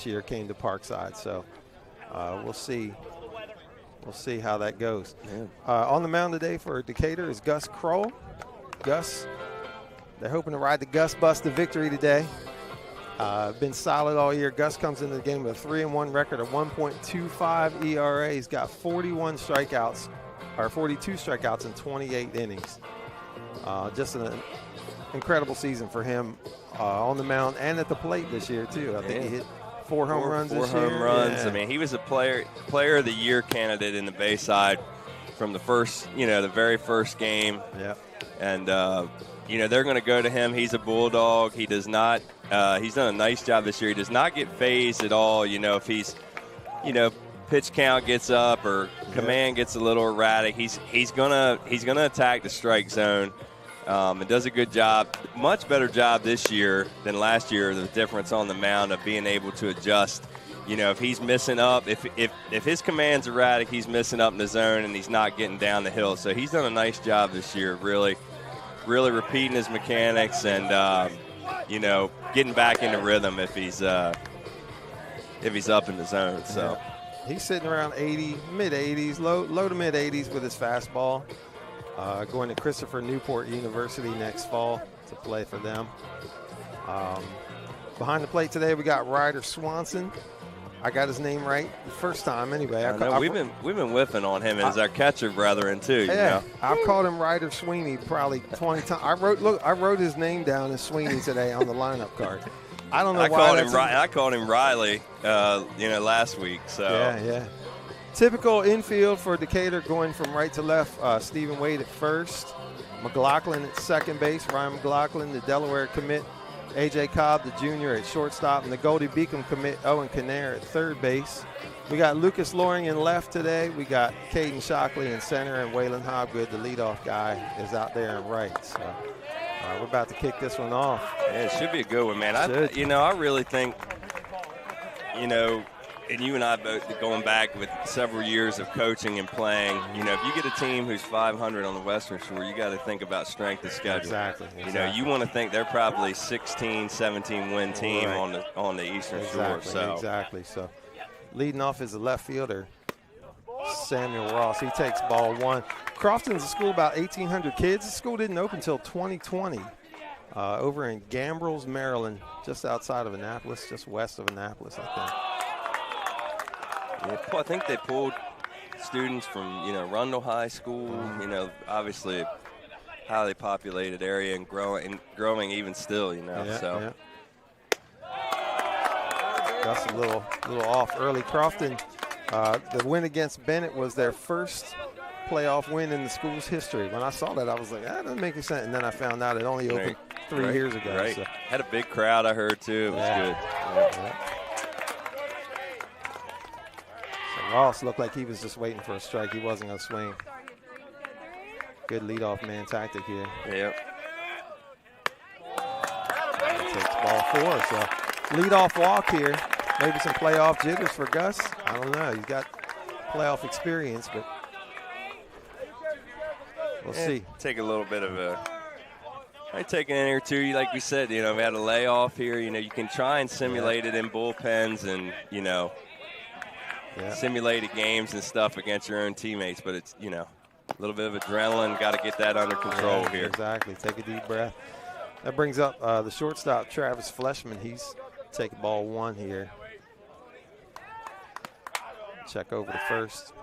this year came to Parkside. So we'll see. We'll see how that goes. On the mound today for Decatur is Gus Kroll. Gus, they're hoping to ride the Gus bus to victory today. Been solid all year. Gus comes into the game with a 3-1 record, a 1.25 ERA. He's got 42 strikeouts in 28 innings. Just an incredible season for him on the mound and at the plate this year too. I think he hit 4 home runs this year. 4 home runs. Yeah. I mean, he was a player of the year candidate in the Bayside from the first, the very first game. Yeah. And they're going to go to him. He's a Bulldog. He does not. He's done a nice job this year. He does not get phased at all. If he's, pitch count gets up or command gets a little erratic, he's gonna attack the strike zone. And does a good job, much better job this year than last year. The difference on the mound of being able to adjust. If he's missing up, if his command's erratic, he's missing up in the zone and he's not getting down the hill. So he's done a nice job this year, really repeating his mechanics and getting back into rhythm if he's up in the zone. So he's sitting around 80, mid 80s, low to mid 80s with his fastball. Going to Christopher Newport University next fall to play for them. Behind the plate today, we got Ryder Swanson. I got his name right the first time anyway. We've been whiffing on him as our catcher brethren too. Yeah, I've called him Ryder Sweeney probably 20 times. I wrote his name down as Sweeney today on the lineup card. I don't know why. I called him Riley, last week. So yeah. Typical infield for Decatur, going from right to left. Stephen Wade at first, McLaughlin at second base, Ryan McLaughlin, the Delaware commit, A.J. Cobb, the junior, at shortstop, and the Goldie Beacom commit, Owen Kinnair, at third base. We got Lucas Loring in left today. We got Caden Shockley in center, and Waylon Hobgood, the leadoff guy, is out there in right. So we're about to kick this one off. Yeah, it should be a good one, man. I really think, and you and I both going back with several years of coaching and playing, if you get a team who's 500 on the Western Shore, you got to think about strength of schedule. Exactly. You want to think they're probably 16, 17 win team on the Eastern Shore. Exactly. So leading off is the left fielder, Samuel Ross. He takes ball one. Crofton's a school about 1,800 kids. The school didn't open until 2020 over in Gambrills, Maryland, just outside of Annapolis, just west of Annapolis, I think. Yeah, I think they pulled students from, Rundle High School, obviously a highly populated area and growing even still, so. Yeah. That's a little off early. Crofton, the win against Bennett was their first playoff win in the school's history. When I saw that, I was like, that doesn't make any sense. And then I found out it only opened 3 years ago. Right. So. Had a big crowd, I heard, too. It was good. Yeah. Ross looked like he was just waiting for a strike. He wasn't going to swing. Good leadoff man tactic here. Yep. Takes ball 4. So leadoff walk here. Maybe some playoff jitters for Gus. I don't know. He's got playoff experience, but we'll see. Take a little bit of take an inning or two. Like we said, we had a layoff here. You can try and simulate it in bullpens and, simulated games and stuff against your own teammates, but it's, a little bit of adrenaline. Got to get that under control here. Exactly. Take a deep breath. That brings up the shortstop, Travis Fleshman. He's taking ball 1 here. Check over to first.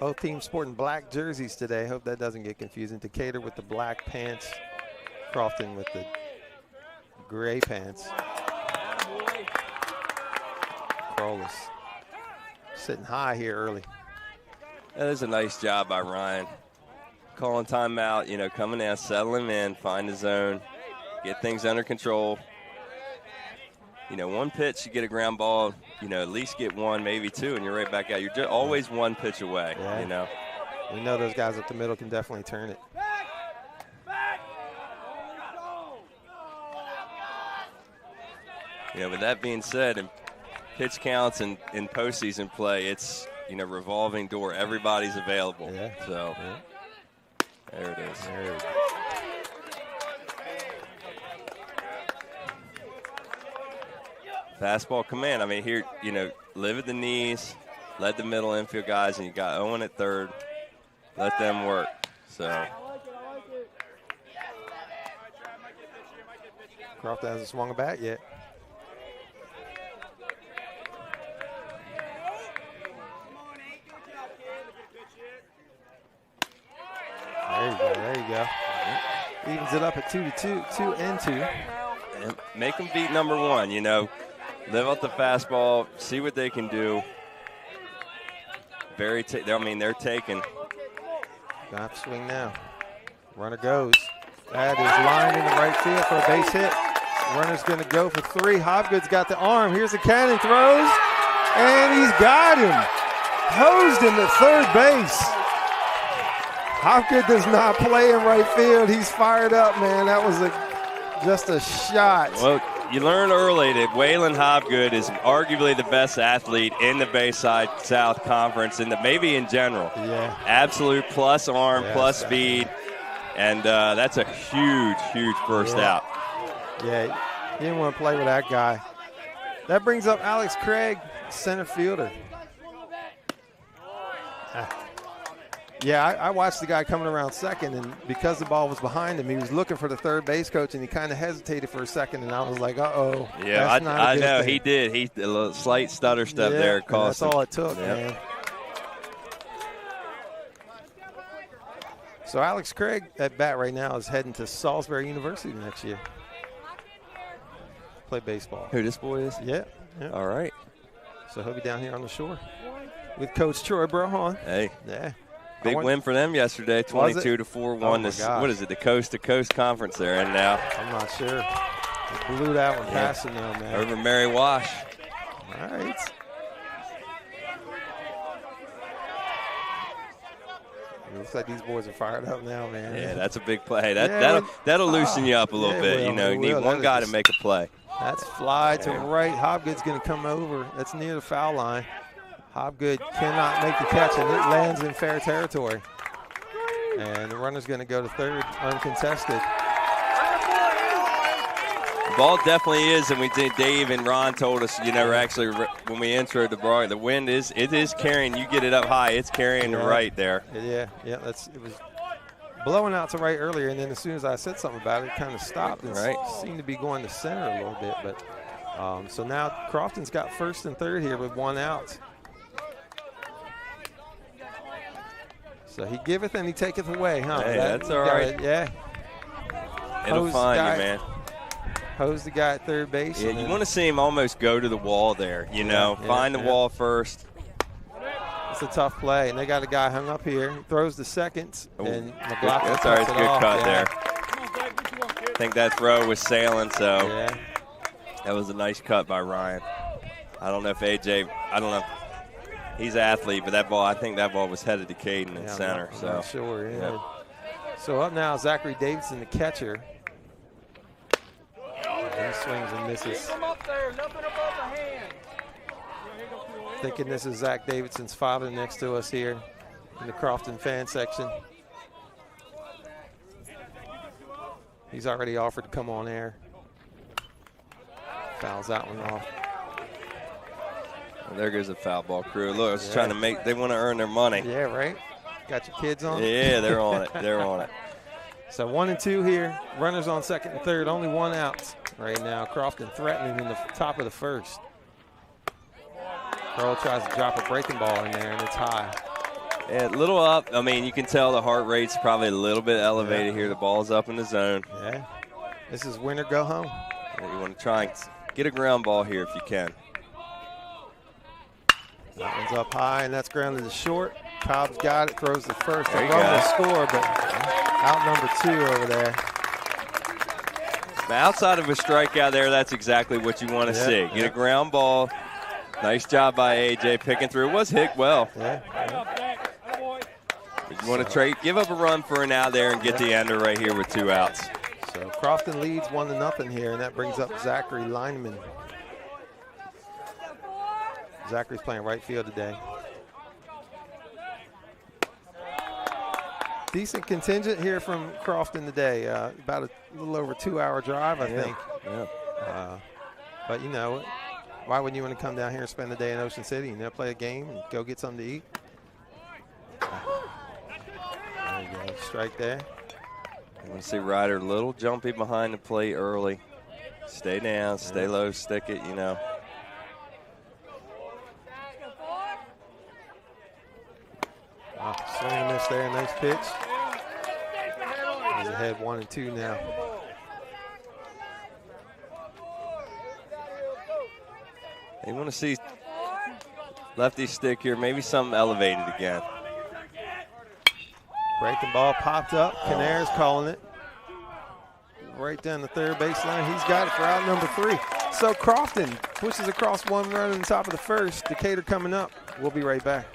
Both teams sporting black jerseys today. Hope that doesn't get confusing. Decatur with the black pants. Crofton with the gray pants. Crowless sitting high here early. That is a nice job by Ryan. Calling timeout, coming down, settling in, find the zone, get things under control. One pitch, you get a ground ball, at least get 1, maybe 2, and you're right back out. You're just always 1 pitch away, We know those guys up the middle can definitely turn it. With that being said, in pitch counts and in postseason play, it's, revolving door. Everybody's available. Yeah. So there it is. There it is. Fastball command. I mean, here, you know, live at the knees, led the middle infield guys, and you got Owen at third. Let them work. So. Crofton hasn't swung a bat yet. There you go, there you go. Evens it up at 2-2, 2-2. And make them beat number one, you know. Live out the fastball, see what they can do. They're taking. Got to swing now. Runner goes. That is lined in the right field for a base hit. Runner's going to go for 3. Hobgood's got the arm. Here's the cannon, throws, and he's got him. Hosed him at third base. Hobgood does not play in right field. He's fired up, man. That was just a shot. Well, you learn early that Waylon Hobgood is arguably the best athlete in the Bayside South Conference, and maybe in general. Yeah. Absolute plus arm, plus speed, and that's a huge first out. Yeah, you didn't want to play with that guy. That brings up Alex Craig, center fielder. Yeah, I watched the guy coming around second, and because the ball was behind him, he was looking for the third base coach, and he kind of hesitated for a second, and I was like, uh-oh. Yeah, I know, he did. A little slight stutter step there caused that's all it took, man. So Alex Craig at bat right now is heading to Salisbury University next year. Play baseball. Who this boy is? Yeah. All right. So he'll be down here on the shore with Coach Troy Brohon. Hey. Yeah. Big win for them yesterday, 22-4-1. This, what is it, the coast-to-coast conference they're in now? I'm not sure. They blew that one past them now, man. Over Mary Wash. All right. It looks like these boys are fired up now, man. Yeah, that's a big play. That'll loosen you up a little bit. You know, you need one guy to make a play. That's fly to right. Hobgood's going to come over. That's near the foul line. Hobgood cannot make the catch, and it lands in fair territory. And the runner's going to go to third, uncontested. The ball definitely is, and Dave and Ron told us, you know, actually when we introed the ball, the wind is carrying. You get it up high, it's carrying to right there. Yeah. It was blowing out to right earlier, and then as soon as I said something about it, it kind of stopped and seemed to be going to center a little bit. But so now Crofton's got first and third here with one out. So he giveth and he taketh away, huh? Hey, that's all right. It'll find you, man. Hose the guy at third base. Yeah, you want to see him almost go to the wall there, you know, find the wall first. It's a tough play, and they got a guy hung up here. He throws the second, and McLaughlin that's all right, it's a good cut there. I think that throw was sailing, so that was a nice cut by Ryan. I don't know if AJ, he's an athlete, but I think that ball was headed to Caden in center. I'm not sure, So up now, Zachary Davidson, the catcher. He swings and misses. Thinking this is Zach Davidson's father next to us here in the Crofton fan section. He's already offered to come on air. Fouls that one off. Well, there goes the foul ball crew. Look, it's trying to they want to earn their money. Yeah, right. Got your kids on? Yeah, they're on it. They're on it. So 1 and 2 here. Runners on second and third. Only one out right now. Crofton threatening in the top of the first. Earl tries to drop a breaking ball in there, and it's high. Yeah, a little up. I mean, you can tell the heart rate's probably a little bit elevated here. The ball's up in the zone. Yeah. This is win or go home. Yeah, you want to try and get a ground ball here if you can. That one's up high, and that's grounded to short. Cobb's got it, throws the first. There you go. go. Score, but out number 2 over there. Now, outside of a strikeout there, that's exactly what you want to see. Get a ground ball. Nice job by AJ picking through. It was hit well. You want to give up a run for an out there and get the ender right here with 2 outs. So Crofton leads 1-0 here, and that brings up Zachary Lineman. Zachary's playing right field today. Decent contingent here from Crofton today. About a little over 2-hour drive, I think. Yeah. But, you know, Why wouldn't you want to come down here and spend the day in Ocean City and play a game and go get something to eat? There you go. Strike there. You want to see Ryder a little jumpy behind the plate early. Stay down, stay low, stick it, you know. Swing and miss there. Nice pitch. He's ahead 1-2 now. You want to see lefty stick here, maybe something elevated again. Breaking ball popped up. Canair's calling it. Right down the third baseline. He's got it for out number 3. So Crofton pushes across 1 run on the top of the first. Decatur coming up. We'll be right back.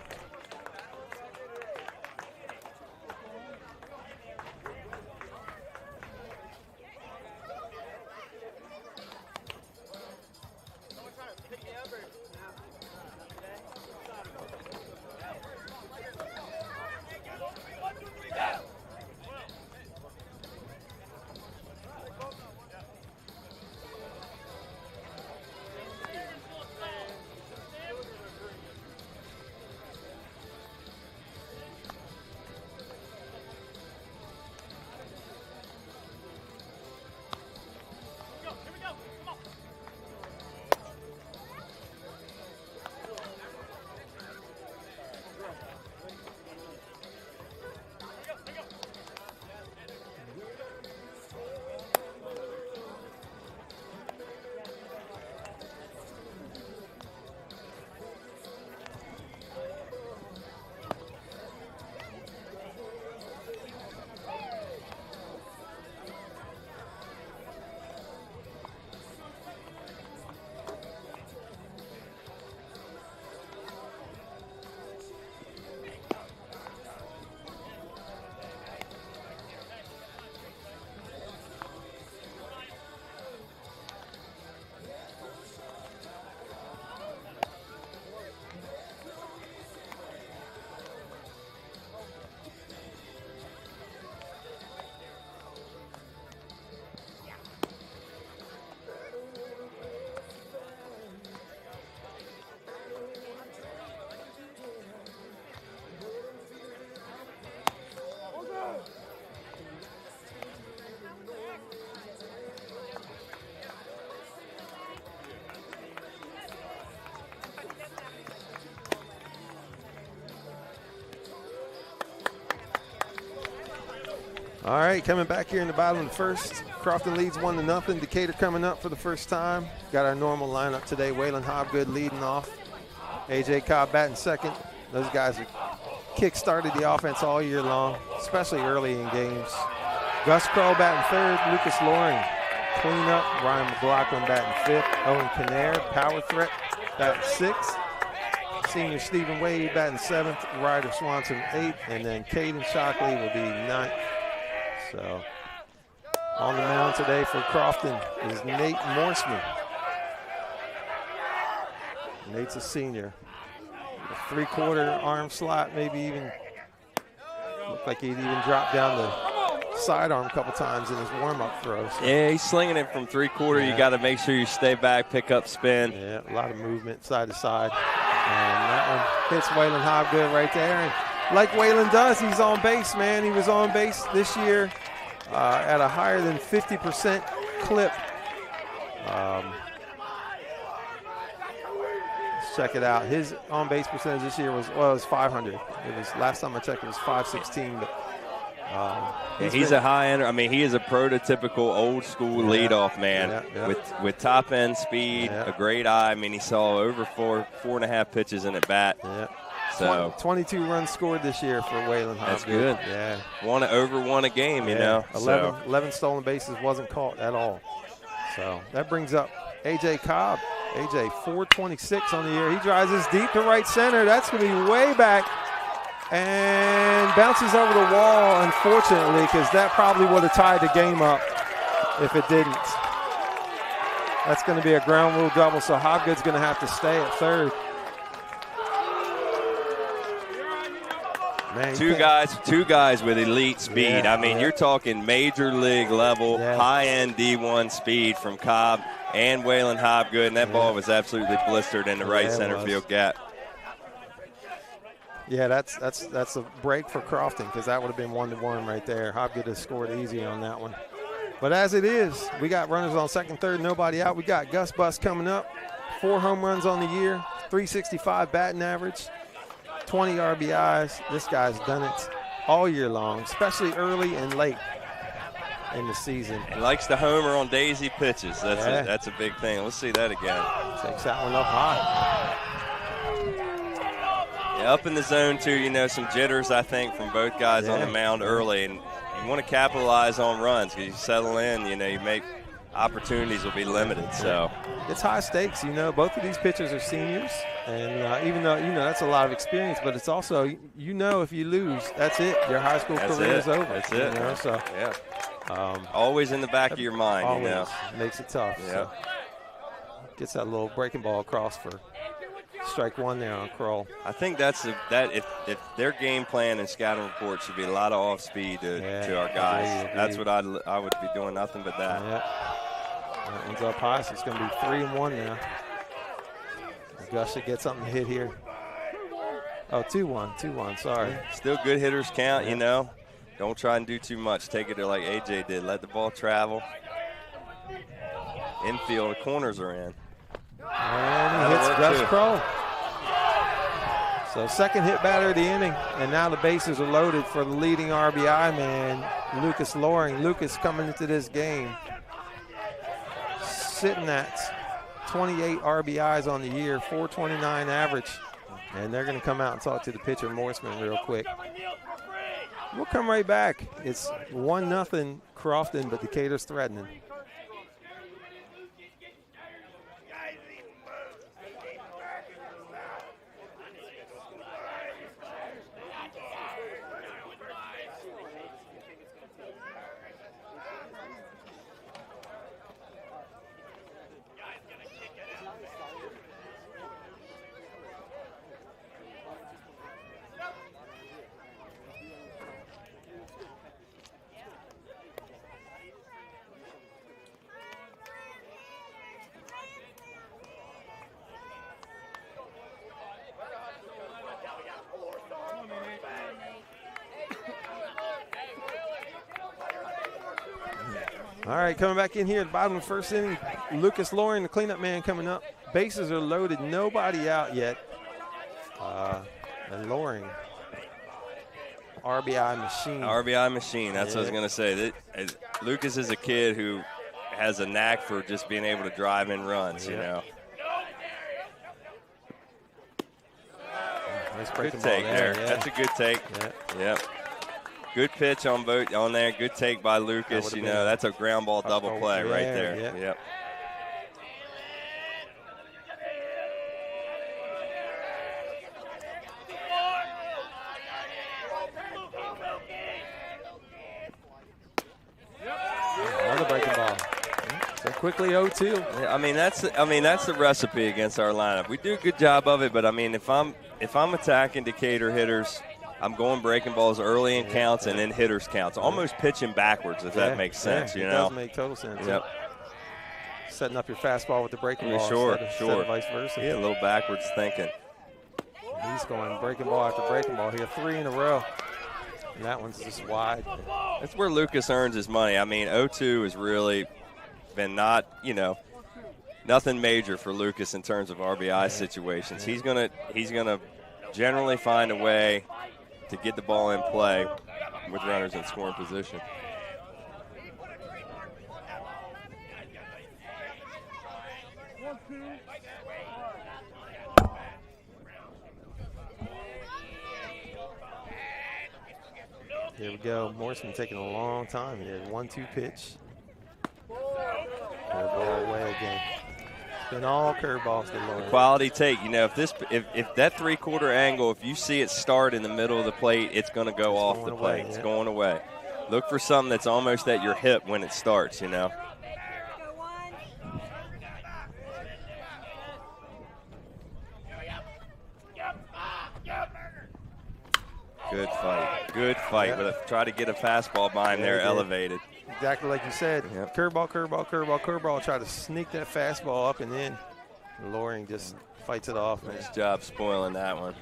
All right, coming back here in the bottom of the first. Crofton leads 1-0. Decatur coming up for the first time. Got our normal lineup today. Waylon Hobgood leading off. A.J. Cobb batting second. Those guys have kick-started the offense all year long, especially early in games. Gus Crow batting third. Lucas Loring cleanup. Ryan McLaughlin batting fifth. Owen Canair, power threat, batting sixth. Senior Stephen Wade batting seventh. Ryder Swanson eighth. And then Caden Shockley will be ninth. So on the mound today for Crofton is Nate Morseman. Nate's a senior. A 3/4 arm slot, maybe even looked like he'd even dropped down the sidearm a couple times in his warm-up throw. So. Yeah, he's slinging it from 3/4. Yeah. You got to make sure you stay back, pick up spin. Yeah, a lot of movement side to side. And that one hits Waylon Hobgood right there. And like Waylon does, he's on base, man. He was on base this year at a higher than 50% clip. Let's check it out. His on-base percentage this year was 500. It was last time I checked, it was 516. But he's a high ender. I mean, he is a prototypical old school leadoff man with top end speed, a great eye. I mean, he saw over four and a half pitches in at bat. Yeah. So 22 runs scored this year for Waylon Hobgood. That's good. Yeah. Over one a game, you know. 11 stolen bases, wasn't caught at all. So that brings up A.J. Cobb. A.J. 426 on the year. He drives this deep to right center. That's going to be way back and bounces over the wall, unfortunately, because that probably would have tied the game up if it didn't. That's going to be a ground rule double, so Hobgood's going to have to stay at third. Man, two guys with elite speed. I mean, you're talking major league level, high-end D1 speed from Cobb and Waylon Hobgood, and that ball was absolutely blistered in the right center field gap. Yeah, that's a break for Crofton because that would have been 1-1 right there. Hobgood has scored easy on that one. But as it is, we got runners on second, third, nobody out. We got Gus Bus coming up. 4 home runs on the year, 365 batting average, 20 RBIs. This guy's done it all year long, especially early and late in the season. And likes to homer on daisy pitches. That's a big thing. Let's see that again. Takes that one up high. Yeah, up in the zone too, you know, some jitters I think from both guys on the mound early, and you want to capitalize on runs because you settle in, you know, you make opportunities will be limited. So it's high stakes, you know. Both of these pitchers are seniors, and even though, you know, that's a lot of experience, but it's also, you know, if you lose, that's it. Your high school career is over. That's it. You know? So always in the back of your mind. Always. You know, makes it tough. Yeah. So. Gets that little breaking ball across for strike one there on Kroll. I think that's if their game plan and scouting report should be a lot of off speed to our guys. Agreed. That's what I would be doing, nothing but that. Yeah. That one's up high, so it's going to be 3-1 now. Gus should get something to hit here. Oh, 2-1, sorry. Still good hitters count, you know. Don't try and do too much. Take it like AJ did. Let the ball travel. Infield, the corners are in. And he hits Gus Kroll. So second hit batter of the inning, and now the bases are loaded for the leading RBI man, Lucas Loring. Lucas coming into this game sitting at 28 RBIs on the year, 429 average. And they're going to come out and talk to the pitcher, Morseman, real quick. We'll come right back. It's 1-0 Crofton, but Decatur's threatening. All right, coming back in here at the bottom of the first inning, Lucas Loring, the cleanup man, coming up. Bases are loaded, nobody out yet. And Loring, RBI machine. RBI machine, that's what I was going to say. Lucas is a kid who has a knack for just being able to drive in runs, you know. Nice good take there. Yeah. That's a good take. Yep. Good pitch on there. Good take by Lucas. You know, that's a ground ball double play right there. Yeah. Yep. Another breaking ball. So quickly 0-2. I mean that's the recipe against our lineup. We do a good job of it, but I mean if I'm attacking Decatur hitters, I'm going breaking balls early in counts and then hitters counts. Almost pitching backwards, if that makes sense. You know, it does make total sense. Yep. Setting up your fastball with the breaking ball. Sure. Instead of vice versa. Yeah, a little backwards thinking. He's going breaking ball after breaking ball here, 3 in a row. And that one's just wide. That's where Lucas earns his money. I mean, 0-2 has really been nothing major for Lucas in terms of RBI situations. He's gonna generally find a way to get the ball in play with runners in scoring position. Here we go. Morseman taking a long time here. 1-2 pitch. Curveball away again. It's been all curveballs to Loring. Quality take. You know, if that three-quarter angle, if you see it start in the middle of the plate, it's going to go off the plate. It's going away. Look for something that's almost at your hip when it starts, you know. Good fight. Good fight. But try to get a fastball by him there, elevated. exactly like you said. Yep. Curveball, curveball, curveball, curveball. Try to sneak that fastball up and in. Loring just fights it off, man. Nice job spoiling that one.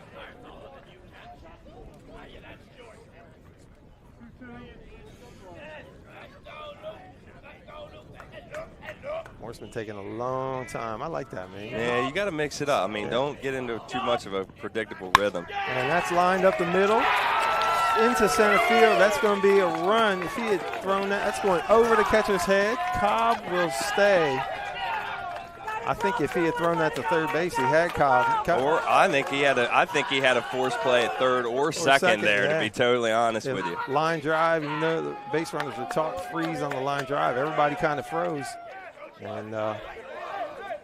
Morseman taking a long time. I like that, man. Yeah, you got to mix it up. I mean, don't get into too much of a predictable rhythm. And that's lined up the middle into center field. That's going to be a run. If he had thrown that, that's going over the catcher's head. Cobb will stay. I think if he had thrown that to third base, he had Cobb. Or I think he had a forced play at third or second there, yeah. to be totally honest with you. Line drive, the base runners are taught freeze on the line drive. Everybody kind of froze. And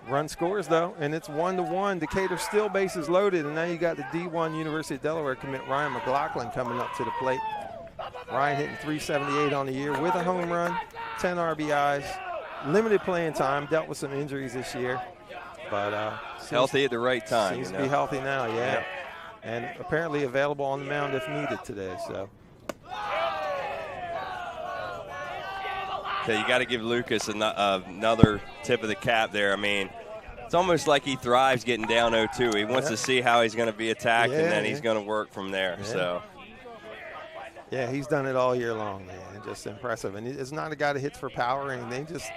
run scores, though, and it's 1-1. Decatur still bases loaded, and now you got the D1 University of Delaware commit Ryan McLaughlin coming up to the plate. Ryan hitting .378 on the year with a home run, 10 RBIs, limited playing time, dealt with some injuries this year. But healthy at the right time. Seems to be healthy now, yeah. And apparently available on the mound if needed today, so. You got to give Lucas another tip of the cap there. I mean, it's almost like he thrives getting down 0-2. He wants to see how he's going to be attacked, and then he's going to work from there. Yeah. So, yeah, he's done it all year long, man. Just impressive. And it's not a guy that hits for power or anything. Just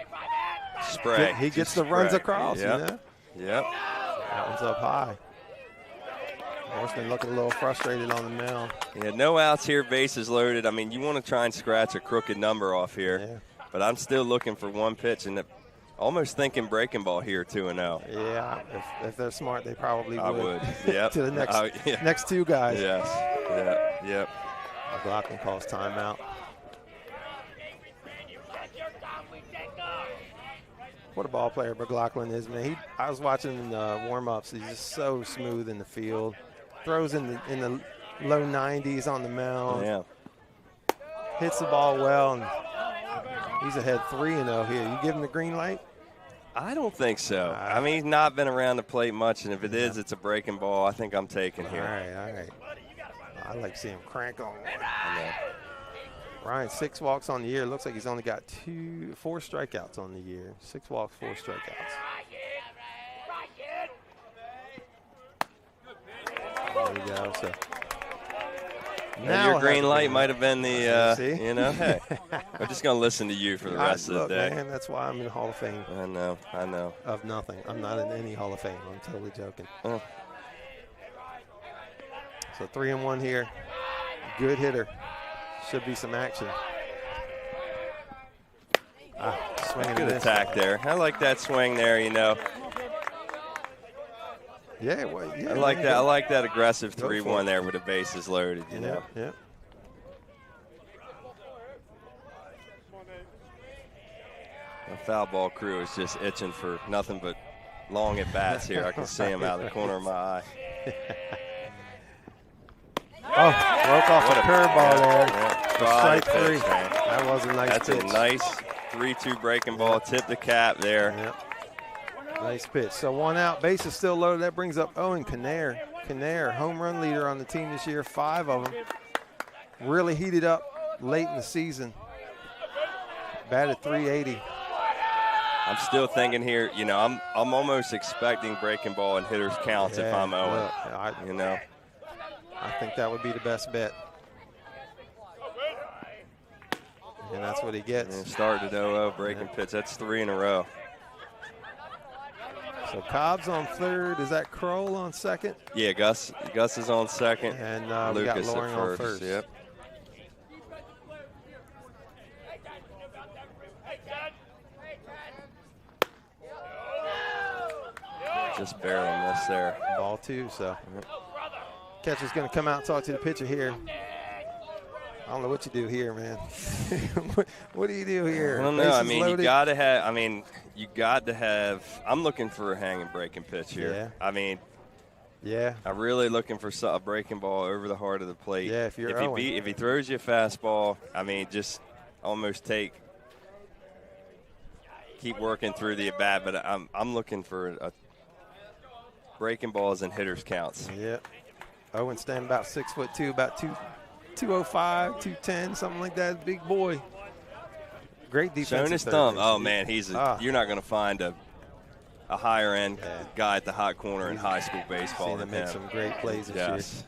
spray. He gets the runs across, Yep. That one's up high. Morseman looking a little frustrated on the mound. Yeah, no outs here, bases loaded. I mean, you want to try and scratch a crooked number off here. Yeah. But I'm still looking for one pitch, and almost thinking breaking ball here, 2-0. Yeah, if they're smart, they probably would. I would, yep. To the next two guys. Yes, yep. McLaughlin calls timeout. What a ball player McLaughlin is, man. I was watching warm-ups. He's just so smooth in the field. Throws in the low 90s on the mound. Yeah. Hits the ball well, and he's ahead 3-0 here. You give him the green light? I don't think so. I mean, he's not been around the plate much, and if it is, it's a breaking ball. I think I'm taking here. All right. I like to see him crank on. Ryan, 6 walks on the year. Looks like he's only got 4 strikeouts on the year. 6 walks, 4 strikeouts. There you go. So now your green light might have been the, hey, I'm just going to listen to you for the rest of the day. Man, that's why I'm in the Hall of Fame. I know. Of nothing. I'm not in any Hall of Fame. I'm totally joking. Oh. So 3-1 here. Good hitter. Should be some action. Swinging good attack there. I like that swing there, Yeah, I like that. I like that aggressive 3-1 there with the bases loaded. You know. Yeah. The foul ball crew is just itching for nothing but long at bats here. I can see him out of the corner of my eye. Broke off a curveball there. Strike 3. Pitch, man. That was a nice pitch. That's a nice 3-2 breaking ball. Tip the cap there. Yep. Nice pitch. So 1 out. Base is still loaded. That brings up Owen Kinnair. Kinnair, home run leader on the team this year. 5 of them. Really heated up late in the season. Batted .380. I'm still thinking here, I'm almost expecting breaking ball and hitters counts if I'm Owen. I think that would be the best bet. And that's what he gets. And started 0-0, breaking pitch. That's 3 in a row. So Cobb's on third. Is that Kroll on second? Yeah, Gus is on second. And Lucas we got Loring on first. Yep. Just barely missed there. Ball 2, so. Catcher's going to come out and talk to the pitcher here. I don't know what you do here, man. What do you do here? I don't know. I mean, you got to have. I'm looking for a hanging breaking pitch here. Yeah. I mean, yeah. I'm really looking for a breaking ball over the heart of the plate. Yeah, if he throws you a fastball, I mean, just almost keep working through the at bat. But I'm looking for a breaking balls and hitters counts. Yeah. Owen standing about 6'2", about 205, 210, something like that. Big boy. Great defense. Showing his thumb. Oh, man, you're not going to find a higher-end guy at the hot corner in high school baseball than him. Make some great plays this year.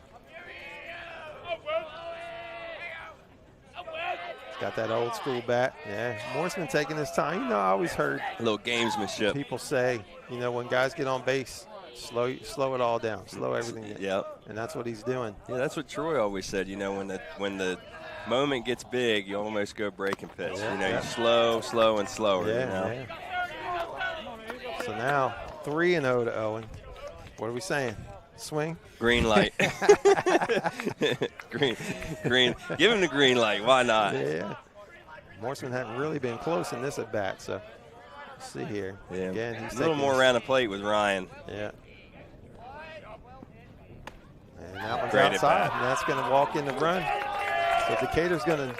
Got that old school bat. Yeah, Moore's been taking his time. You know, I always heard a little gamesmanship. People say, you know, when guys get on base, slow it all down, slow everything down. Yep. And that's what he's doing. Yeah, that's what Troy always said. You know, when the moment gets big, you almost go breaking pitch. Yeah, you know, you slow and slower. Yeah, you know? Yeah. So now 3-0 to Owen. What are we saying? Swing? Green light. green. Give him the green light. Why not? Yeah. Morseman hadn't really been close in this at bat, so let's see here. Yeah. Again, he's a little more around the plate with Ryan. Yeah. And that one's outside, and that's going to walk in the run. So Decatur's going to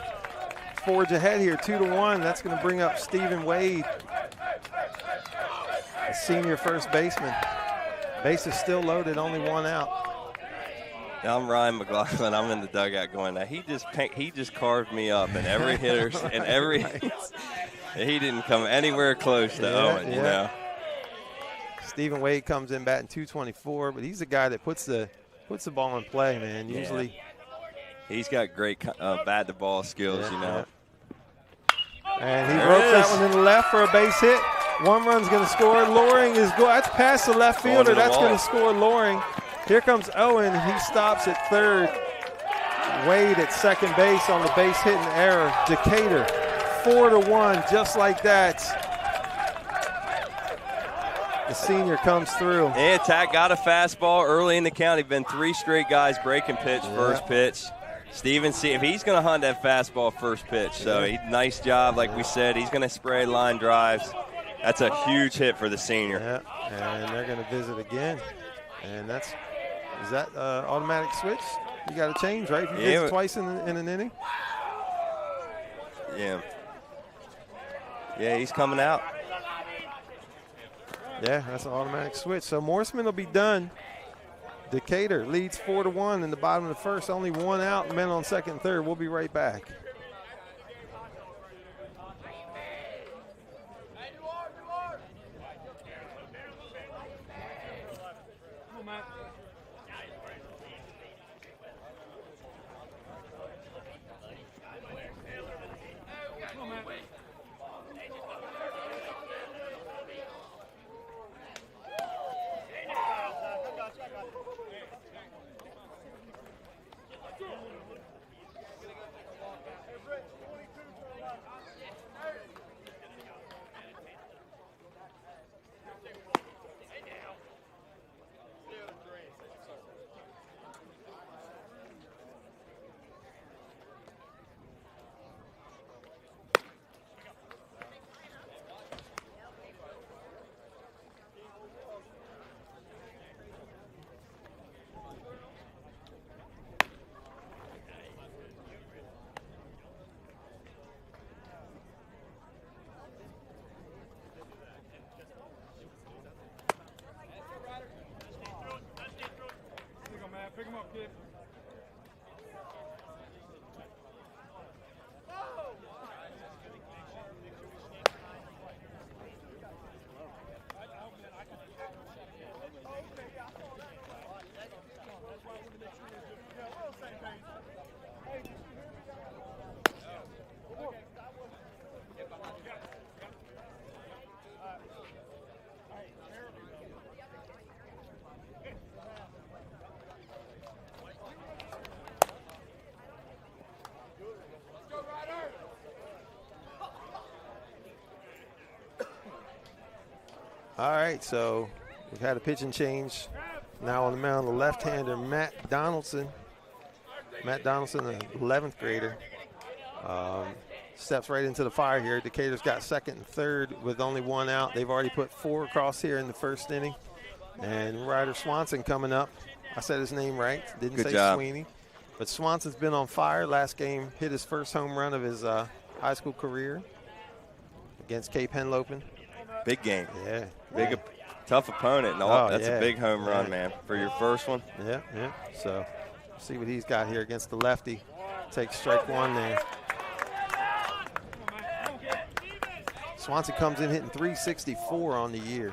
forge ahead here, 2-1. That's going to bring up Stephen Wade, the senior first baseman. Base is still loaded, only one out. Now I'm Ryan McLaughlin. I'm in the dugout going, now he just carved me up, and every hitter and every he didn't come anywhere close to Owen. You know. Stephen Wade comes in batting .224, but he's a guy that puts the ball in play, man. Usually, he's got great bat to ball skills. You know. And he ropes that one in the left for a base hit. One run's going to score. Loring is going. That's past the left fielder. That's going to score Loring. Here comes Owen. He stops at third. Wade at second base on the base hitting error. Decatur 4-1, just like that. The senior comes through. Yeah, Tack got a fastball early in the count. He'd been 3 straight guys breaking pitch, first pitch. Steven, see if he's going to hunt that fastball first pitch. So nice job, like we said. He's going to spray line drives. That's a huge hit for the senior. Yeah, and they're going to visit again. And is that automatic switch? You got to change, right? If you visit twice in an inning? Yeah. Yeah, he's coming out. Yeah, that's an automatic switch. So Morseman will be done. Decatur leads 4-1 in the bottom of the first. Only one out, men on second and third. We'll be right back. Pick him up, kid. All right, so we've had a pitching change. Now on the mound, the left-hander, Matt Donaldson. Matt Donaldson, the 11th grader, steps right into the fire here. Decatur's got second and third with only one out. They've already put 4 across here in the first inning. And Ryder Swanson coming up. I said his name right. Didn't Good say job. Sweeney. But Swanson's been on fire. Last game, hit his first home run of his high school career against Cape Henlopen. Big game. Yeah. Big, tough opponent. No, that's a big home run, man, for your first one. Yeah. So, see what he's got here against the lefty. Takes strike one there. Swanson comes in hitting 364 on the year.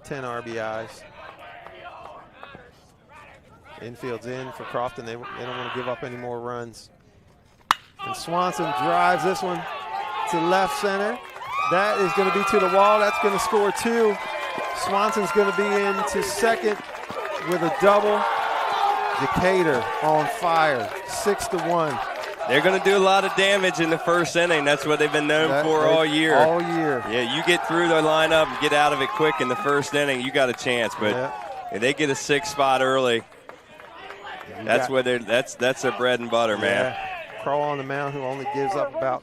10 RBIs. Infield's in for Crofton. They don't want to give up any more runs. And Swanson drives this one to left center. That is going to be to the wall. That's going to score 2. Swanson's going to be into second with a double. Decatur on fire, 6-1. They're going to do a lot of damage in the first inning. That's what they've been known for all year. All year. Yeah, you get through the lineup and get out of it quick in the first inning, you got a chance. But if they get a 6 spot early, that's their bread and butter, man. Crow on the mound, who only gives up about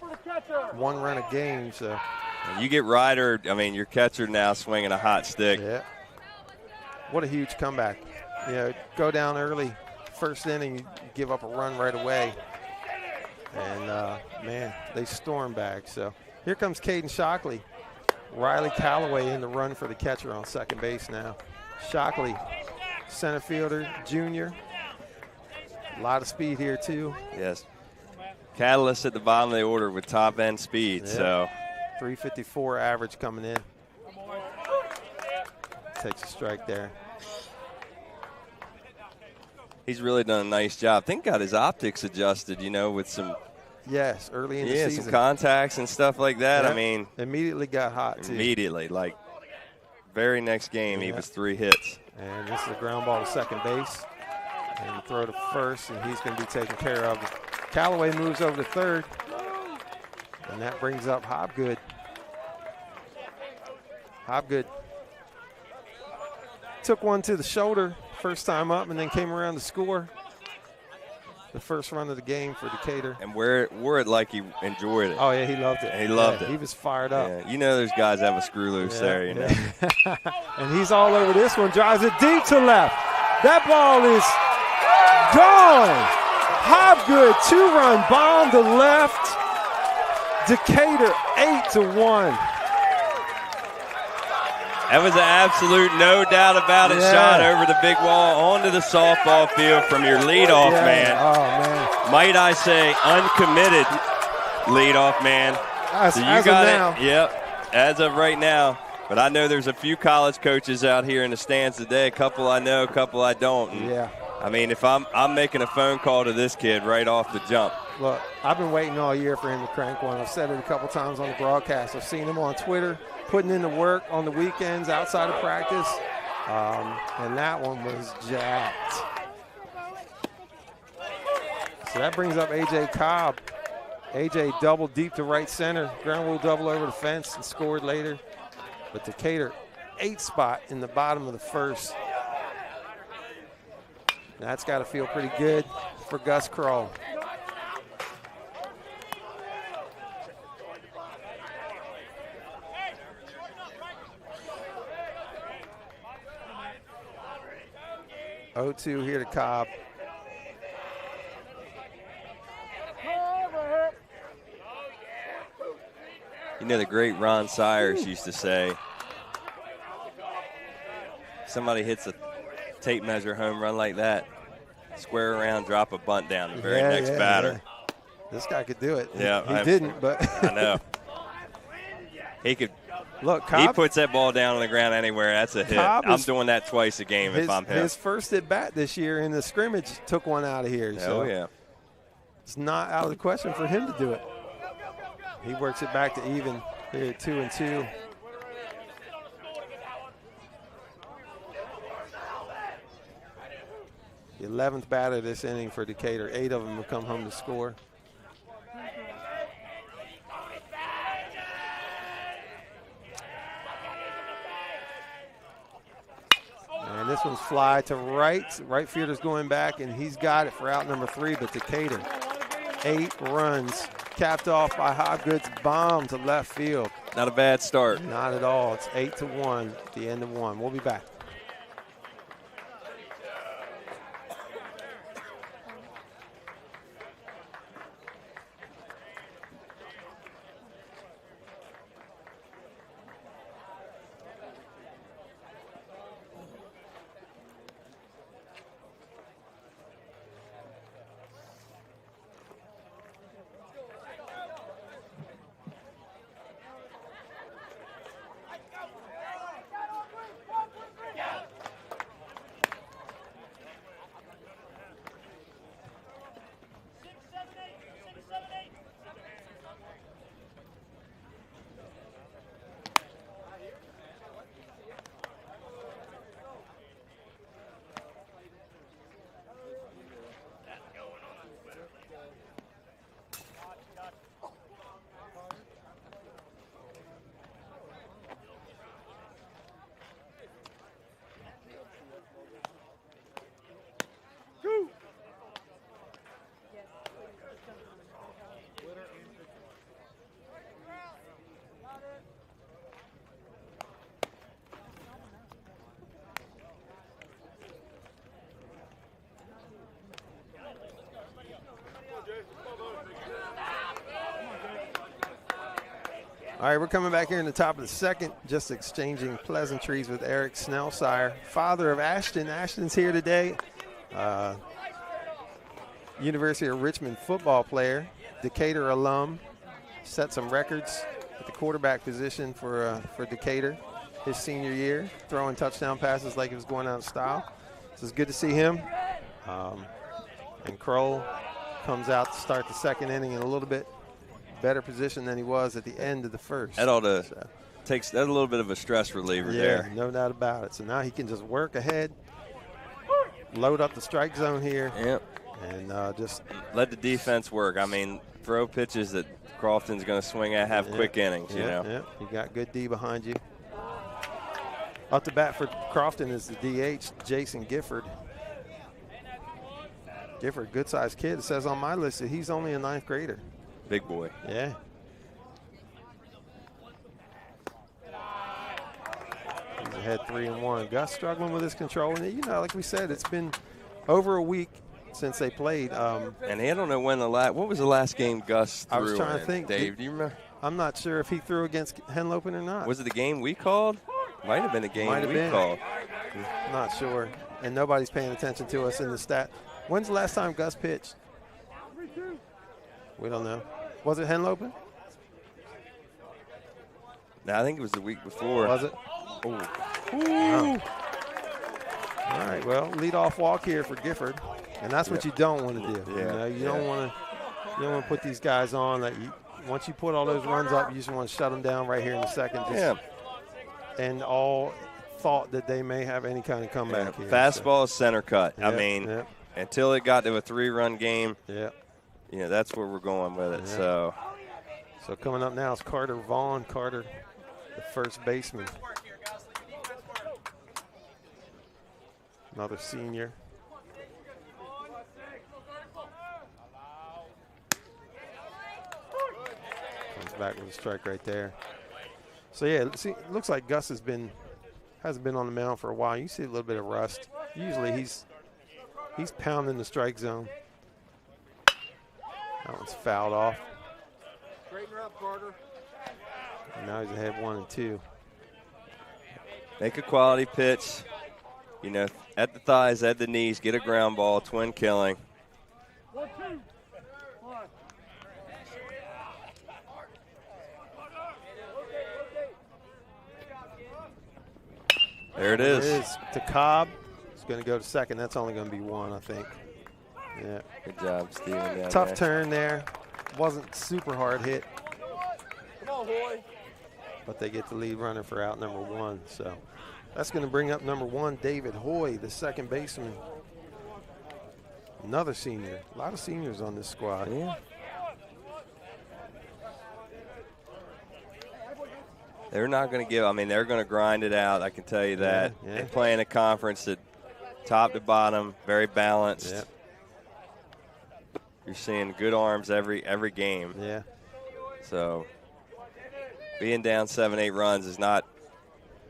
1 run a game. So you get Ryder. I mean, your catcher now swinging a hot stick. Yeah. What a huge comeback. Go down early, first inning, you give up a run right away. And, man, they storm back. So here comes Caden Shockley. Riley Calloway in the run for the catcher on second base now. Shockley, center fielder, junior. A lot of speed here, too. Yes. Catalyst at the bottom of the order with top-end speed. Yep. So 354 average coming in. Takes a strike there. He's really done a nice job. I think got his optics adjusted, with some early in the season. Some contacts and stuff like that. Yep. I mean, immediately got hot too. Immediately, like very next game, he was 3 hits. And this is a ground ball to second base, and throw to first, and he's going to be taken care of. Callaway moves over to third, and that brings up Hobgood. Hobgood took one to the shoulder first time up, and then came around to score the first run of the game for Decatur. And where it like he enjoyed it. Oh, yeah, he loved it. He loved it. He was fired up. Yeah. Those guys have a screw loose there, And he's all over this one, drives it deep to left. That ball is gone. Hobgood, 2-run bomb to left. Decatur, 8-1. That was an absolute no doubt about it shot over the big wall onto the softball field from your leadoff man. Oh, man. Might I say uncommitted leadoff man. As so you of got now. it. Yep, as of right now. But I know there's a few college coaches out here in the stands today. A couple I know, a couple I don't. And I mean, if I'm making a phone call to this kid right off the jump. Look, I've been waiting all year for him to crank one. I've said it a couple times on the broadcast. I've seen him on Twitter putting in the work on the weekends outside of practice, and that one was jacked. So that brings up A.J. Cobb. A.J. doubled deep to right center, ground rule double over the fence and scored later. But Decatur, 8 spot in the bottom of the first. That's got to feel pretty good for Gus Kroll. Oh-2 here to Cobb. The great Ron Sires used to say, somebody hits a tape measure home run like that, square around, drop a bunt down the very next batter. Yeah. This guy could do it. Yeah, he didn't, but I know. He could. Look, Cobb, he puts that ball down on the ground anywhere. That's a hit. I'm doing that twice a game if I'm him. His first at bat this year in the scrimmage took one out of here. So it's not out of the question for him to do it. He works it back to even here, 2-2. The 11th batter this inning for Decatur. 8 of them have come home to score. And this one's fly to right. Right fielder's going back, and he's got it for out number 3, but Decatur, 8 runs, capped off by Hobgood's bomb to left field. Not a bad start. Not at all. It's 8-1 at the end of 1. We'll be back. All right, we're coming back here in the top of the second, just exchanging pleasantries with Eric Snellsire, father of Ashton. Ashton's here today. University of Richmond football player, Decatur alum, set some records at the quarterback position for Decatur his senior year, throwing touchdown passes like it was going out of style. So it's good to see him. And Kroll comes out to start the second inning in a little bit better position than he was at the end of the first. That ought to takes that a little bit of a stress reliever there. Yeah, no doubt about it. So now he can just work ahead, load up the strike zone here. Yep. And just let the defense work. I mean, throw pitches that Crofton's going to swing at, have quick innings, you know. Yeah, you got good D behind you. Up to bat for Crofton is the DH, Jason Gifford. Gifford, good-sized kid. It says on my list that he's only a 9th grader. Big boy. Yeah. He's ahead 3-1. Gus struggling with his control. And, you know, like we said, it's been over a week since they played. And I don't know when what was the last game Gus threw? I was trying to think. Dave, do you remember? I'm not sure if he threw against Henlopen or not. Was it the game we called? Might have been the game we called. Not sure. And nobody's paying attention to us in the stat. When's the last time Gus pitched? We don't know. Was it Henlopen? No, I think it was the week before. Was it? Oh. Wow. All right, well, lead-off walk here for Gifford. And that's what you don't want to do. Yeah. You don't want to put these guys on. Once you put all those runs up, you just want to shut them down right here in the second. And all thought that they may have any kind of comeback here. Fastball is center cut. Yep, I mean, until it got to a 3-run game, that's where we're going with it. So coming up now is Carter Vaughn. Carter, the first baseman. Another senior. Comes back with a strike right there. So yeah, see, it looks like Gus hasn't been on the mound for a while. You see a little bit of rust. Usually he's pounding the strike zone. That one's fouled off. Straighten her up, Carter. And now he's ahead 1-2. Make a quality pitch. You know, at the thighs, at the knees, get a ground ball, twin killing. 1-2. There it is. There it is to Cobb. He's going to go to second. That's only going to be one, I think. Yeah. Good job, Steven. Tough turn there. Wasn't super hard hit. Come on, boy. But they get the lead runner for out number 1. So that's going to bring up number 1, David Hoy, the second baseman. Another senior. A lot of seniors on this squad. Yeah. They're not going to give. I mean, they're going to grind it out. I can tell you that. Yeah. They play in a conference that top to bottom, very balanced. Yeah. You're seeing good arms every game. Yeah. So being down 7-8 runs is not.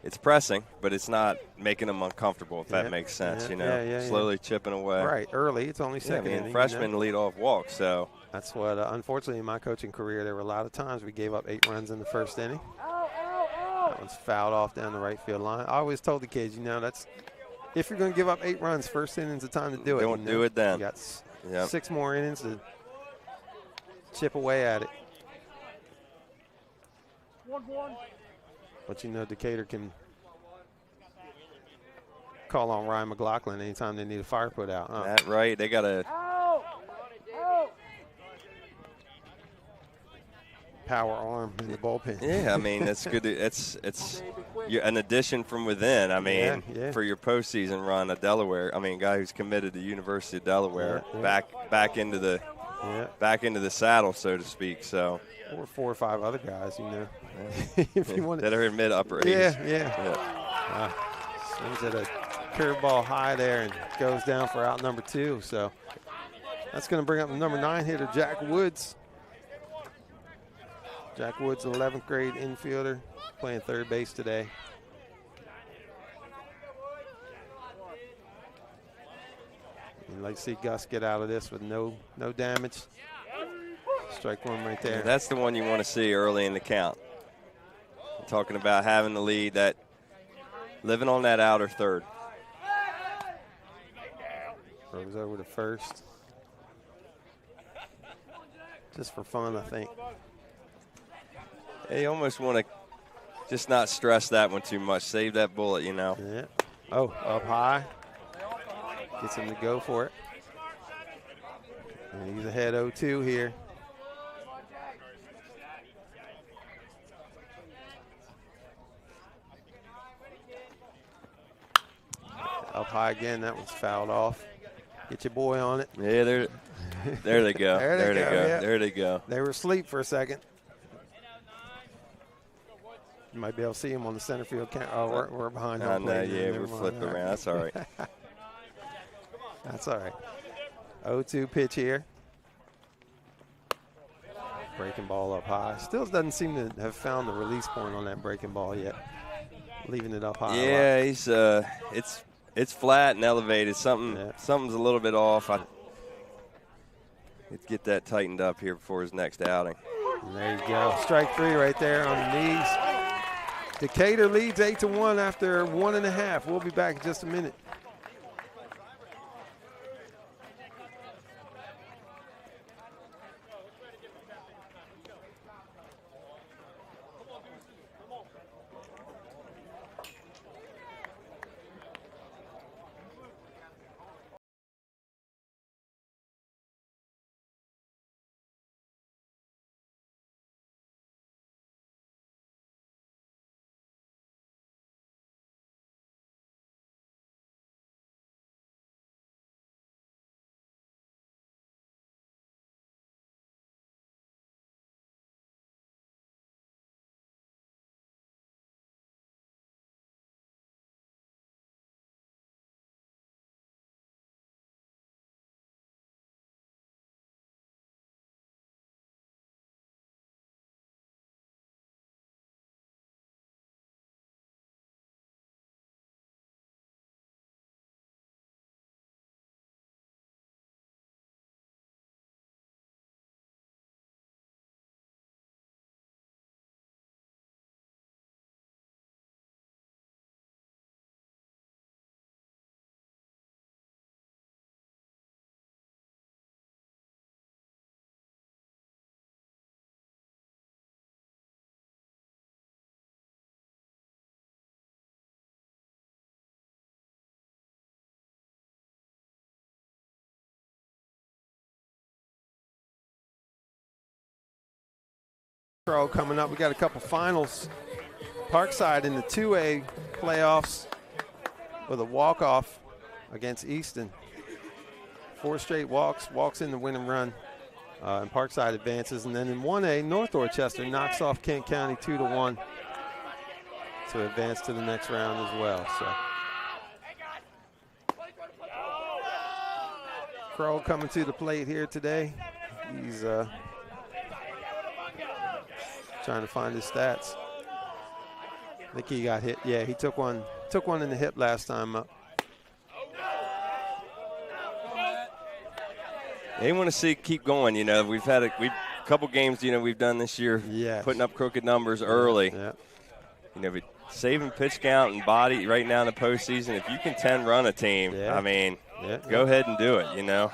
It's pressing, but it's not making them uncomfortable. If that makes sense, slowly chipping away. Right, early. It's only second inning. Freshmen lead off walk, so. That's what. Unfortunately, in my coaching career, there were a lot of times we gave up 8 runs in the first inning. That one's fouled off down the right field line. I always told the kids, that's if you're going to give up 8 runs, first inning's the time to do it. Don't do it then. You got 6 more innings to chip away at it. 1-1. But Decatur can call on Ryan McLaughlin anytime they need a fire put out. Huh? That's right. They got a power arm in the bullpen. Yeah, I mean, that's good. It's an addition from within. I mean, for your postseason run at Delaware. I mean, a guy who's committed to University of Delaware back into the saddle, so to speak. So. Or 4 or 5 other guys, if you want that are in mid-upper age. Yeah. Swings at a curveball high there and goes down for out number 2. So that's going to bring up the number 9 hitter, Jack Woods. Jack Woods, an 11th grade infielder, playing third base today. You'd like to see Gus get out of this with no damage. Strike 1 right there. That's the one you want to see early in the count. talking about having the lead, that living on that outer third. Throws over to first. Just for fun, I think. You almost want to just not stress that one too much. Save that bullet, you know. Yeah. Oh, up high. Gets him to go for it. And he's ahead 0-2 here. Up high again. That one's fouled off. Get your boy on it. Yeah, there they go. there they go. Yeah. There they go. They were asleep for a second. You might be able to see him on the center field. Oh, we're behind home plate. Yeah, we're flipping around. That's all right. That's all right. 0-2 pitch here. Breaking ball up high. Still doesn't seem to have found the release point on that breaking ball yet. Leaving it up high. Yeah, he's it's flat and elevated. Something's a little bit off. Let's get that tightened up here before his next outing. And there you go. Strike 3 right there on the knees. Decatur leads 8-1 after 1.5. We'll be back in just a minute. Coming up, we got a couple finals. Parkside in the 2A playoffs with a walk-off against Easton. 4 straight walks in the winning run, and Parkside advances. And then in 1A, North Dorchester knocks off Kent County 2-1 to advance to the next round as well. So Crow coming to the plate here today. He's trying to find his stats. I think he got hit. Yeah, he took one in the hip last time up. They want to keep going. You know, we've had a couple games. You know, we've done this year, putting up crooked numbers early. Yeah. You know, saving pitch count and body right now in the postseason. If you can 10-run a team, I mean, go ahead and do it. You know.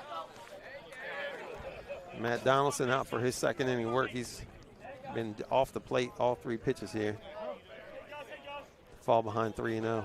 Matt Donaldson out for his second inning work. He's been off the plate all 3 pitches here. Fall behind 3-0.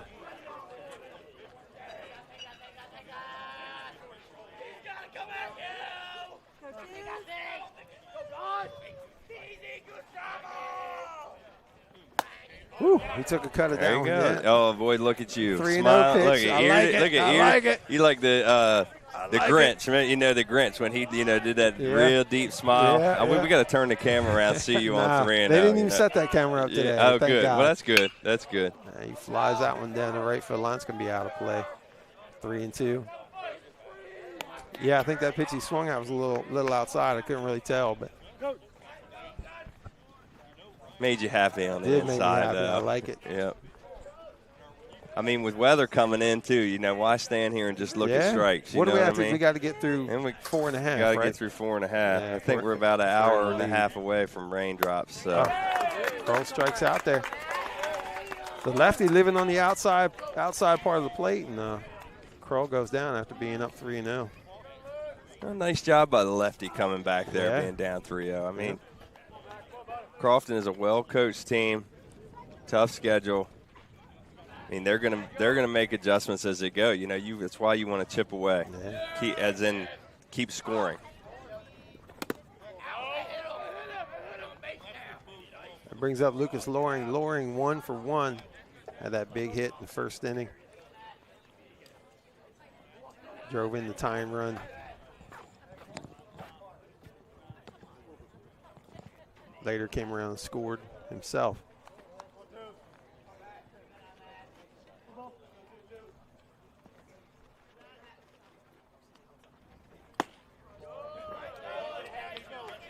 Whew, he took a cut of that one. There you go. Oh, boy, look at you. 3-0 pitch. Look at ear. Look at ear. I like it. You like the Grinch. You know the Grinch when he did that real deep smile. Yeah, we got to turn the camera around and see you on 3-0. They didn't even set that camera up today. Oh, Thank good. God. Well, that's good. That's good. He flies that one down the right field line. It's going to be out of play. 3-2. Yeah, I think that pitch he swung at was a little outside. I couldn't really tell, but made you happy on the inside. I like it. Yep. I mean, with weather coming in too, you know, why stand here and just look at strikes? What do we have to? I mean? We got to get through 4.5. Got to get through 4.5. Yeah, I think we're about an hour and a half away from raindrops. So, Crow strikes out there. The lefty living on the outside part of the plate, and Kroll goes down after being up 3-0. A nice job by the lefty coming back there, Yeah. being down 3-0. I mean, Crofton is a well-coached team, tough schedule. I mean, they're gonna make adjustments as they go. You know, that's why you want to chip away, keep scoring. That brings up Lucas Loring. Loring 1 for 1. Had that big hit in the first inning. Drove in the tying run. Later came around and scored himself.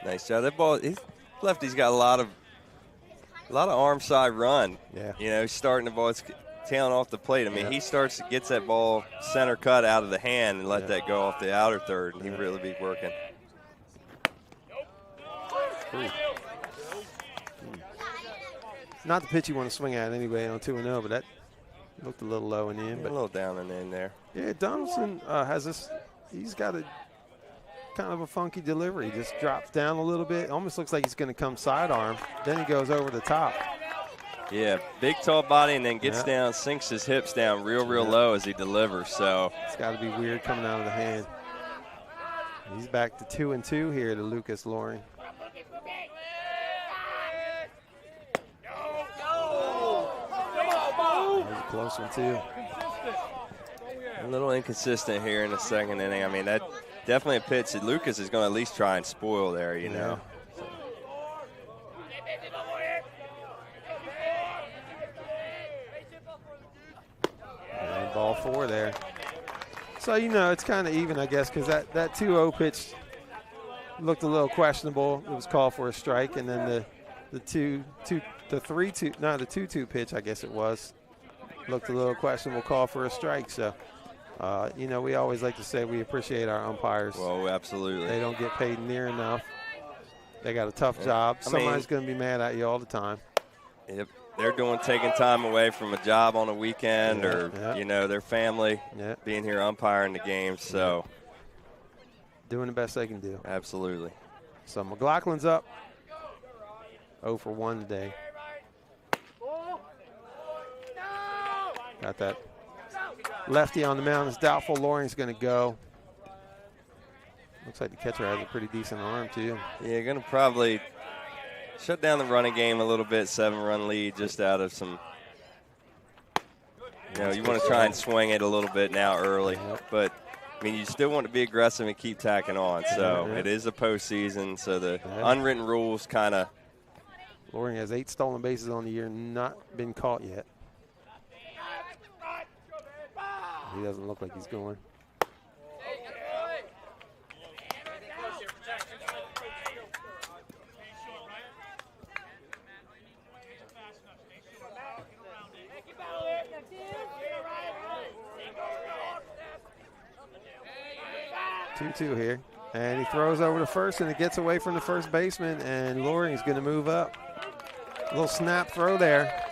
Nice job. That ball, lefty's got a lot of arm side run. Yeah. You know, he's starting the ball, it's tailing off the plate. I mean, he gets that ball center cut out of the hand and let that go off the outer third, and he'd really be working. Not the pitch you want to swing at anyway on 2-0, but that looked a little low in the end. A But little down and in there. yeah, Donaldson has this. He's got a kind of a funky delivery. He just drops down a little bit. Almost looks like he's going to come sidearm. Then he goes over the top. Yeah, big tall body, and then gets down, sinks his hips down real low as he delivers. So it's got to be weird coming out of the hand. He's back to 2-2 here to Lucas Loring. That was a close one too. a little inconsistent here in the second inning. I mean, that definitely a pitch that Lucas is going to at least try and spoil there, you know. And ball 4 there. So, you know, it's kind of even, I guess, because that 2-0 pitch looked a little questionable. It was called for a strike, and then the 2-2 pitch, I guess it was, looked a little questionable, call for a strike. So, you know, we always like to say we appreciate our umpires. Well, absolutely. They don't get paid near enough. They got a tough job. Somebody's going to be mad at you all the time. Yep. They're taking time away from a job on a weekend or, you know, their family being here umpiring the game. So doing the best they can do. Absolutely. So McLaughlin's up 0 for 1 today. Got that lefty on the mound. It's doubtful Loring's going to go. Looks like the catcher has a pretty decent arm, too. Yeah, going to probably shut down the running game a little bit, 7-run lead just out of some, you know, you want to try and swing it a little bit now early. But, I mean, you still want to be aggressive and keep tacking on. So it is a postseason, so the unwritten rules kind of. Loring has 8 stolen bases on the year, not been caught yet. He doesn't look like he's going. Two here, and he throws over to first, and it gets away from the first baseman, and Loring's going to move up. A little snap throw there,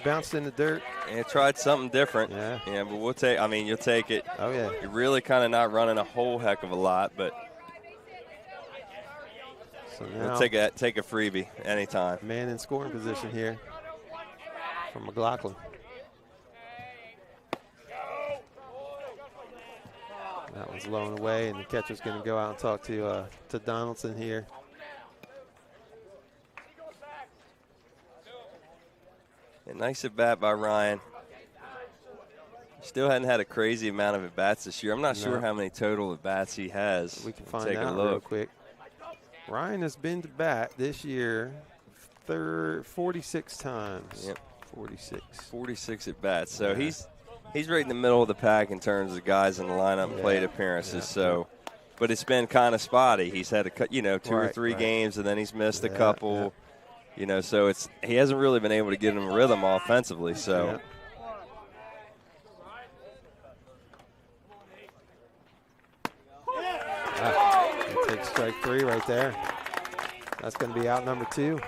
bounced in the dirt. And tried something different. Yeah, but we'll take. I mean, you'll take it. Oh yeah. You're really kind of not running a whole heck of a lot, but so now we'll take a freebie anytime. Man in scoring position here from McLaughlin. That one's low and away, and the catcher's going to go out and talk to Donaldson here. A nice at bat by Ryan. Still hadn't had a crazy amount of at bats this year. I'm not sure how many total at bats he has. We can find out real quick. Ryan has been to bat this year 46 times. Yep. 46 at bats. So he's right in the middle of the pack in terms of guys in the lineup and plate appearances. So, but it's been kind of spotty. He's had two or three games, and then he's missed a couple. You know, so he hasn't really been able to get him a rhythm offensively. So. Takes strike 3 right there. That's going to be out number 2.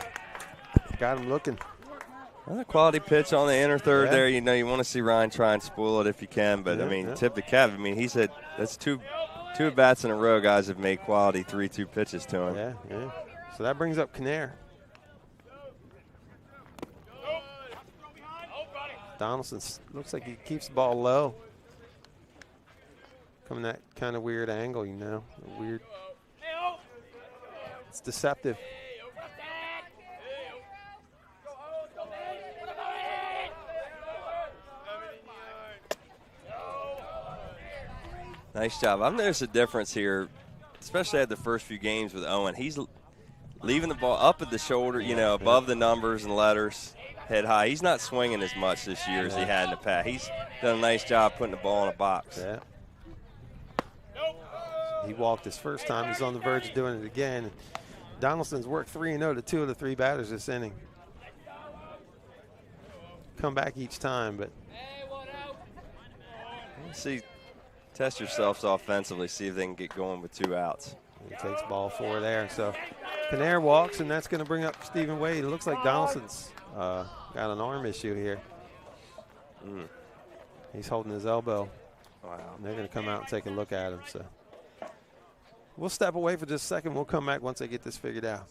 Got him looking. Well, a quality pitch on the inner third Yeah. there. You know, you want to see Ryan try and spoil it if you can. But, Yeah, I mean, yeah. tip the cap. I mean, he said that's two at-bats in a row guys have made quality 3-2 pitches to him. Yeah, yeah. So that brings up Kinnair. Donaldson looks like he keeps the ball low. Coming that kind of weird angle, you know. Weird. It's deceptive. Nice job. I've noticed a difference here, especially at the first few games with Owen. He's leaving the ball up at the shoulder, you know, above the numbers and letters, head high. He's not swinging as much this year as he had in the past. He's done a nice job putting the ball in a box. Yeah. He walked his first time. He's on the verge of doing it again. Donaldson's worked 3-0 to 2 of the 3 batters this inning. Come back each time, but See, test yourselves offensively, see if they can get going with 2 outs. he takes ball 4 there. So Kinnair walks, and that's going to bring up Stephen Wade. It looks like Donaldson's got an arm issue here. He's holding his elbow. Wow. And they're going to come out and take a look at him. So we'll step away for just a second. We'll come back once they get this figured out.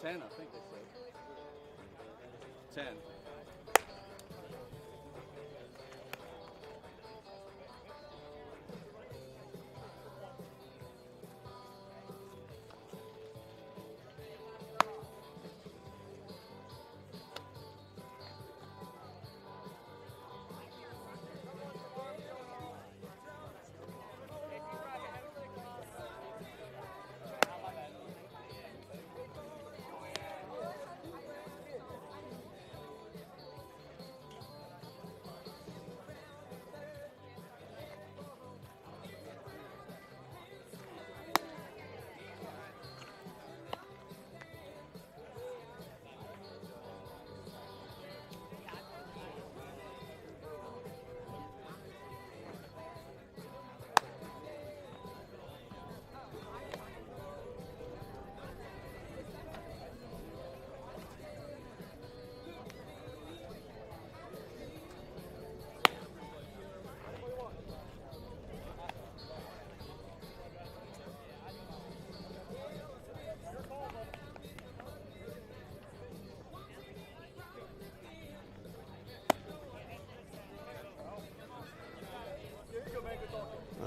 I think they said 10.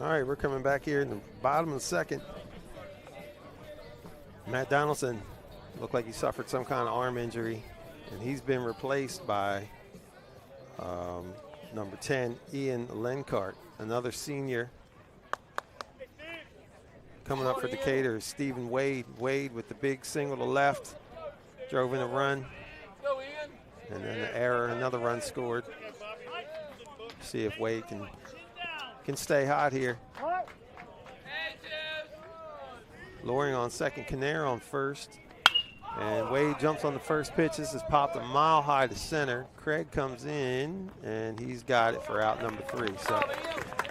All right, we're coming back here in the bottom of the second. Matt Donaldson looked like he suffered some kind of arm injury, and he's been replaced by number 10, Ian Lencart, another senior. Coming up for Decatur, Stephen Wade. Wade with the big single to left, drove in a run, and then the error, another run scored. See if Wade can stay hot here. Loring on second, Kinnair on first. And Wade jumps on the first pitch. This is popped a mile high to center. Craig comes in, and he's got it for out number 3. So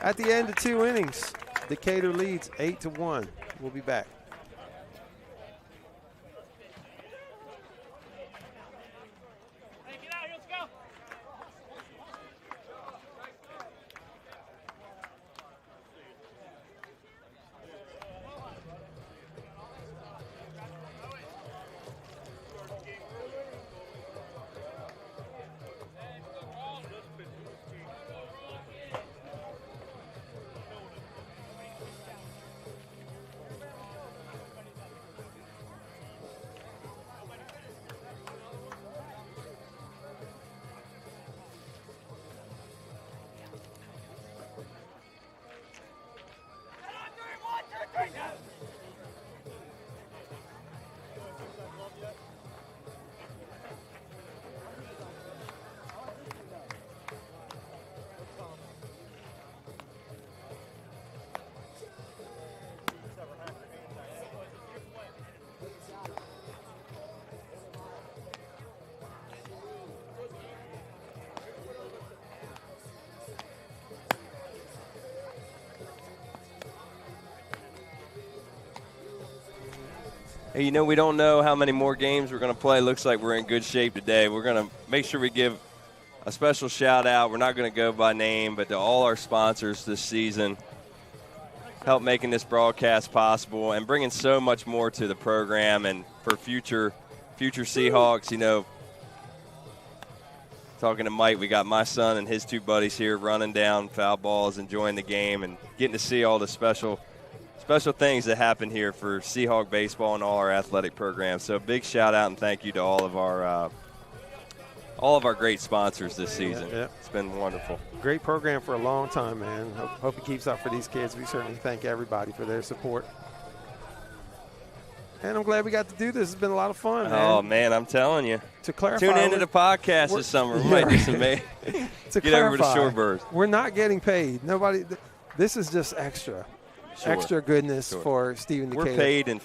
at the end of 2 innings, Decatur leads 8-1. We'll be back. Hey, you know, we don't know how many more games we're going to play. Looks like we're in good shape today. We're going to make sure we give a special shout-out. We're not going to go by name, but to all our sponsors this season, help making this broadcast possible and bringing so much more to the program and for future Seahawks. You know, talking to Mike, we got my son and his two buddies here running down foul balls, enjoying the game, and getting to see all the special things that happen here for Seahawk baseball and all our athletic programs. So big shout out and thank you to all of our great sponsors this season. Yeah. It's been wonderful. Great program for a long time, man. Hope it keeps up for these kids. We certainly thank everybody for their support. And I'm glad we got to do this. It's been a lot of fun, man. Oh, man, I'm telling you. To clarify, tune into the podcast this summer. We might do some get over to Shorebirds. We're not getting paid. Nobody. This is just extra. Sure. Extra goodness Sure. for Stephen Decatur. We're paid in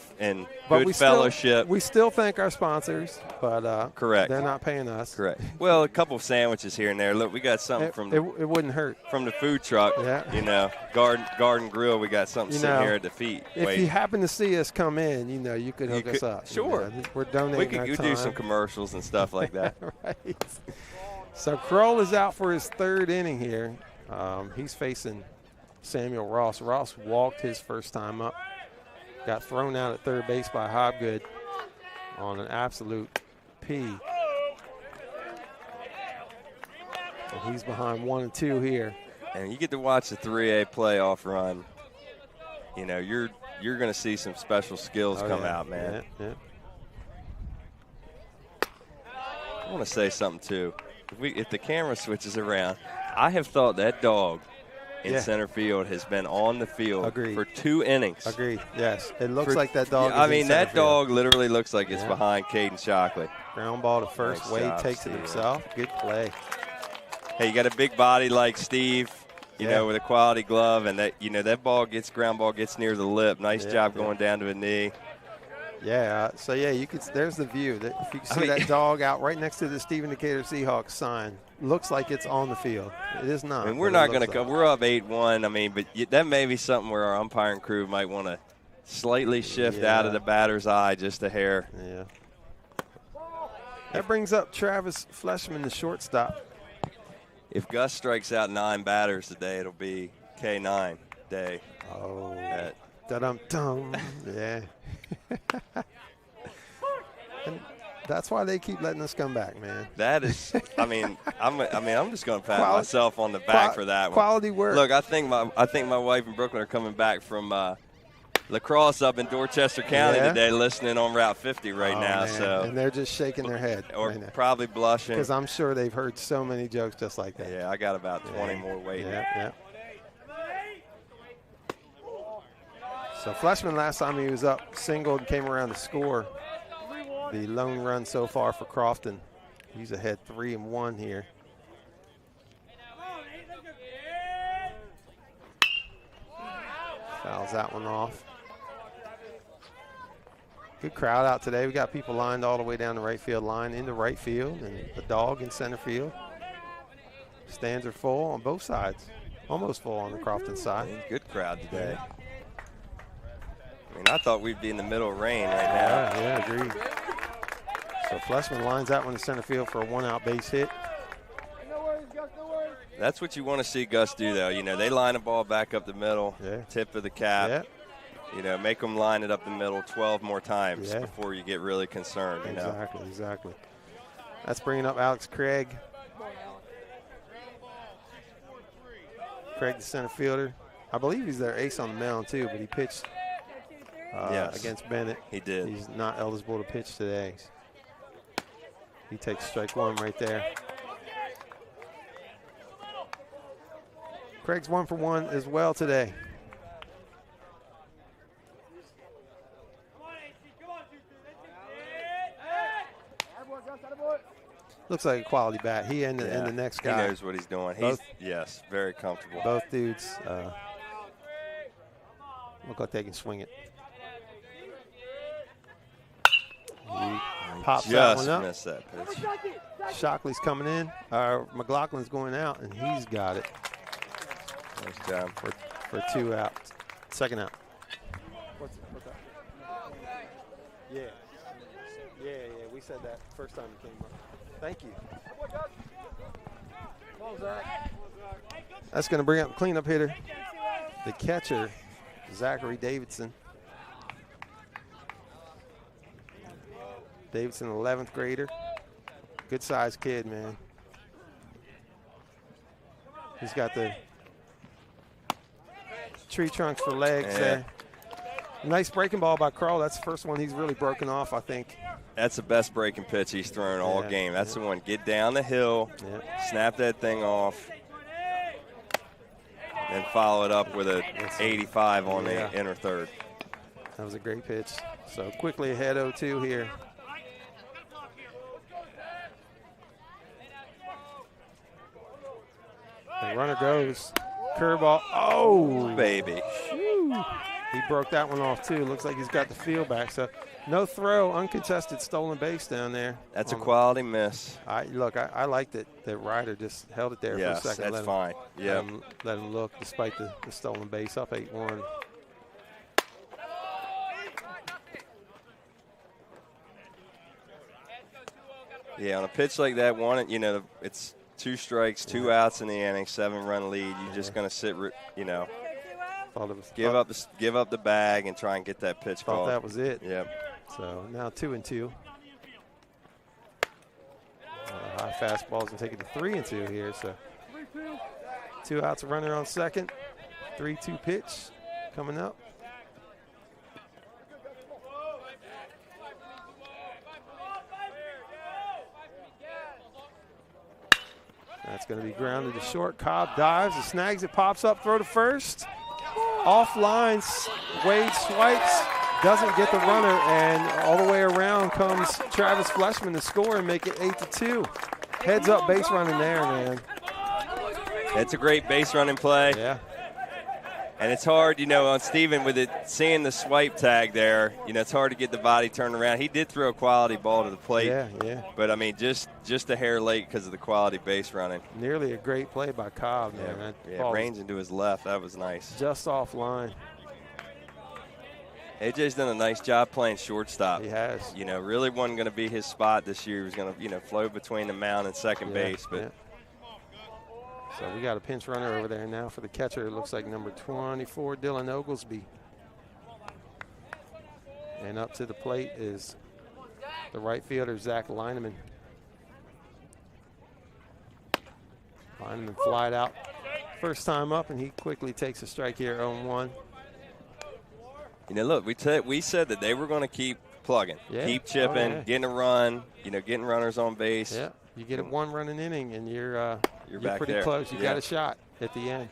good fellowship. We still thank our sponsors, but correct. They're not paying us. Correct. Well, a couple of sandwiches here and there. Look, we got something it wouldn't hurt from the food truck. Yeah. You know, Garden Grill. We got something sitting here at the feet. If you happen to see us come in, you know, you could hook us up. Sure. You know, we're donating we could our time. do some commercials and stuff like that. Right. So Kroll is out for his third inning here. He's facing Samuel Ross. Ross walked his first time up. Got thrown out at third base by Hobgood on an absolute P. And he's behind 1-2 here. And you get to watch the 3A playoff run. You know, you're going to see some special skills come out, man. Yeah. I want to say something too. If the camera switches around, I have thought that dog in center field has been on the field for 2 innings. Agreed. Yes. It looks like that dog. I mean, that dog literally looks like it's behind Caden Shockley. Ground ball to first. Nice Wade job, takes Steve. it himself. Good play. Hey, you got a big body like Steve, you know, with a quality glove, and that, you know, that ground ball gets near the lip. Nice job going down to a knee. Yeah. So yeah, you could. There's the view. If you can see that dog out right next to the Stephen Decatur Seahawks sign, looks like it's on the field. It is not. I mean, we're not going to come. We're up 8-1. I mean, but that may be something where our umpiring crew might want to slightly shift out of the batter's eye just a hair. Yeah. That brings up Travis Fleshman, the shortstop. If Gus strikes out 9 batters today, it'll be K9 day. Oh. Da-dum-dum. Yeah. And that's why they keep letting us come back, man. That is, I'm just going to pat myself on the back for that one. Quality work. Look, I think my wife and Brooklyn are coming back from lacrosse up in Dorchester County today, listening on Route 50 right now. Man. So, and they're just shaking their head, or probably blushing, because I'm sure they've heard so many jokes just like that. Yeah, I got about 20 more waiting. Yeah. So Fleshman, last time he was up, singled, came around to score. The lone run so far for Crofton. He's ahead 3-1 here. Fouls that one off. Good crowd out today. We got people lined all the way down the right field line into right field, and the dog in center field. Stands are full on both sides. Almost full on the Crofton side. Good crowd today. I mean, I thought we'd be in the middle of rain right now. Yeah, agreed. So Fleshman lines that one to center field for a 1-out base hit. That's what you want to see Gus do, though. You know, they line the ball back up the middle, tip of the cap. Yeah. You know, make them line it up the middle 12 more times before you get really concerned. You know? Exactly. That's bringing up Alex Craig. Craig, the center fielder. I believe he's their ace on the mound, too, but he pitched against Bennett. He did. He's not eligible to pitch today. He takes strike one right there. Craig's 1 for 1 as well today. Looks like a quality bat. He and the next guy. He knows what he's doing. He's very comfortable. Both dudes look like they can swing it. He pops that one up. Missed that pitch. Shockley's coming in. McLaughlin's going out, and he's got it. Nice job. For 2 outs. Second out. Yeah. Yeah, we said that first time it came up. Thank you. Come on, Zach. That's going to bring up the cleanup hitter, the catcher, Zachary Davidson. Davidson, 11th grader. Good sized kid, man. He's got the tree trunks for legs there. Nice breaking ball by Kroll. That's the first one he's really broken off, I think. That's the best breaking pitch he's thrown all game. That's the one. Get down the hill, snap that thing off, and follow it up with a 85 on the inner third. That was a great pitch. So quickly ahead 0-2 here. The runner goes. Curveball. Oh, baby. Whew. He broke that one off, too. Looks like he's got the field back. So no throw, uncontested stolen base down there. That's a quality miss. I liked it that Ryder just held it there for a second. Yes, that's fine. Yeah. Let him look despite the stolen base, up 8-1. Yeah, on a pitch like that, it's 2 strikes, 2 outs in the inning, 7-run lead. You're just going to sit, give up the bag and try and get that pitch called. Thought that was it. Yep. So now 2-2. High fastballs and taking the 3-2 here. So 2 outs, a runner on second. 3-2 pitch coming up. That's going to be grounded to short. Cobb dives, and snags it, pops up, throw to first. Off lines, Wade swipes, doesn't get the runner, and all the way around comes Travis Fleshman to score and make it 8-2. Heads up base running there, man. It's a great base running play. Yeah. And it's hard, on Steven with seeing the swipe tag there, it's hard to get the body turned around. He did throw a quality ball to the plate. Yeah. But, I mean, just a hair late because of the quality base running. Nearly a great play by Cobb, man. Yeah, range into his left. That was nice. Just off line. AJ's done a nice job playing shortstop. He has. Really wasn't going to be his spot this year. He was going to, float between the mound and second base. But So we got a pinch runner over there now for the catcher. It looks like number 24, Dylan Oglesby. And up to the plate is the right fielder, Zach Lineman. Lineman flied out first time up, and he quickly takes a strike here, 0-1. Look, we said that they were going to keep plugging, keep chipping, getting a run, getting runners on base. Yeah, you get a 1 run an inning, and you're back pretty there. close. You got a shot at the end.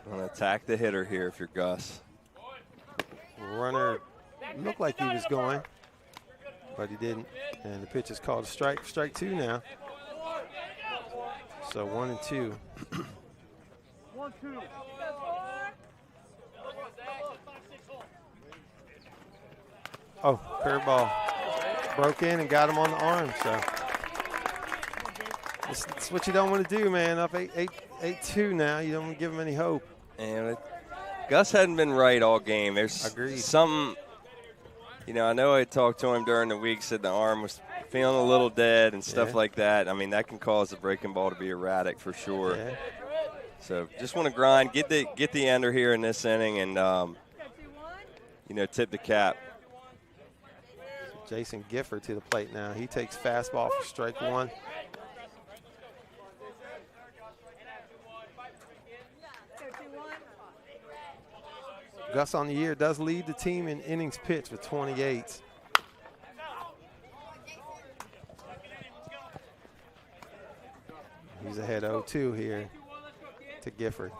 I'm going to attack the hitter here if you're Gus. Runner looked like he was going, but he didn't. And the pitch is called a strike. Strike 2 now. So 1-2. 1-2. Oh, curveball. Broke in and got him on the arm. So it's what you don't want to do, man. Up 8-2 now. You don't want to give him any hope. And Gus hadn't been right all game. There's some, I know I talked to him during the week, said the arm was feeling a little dead and stuff like that. I mean, that can cause the breaking ball to be erratic for sure. Yeah. So just want to grind, get the ender here in this inning, and tip the cap. Jason Gifford to the plate now. He takes fastball for strike 1. Gus on the year does lead the team in innings pitched with 28. He's ahead 0-2 here to Gifford.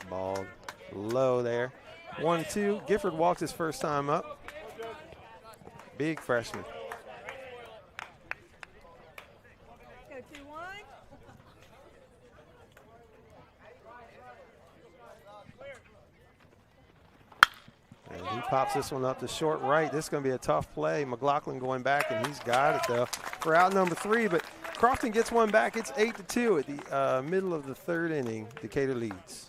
Ball low there. 1-2. Gifford walks his first time up. Big freshman. He pops this one up to short right. This is going to be a tough play. McLaughlin going back, and he's got it, though, for out number 3. But Crofton gets one back. It's 8-2 at the middle of the 3rd inning. Decatur leads.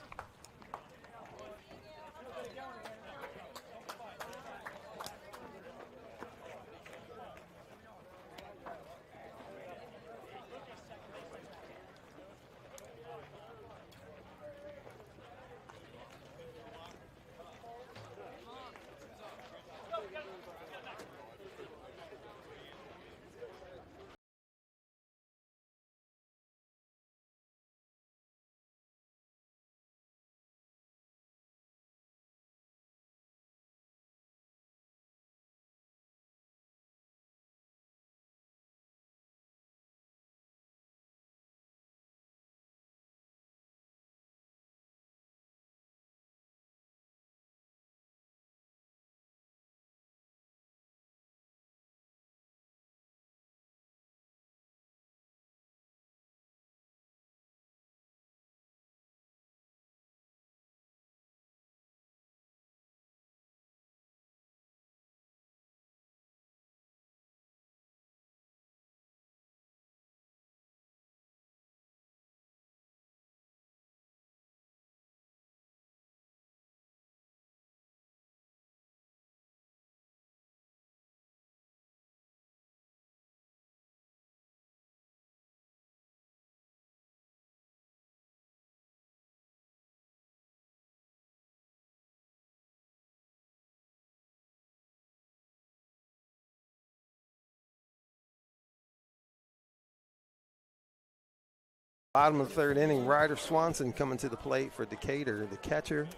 Bottom of the 3rd inning, Ryder Swanson coming to the plate for Decatur, the catcher.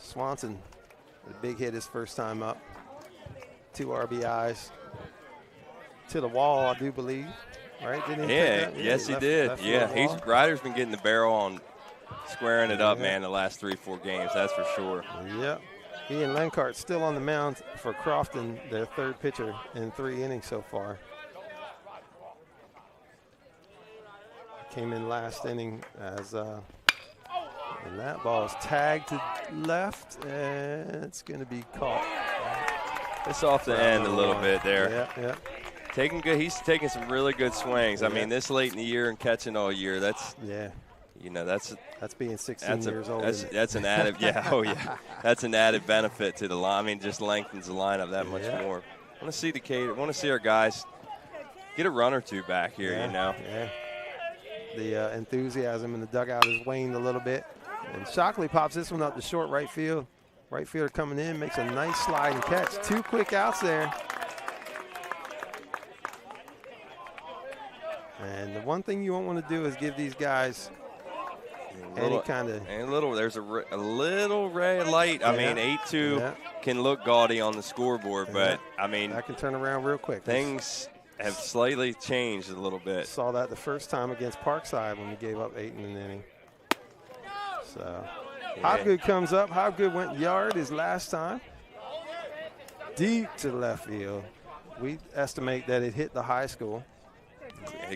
Swanson, the big hit his first time up. 2 RBIs. To the wall, I do believe. Right? Didn't he yes, he did. Yeah, Ryder's been getting the barrel on squaring it up, man, the last 3-4 games, that's for sure. Yep. Ian Lenkart still on the mound for Crofton, their 3rd pitcher in 3 innings so far. Came in last inning as and that ball is tagged to left, and it's going to be caught. It's off the end a little bit there. Yeah. He's taking some really good swings. I mean, this late in the year and catching all year, that's that's being 16 years old. That's an added that's an added benefit to the line. I mean, just lengthens the lineup that much more. I want to see Decatur. Want to see our guys get a run or two back here. Yeah. The enthusiasm in the dugout has waned a little bit. And Shockley pops this one up to short right field. Right fielder coming in, makes a nice sliding catch. 2 quick outs there. And the one thing you won't want to do is give these guys any kind of. There's a little red light. I mean, 8-2 can look gaudy on the scoreboard, but I mean. That can turn around real quick. Things have slightly changed a little bit. Saw that the first time against Parkside when we gave up 8 in an inning. So Hobgood comes up. Hobgood went yard his last time. Deep to left field. We estimate that it hit the high school.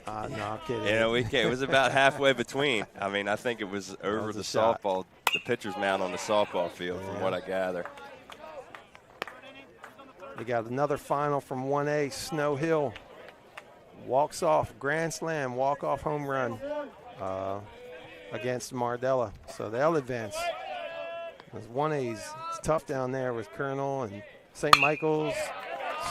No, I'm kidding. It was about halfway between. I mean, I think it was over the softball, the pitcher's mound on the softball field, from what I gather. We got another final from 1A, Snow Hill. Walks off, grand slam, walk-off home run against Mardella. So they'll advance. There's 1A's. It's tough down there with Colonel and St. Michael's,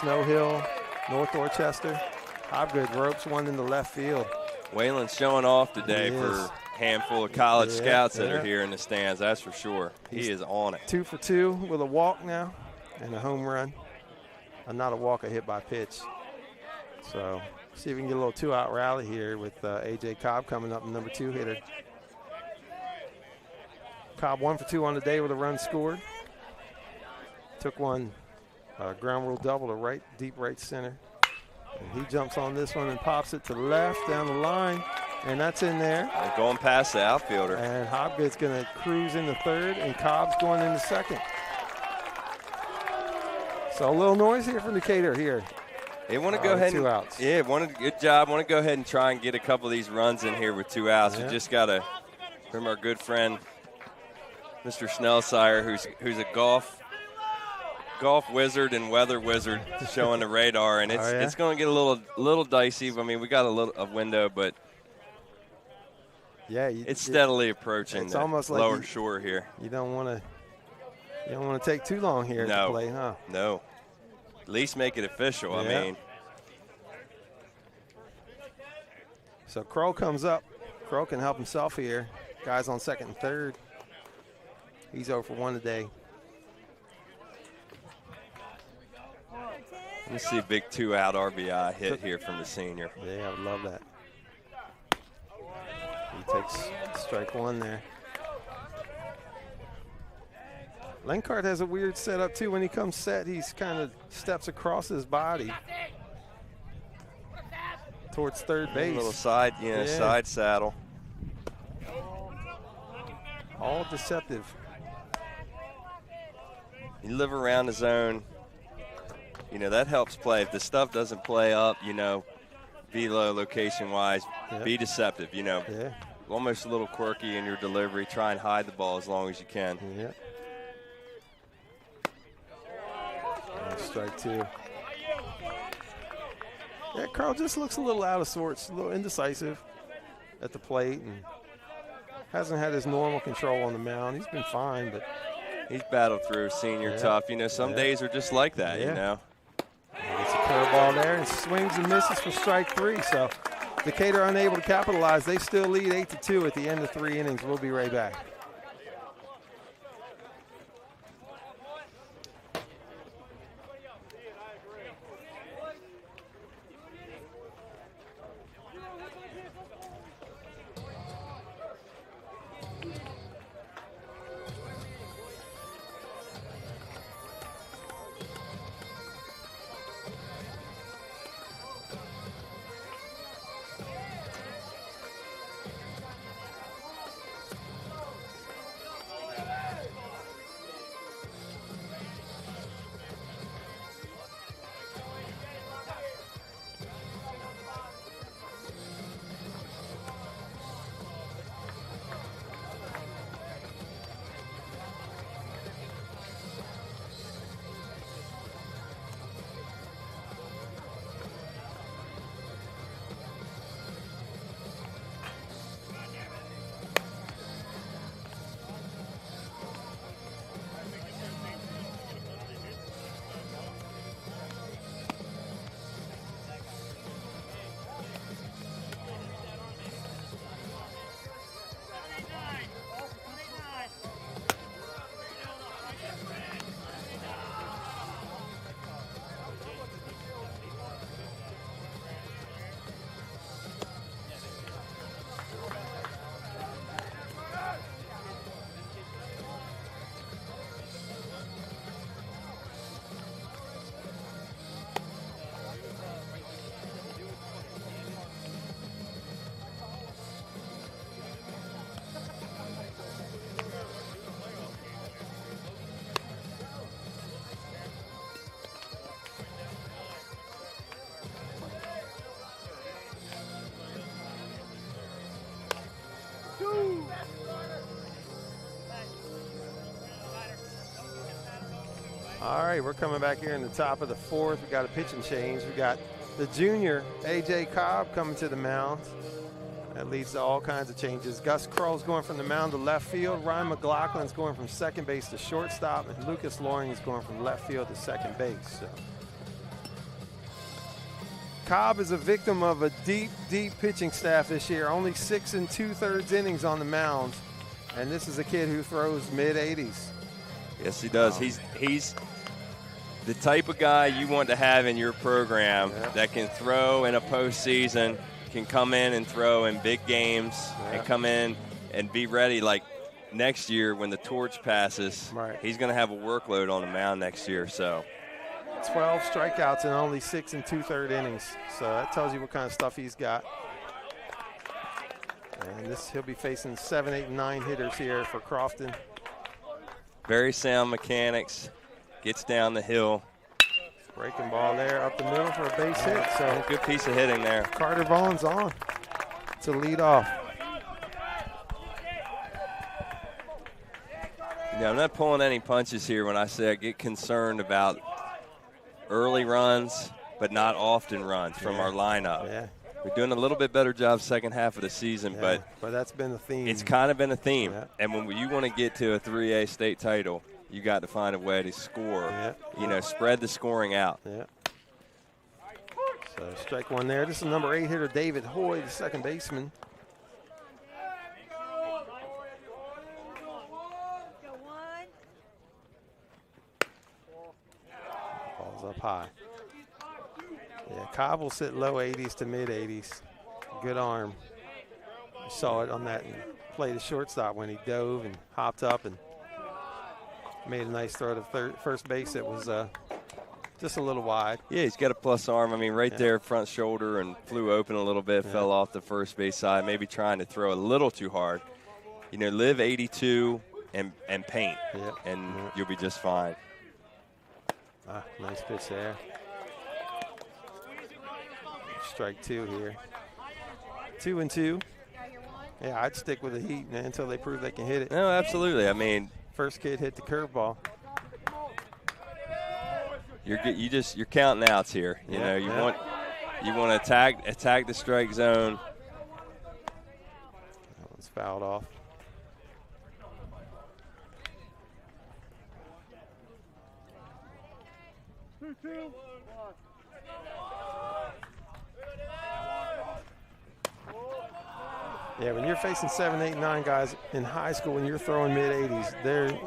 Snow Hill, North Dorchester. Hobgood ropes one in the left field. Wayland's showing off today for a handful of college scouts that are here in the stands, that's for sure. He is on it. 2 for 2 with a walk now and a home run. Not a walk, a hit by pitch. So see if we can get a little 2-out rally here with A.J. Cobb coming up, number 2 hitter. Cobb 1 for 2 on the day with a run scored. Took one ground rule double to deep right center. And he jumps on this one and pops it to the left down the line, and that's in there. And going past the outfielder. And Hobgood's going to cruise into 3rd, and Cobb's going into 2nd. So a little noise here from Decatur here. They want to go ahead 2 outs. Yeah, good job. Want to go ahead and try and get a couple of these runs in here with 2 outs. We just got to, from our good friend, Mr. Snellsire, who's a golf golf wizard and weather wizard showing the radar, and it's going to get a little dicey. I mean, we got a window, but yeah, it's steadily approaching. It's the almost like lower shore here. You don't want to take too long here to play, huh? No. At least make it official. Yeah. I mean. So Crow comes up. Crow can help himself here. Guys on second and third. He's 0 for 1 today. Let me see a big 2-out RBI hit here from the senior. Yeah, I would love that. He takes strike 1 there. Lenkart has a weird setup too. When he comes set, he's kind of steps across his body towards third base. A little side, side saddle. All deceptive. You live around the zone. You know, that helps play. If the stuff doesn't play up, velo location-wise, be deceptive, Yeah. Almost a little quirky in your delivery. Try and hide the ball as long as you can. Yeah. Strike 2. Yeah, Carl just looks a little out of sorts, a little indecisive at the plate, and hasn't had his normal control on the mound. He's been fine, but he's battled through senior tough. Some days are just like that, Gets a curveball there and swings and misses for strike 3. So Decatur unable to capitalize. They still lead 8-2 at the end of 3 innings. We'll be right back. All right, we're coming back here in the top of the 4th. We got a pitching change. We got the junior, A.J. Cobb, coming to the mound. That leads to all kinds of changes. Gus Crow's going from the mound to left field. Ryan McLaughlin's going from second base to shortstop. And Lucas Loring is going from left field to second base. So Cobb is a victim of a deep, deep pitching staff this year. Only 6 2/3 innings on the mound. And this is a kid who throws mid-80s. Yes, he does. He's the type of guy you want to have in your program that can throw in a postseason, can come in and throw in big games, and come in and be ready like next year when the torch passes. Right. He's going to have a workload on the mound next year. So 12 strikeouts in only 6 2/3 innings. So that tells you what kind of stuff he's got. And he'll be facing 7, 8, and 9 hitters here for Crofton. Very sound mechanics. Gets down the hill. Breaking ball there up the middle for a base hit. So good piece of hitting there. Carter Vaughn's on to lead off. I'm not pulling any punches here when I say I get concerned about early runs, but not often runs from our lineup. Yeah. We're doing a little bit better job second half of the season, but that's been the theme. It's kind of been a theme. Yeah. And when you want to get to a 3A state title, you got to find a way to score. Yeah. Spread the scoring out. Yeah. So strike one there. This is number 8 hitter David Hoy, the second baseman. Ball's up high. Yeah, Cobb will sit low 80s to mid 80s. Good arm. You saw it on that play to shortstop when he dove and hopped up and made a nice throw to first base. It was just a little wide. Yeah, he's got a plus arm. I mean, right there, front shoulder, and flew open a little bit, fell off the first base side, maybe trying to throw a little too hard. Live 82 and paint, and you'll be just fine. Nice pitch there. Strike 2 here. 2-2. Yeah, I'd stick with the Heat, man, until they prove they can hit it. No, absolutely. I mean, first kid hit the curveball. You're counting outs here. You want to attack the strike zone. That one's fouled off. Yeah, when you're facing 7, 8, 9 guys in high school and you're throwing mid-80s,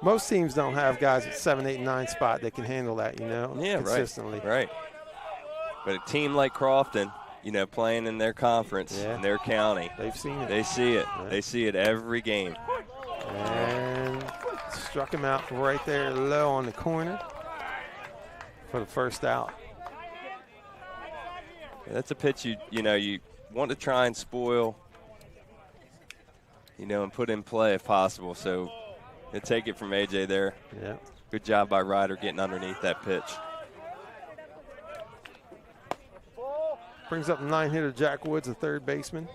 most teams don't have guys at 7, 8, 9 spot that can handle that, consistently. Right. But a team like Crofton, playing in their conference, in their county, they've seen it. They see it. Yeah. They see it every game. And struck him out right there low on the corner for the first out. That's a pitch you want to try and spoil, and put in play if possible. So take it from AJ there. Yeah. Good job by Ryder getting underneath that pitch. Brings up 9 hitter Jack Woods, the third baseman.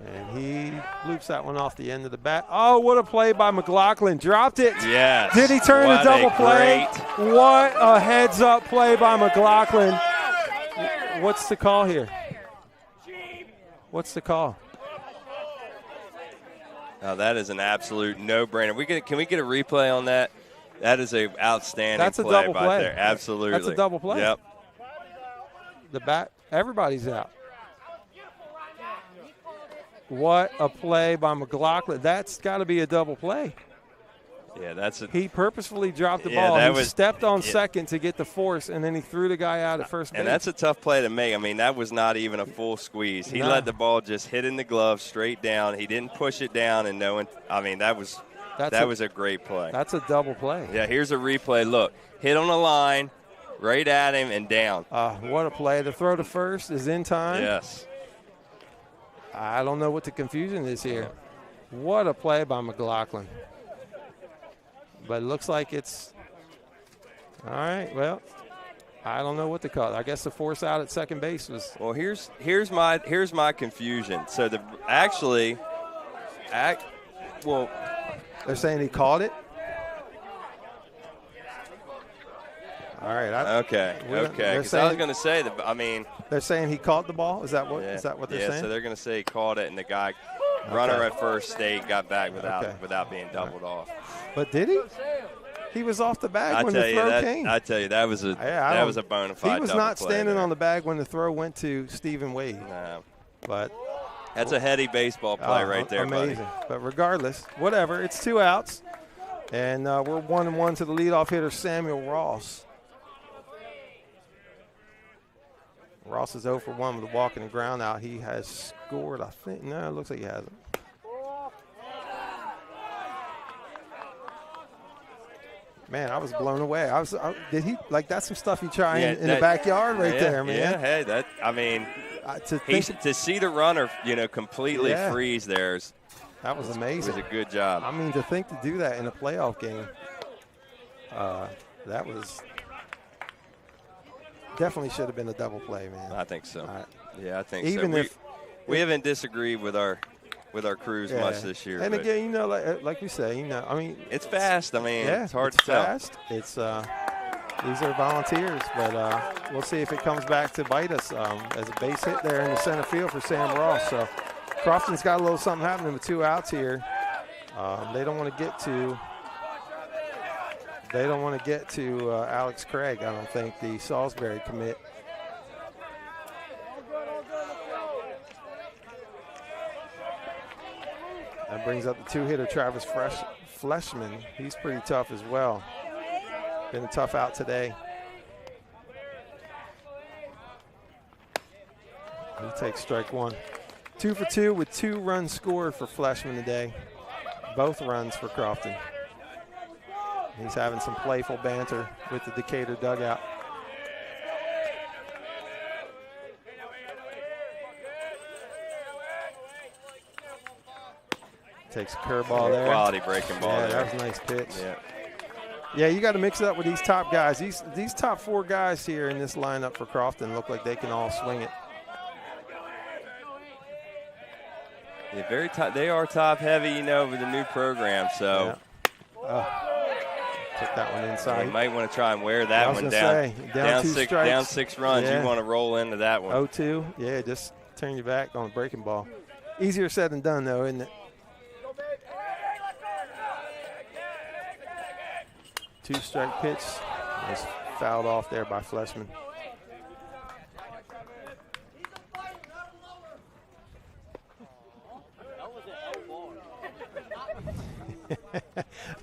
And he loops that one off the end of the bat. Oh, what a play by McLaughlin. Dropped it. Yes. Did he turn a double play? What a heads-up play by McLaughlin. What's the call here? What's the call? Now that is an absolute no-brainer. Can we get a replay on that? That is a outstanding That's a play double by play. there. Absolutely. That's a double play. Yep. The bat, everybody's out. What a play by McLaughlin. That's got to be a double play. Yeah, he purposefully dropped the ball. He stepped on second to get the force, and then he threw the guy out at first base. And that's a tough play to make. I mean, that was not even a full squeeze. He let the ball just hit in the glove straight down. He didn't push it down and that was a great play. That's a double play. Yeah, here's a replay. Look, hit on the line, right at him and down. What a play. The throw to first is in time. Yes. I don't know what the confusion is here. What a play by McLaughlin. But it looks like it's – all right, well, I don't know what to call it. I guess the force out at second base was – Well, here's my confusion. So they're saying he caught it? All right. Okay. Because I was going to say that. I mean, they're saying he caught the ball. Is that what they're saying? Yeah. So they're going to say he caught it, and the guy, runner at first, got back without being doubled off. But did he? He was off the bag when the throw came. I tell you, that was a bona fide. He was not standing on the bag when the throw went to Stephen Wade. No. But that's a heady baseball play right there, amazing. buddy. But regardless, whatever. It's 2 outs, and we're 1-1 to the leadoff hitter Samuel Ross. Ross is 0 for 1 with a walk and a ground out. He has scored, I think. No, it looks like he hasn't. Man, I was blown away. Did he that's some stuff you try in the backyard right there, man. Yeah, hey, to see the runner, completely freeze there. That was amazing. It was a good job. I mean, to think to do that in a playoff game. That was definitely should have been a double play, man. I think so. Yeah, I think even so. If we haven't disagreed with our crews much this year. And again, you know, like we say, you know, I mean, it's fast. I mean, it's hard to tell. Fast. It's these are volunteers, but we'll see if it comes back to bite us as a base hit there in the center field for Sam Ross. So Crofton's got a little something happening with 2 outs here. They don't want to get to. They don't want to get to Alex Craig, I don't think, the Salisbury commit. That brings up the 2-hitter Travis Fleshman. He's pretty tough as well. Been a tough out today. He takes strike 1. 2 for 2 with 2 runs scored for Fleshman today. Both runs for Crofton. He's having some playful banter with the Decatur dugout. Takes a curveball there. Quality breaking ball there. That was a nice pitch. Yeah. Yeah, you got to mix it up with these top guys. These top 4 guys here in this lineup for Crofton look like they can all swing it. Yeah, very top. They are top heavy, you know, with the new program. So. Yeah. Took that one inside. Yeah, you might want to try and wear that one down. Down 6 runs. Yeah. You want to roll into that one. 0-2. Yeah, just turn your back on a breaking ball. Easier said than done, though, isn't it? 2-strike pitch. Was fouled off there by Fleshman.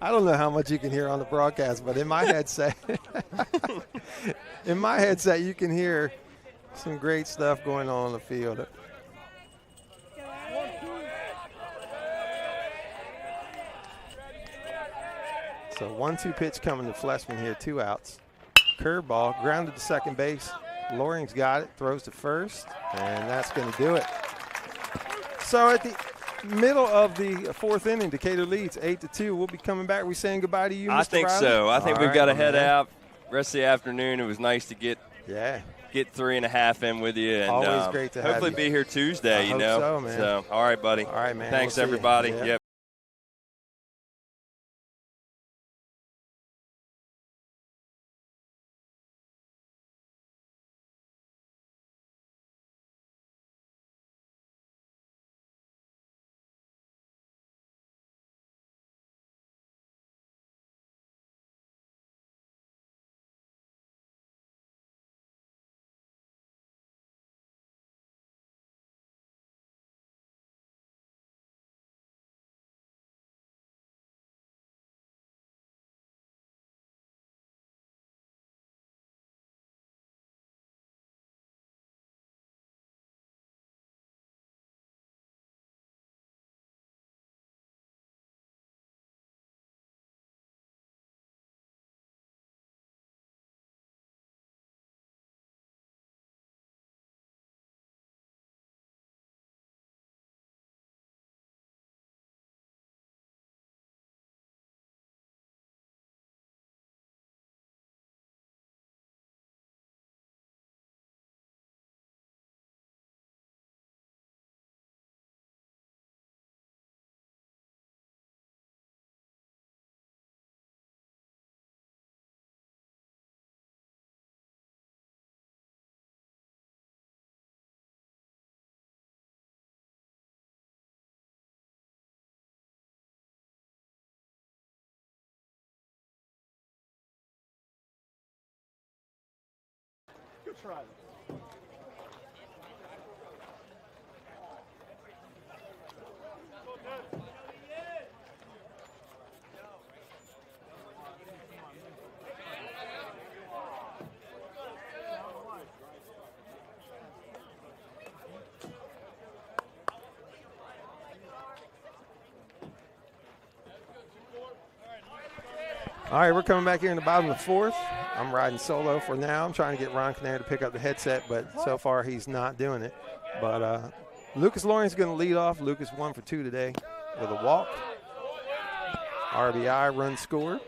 I don't know how much you can hear on the broadcast, but in my headset, you can hear some great stuff going on the field. So 1-2 pitch coming to Fleshman here, 2 outs. Curveball, grounded to second base. Loring's got it, throws to first, and that's going to do it. So at the middle of the 4th inning, Decatur leads 8-2. We'll be coming back. We saying goodbye to you, Mr. I think Riley? so. I think we've got to head out. Rest of the afternoon. It was nice to get 3.5 in with you, and always great to have hopefully you. be here Tuesday. I hope so, man. So, all right, buddy. All right, man. Thanks, We'll see you. everybody. Yeah. Yep. Good try. All right, we're coming back here in the bottom of the 4th. I'm riding solo for now. I'm trying to get Ron Canary to pick up the headset, but so far he's not doing it. But Lucas Loring's going to lead off. Lucas 1 for 2 today with a walk. RBI, run scored.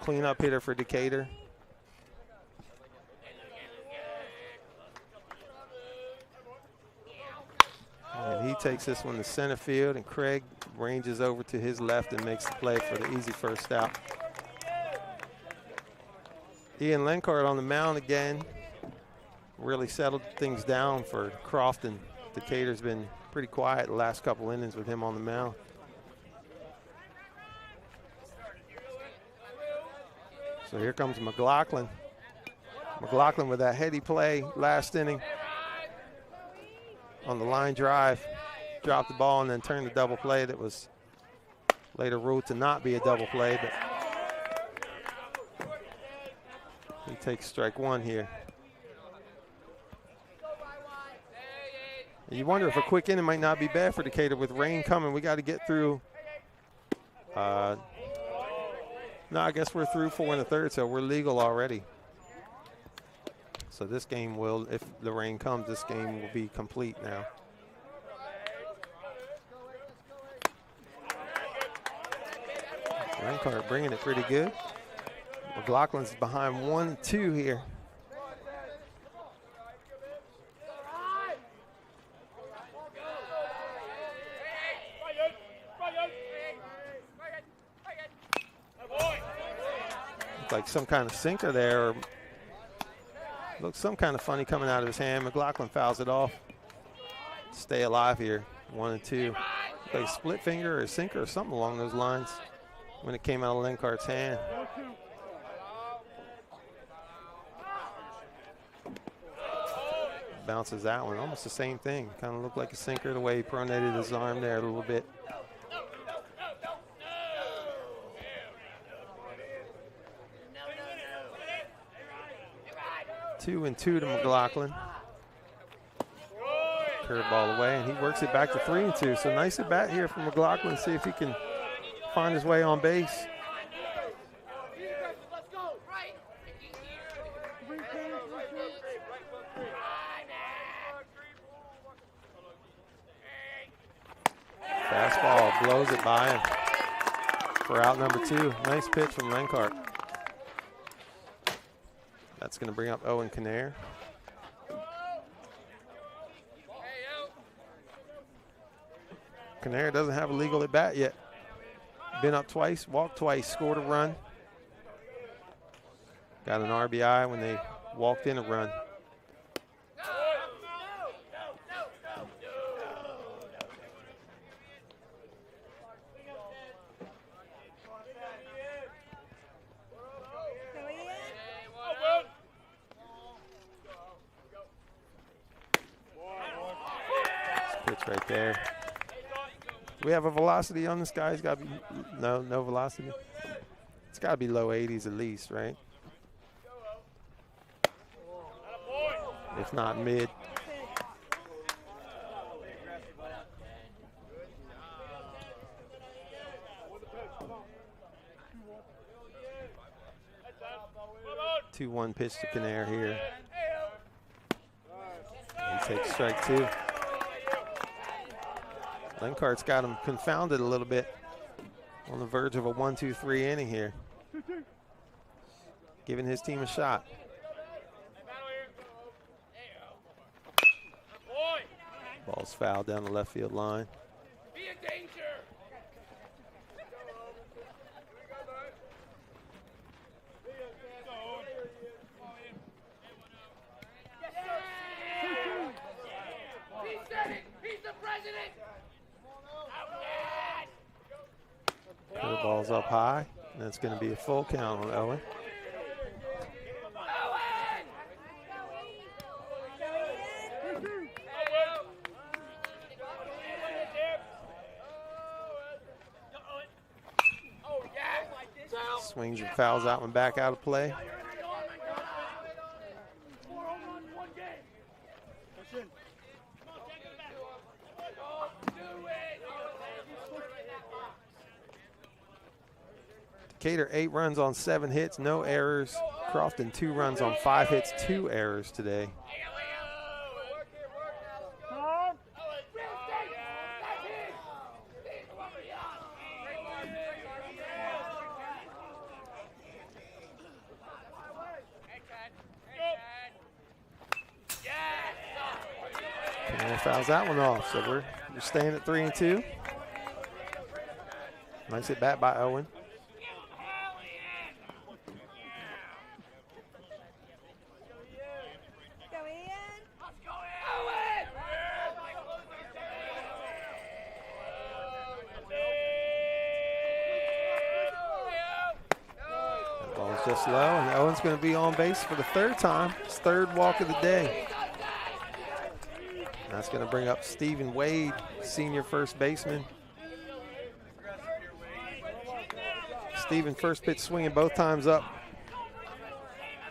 cleanup hitter for Decatur. And he takes this one to center field, and Craig ranges over to his left and makes the play for the easy first out. Ian Lenkart on the mound again. Really settled things down for Crofton. Decatur's been pretty quiet the last couple innings with him on the mound. So here comes McLaughlin. McLaughlin with that heady play last inning on the line drive. Dropped the ball and then turned the double play that was later ruled to not be a double play, but he takes strike one here. And you wonder if a quick inning might not be bad for Decatur with rain coming. We got to get through. No, I guess we're through 4 1/3, so we're legal already. So this game will, if the rain comes, this game will be complete now. Lenkart bringing it pretty good. McLaughlin's behind 1-2 here. Looks like some kind of sinker there. Or looks some kind of funny coming out of his hand. McLaughlin fouls it off. Stay alive here. 1-2. Like a split finger or a sinker or something along those lines when it came out of Lenkart's hand. Bounces that one. Almost the same thing. Kind of looked like a sinker the way he pronated his arm there a little bit. Two and 2 to McLaughlin. Curveball away, and he works it back to 3-2. So nice at bat here from McLaughlin. See if he can find his way on base. Fastball blows it by him for out number 2. Nice pitch from Lenkart. That's going to bring up Owen Kinnair. Kinnair doesn't have a legal at bat yet. Been up twice, walked twice, scored a run. Got an RBI when they walked in a run. Right there. Do we have a velocity on this guy? He's got to be no velocity. It's got to be low 80s at least, right? If not mid. Two 2-1 pitch to Kinnair here. He takes strike 2. Lenkart's got him confounded a little bit, on the verge of a 1-2-3 inning here. Giving his team a shot. Ball's fouled down the left field line. Curveball's up high. That's going to be a full count on Owen. Swings and fouls that one back out of play. Decatur 8 runs on 7 hits, no errors. Crofton 2 runs on 5 hits, 2 errors today. And fouls that one off. So we're staying at 3-2. Nice hit back by Owen. Just low, and Owen's going to be on base for the third time. His third walk of the day. That's going to bring up Stephen Wade, senior first baseman. Stephen first pitch swinging both times up.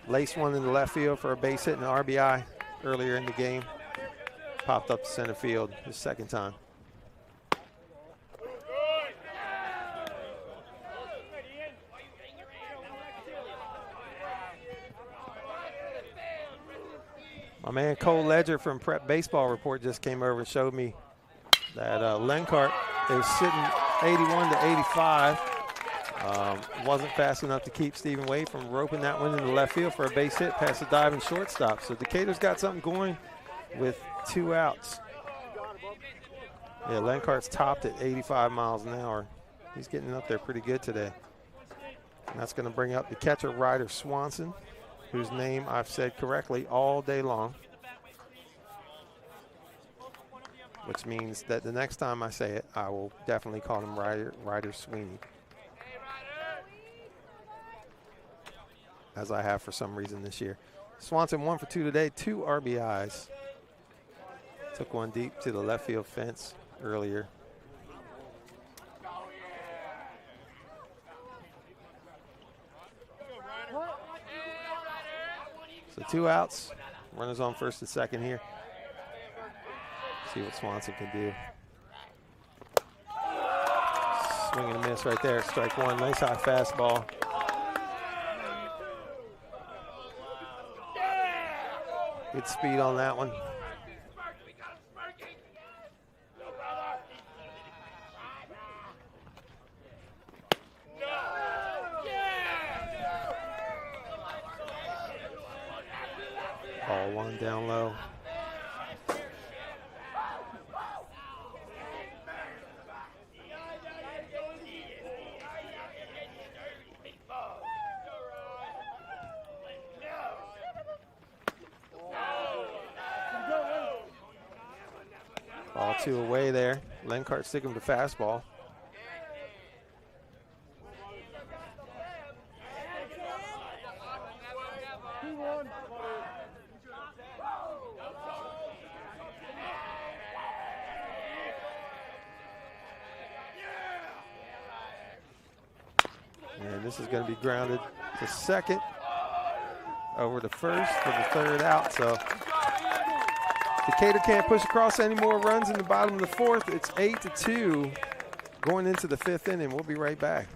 Laced one in the left field for a base hit and an RBI earlier in the game. Popped up to center field his second time. My man Cole Ledger from Prep Baseball Report just came over and showed me that Lenkart is sitting 81 to 85. Wasn't fast enough to keep Stephen Wade from roping that one in the left field for a base hit past the diving shortstop. So Decatur's got something going with 2 outs. Yeah, Lenkart's topped at 85 miles an hour. He's getting up there pretty good today. And that's going to bring up the catcher, Ryder Swanson, whose name I've said correctly all day long, which means that the next time I say it, I will definitely call him Ryder Sweeney, as I have for some reason this year. Swanson 1 for 2 today, 2 RBIs. Took one deep to the left field fence earlier. So 2 outs, runners on first and second here. See what Swanson can do. Swing and a miss right there, strike one. Nice high fastball. Good speed on that one. Ball one down low. Ball 2 away there. Lenkart sticking with the fastball. And this is going to be grounded to second, over to first for the third out. So Decatur can't push across any more runs in the bottom of the fourth. It's 8-2 going into the 5th inning. We'll be right back.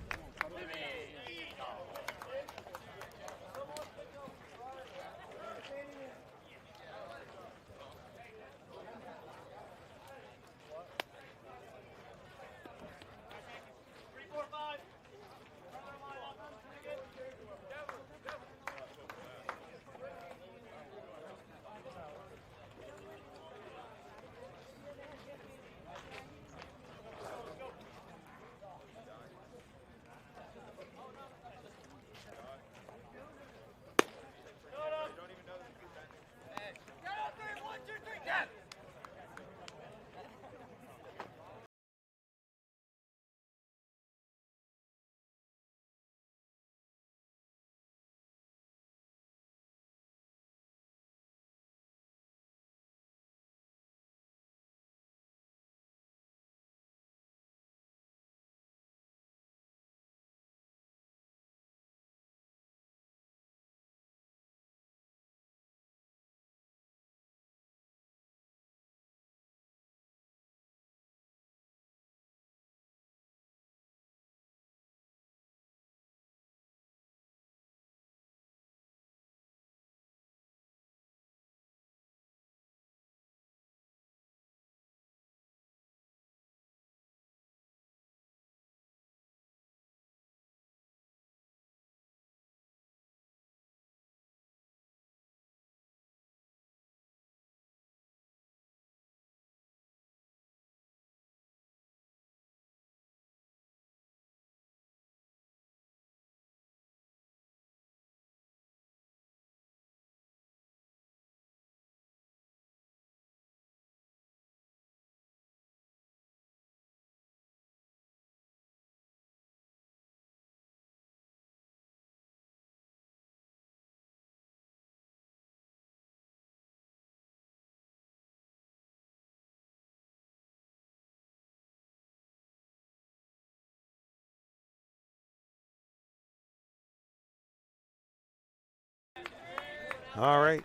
All right,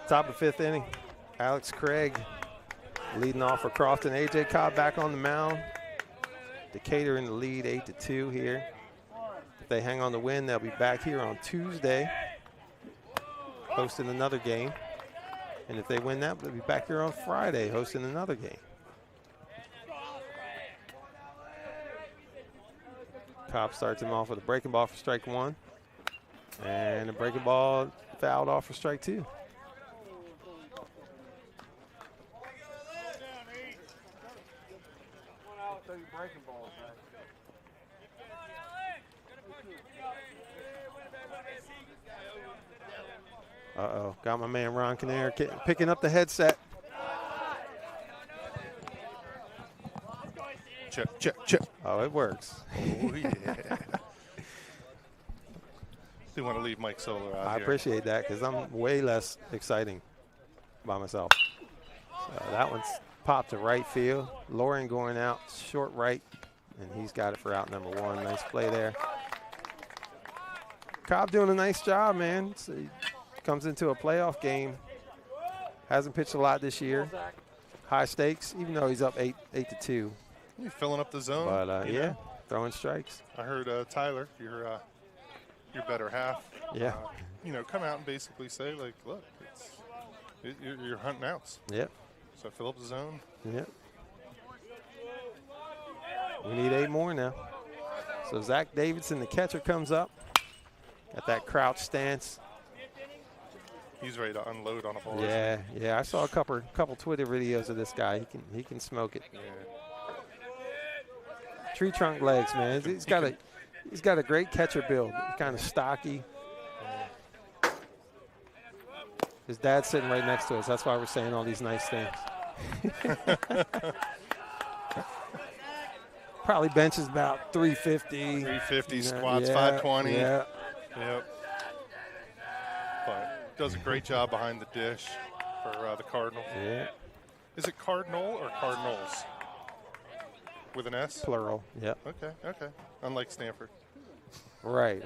top of the 5th inning. Alex Craig leading off for Crofton. A.J. Cobb back on the mound. Decatur in the lead 8-2 here. If they hang on to win, they'll be back here on Tuesday hosting another game. And if they win that, they'll be back here on Friday hosting another game. Cobb starts him off with a breaking ball for strike 1. And a breaking ball fouled off for strike 2. Uh-oh, got my man Ron Canair picking up the headset. Check. Oh, it works. Oh, yeah. They want to leave Mike Solar out I here. appreciate that because I'm way less exciting by myself. So that one's popped to right field. Lauren going out short right, and he's got it for out number 1. Nice play there. Cobb doing a nice job, man. So he comes into a playoff game. Hasn't pitched a lot this year. High stakes, even though he's up 8-2. You're filling up the zone. But yeah, throwing strikes. I heard Tyler, your better half. Yeah. Come out and basically say like, look, you're hunting outs. Yep. So fill up the zone. Yep. We need 8 more now. So Zach Davidson, the catcher, comes up at that crouch stance. He's ready to unload on a ball. Yeah. I saw a couple Twitter videos of this guy. He can smoke it. Yeah. Tree trunk legs, man. He's got a great catcher build. Kind of stocky. His dad's sitting right next to us. That's why we're saying all these nice things. Probably benches about 350. 350, squats 520. Yeah. Yep. But does a great job behind the dish for the Cardinal. Yeah. Is it Cardinal or Cardinals? With an S? Plural. Yep. Okay. Unlike Stanford. Right.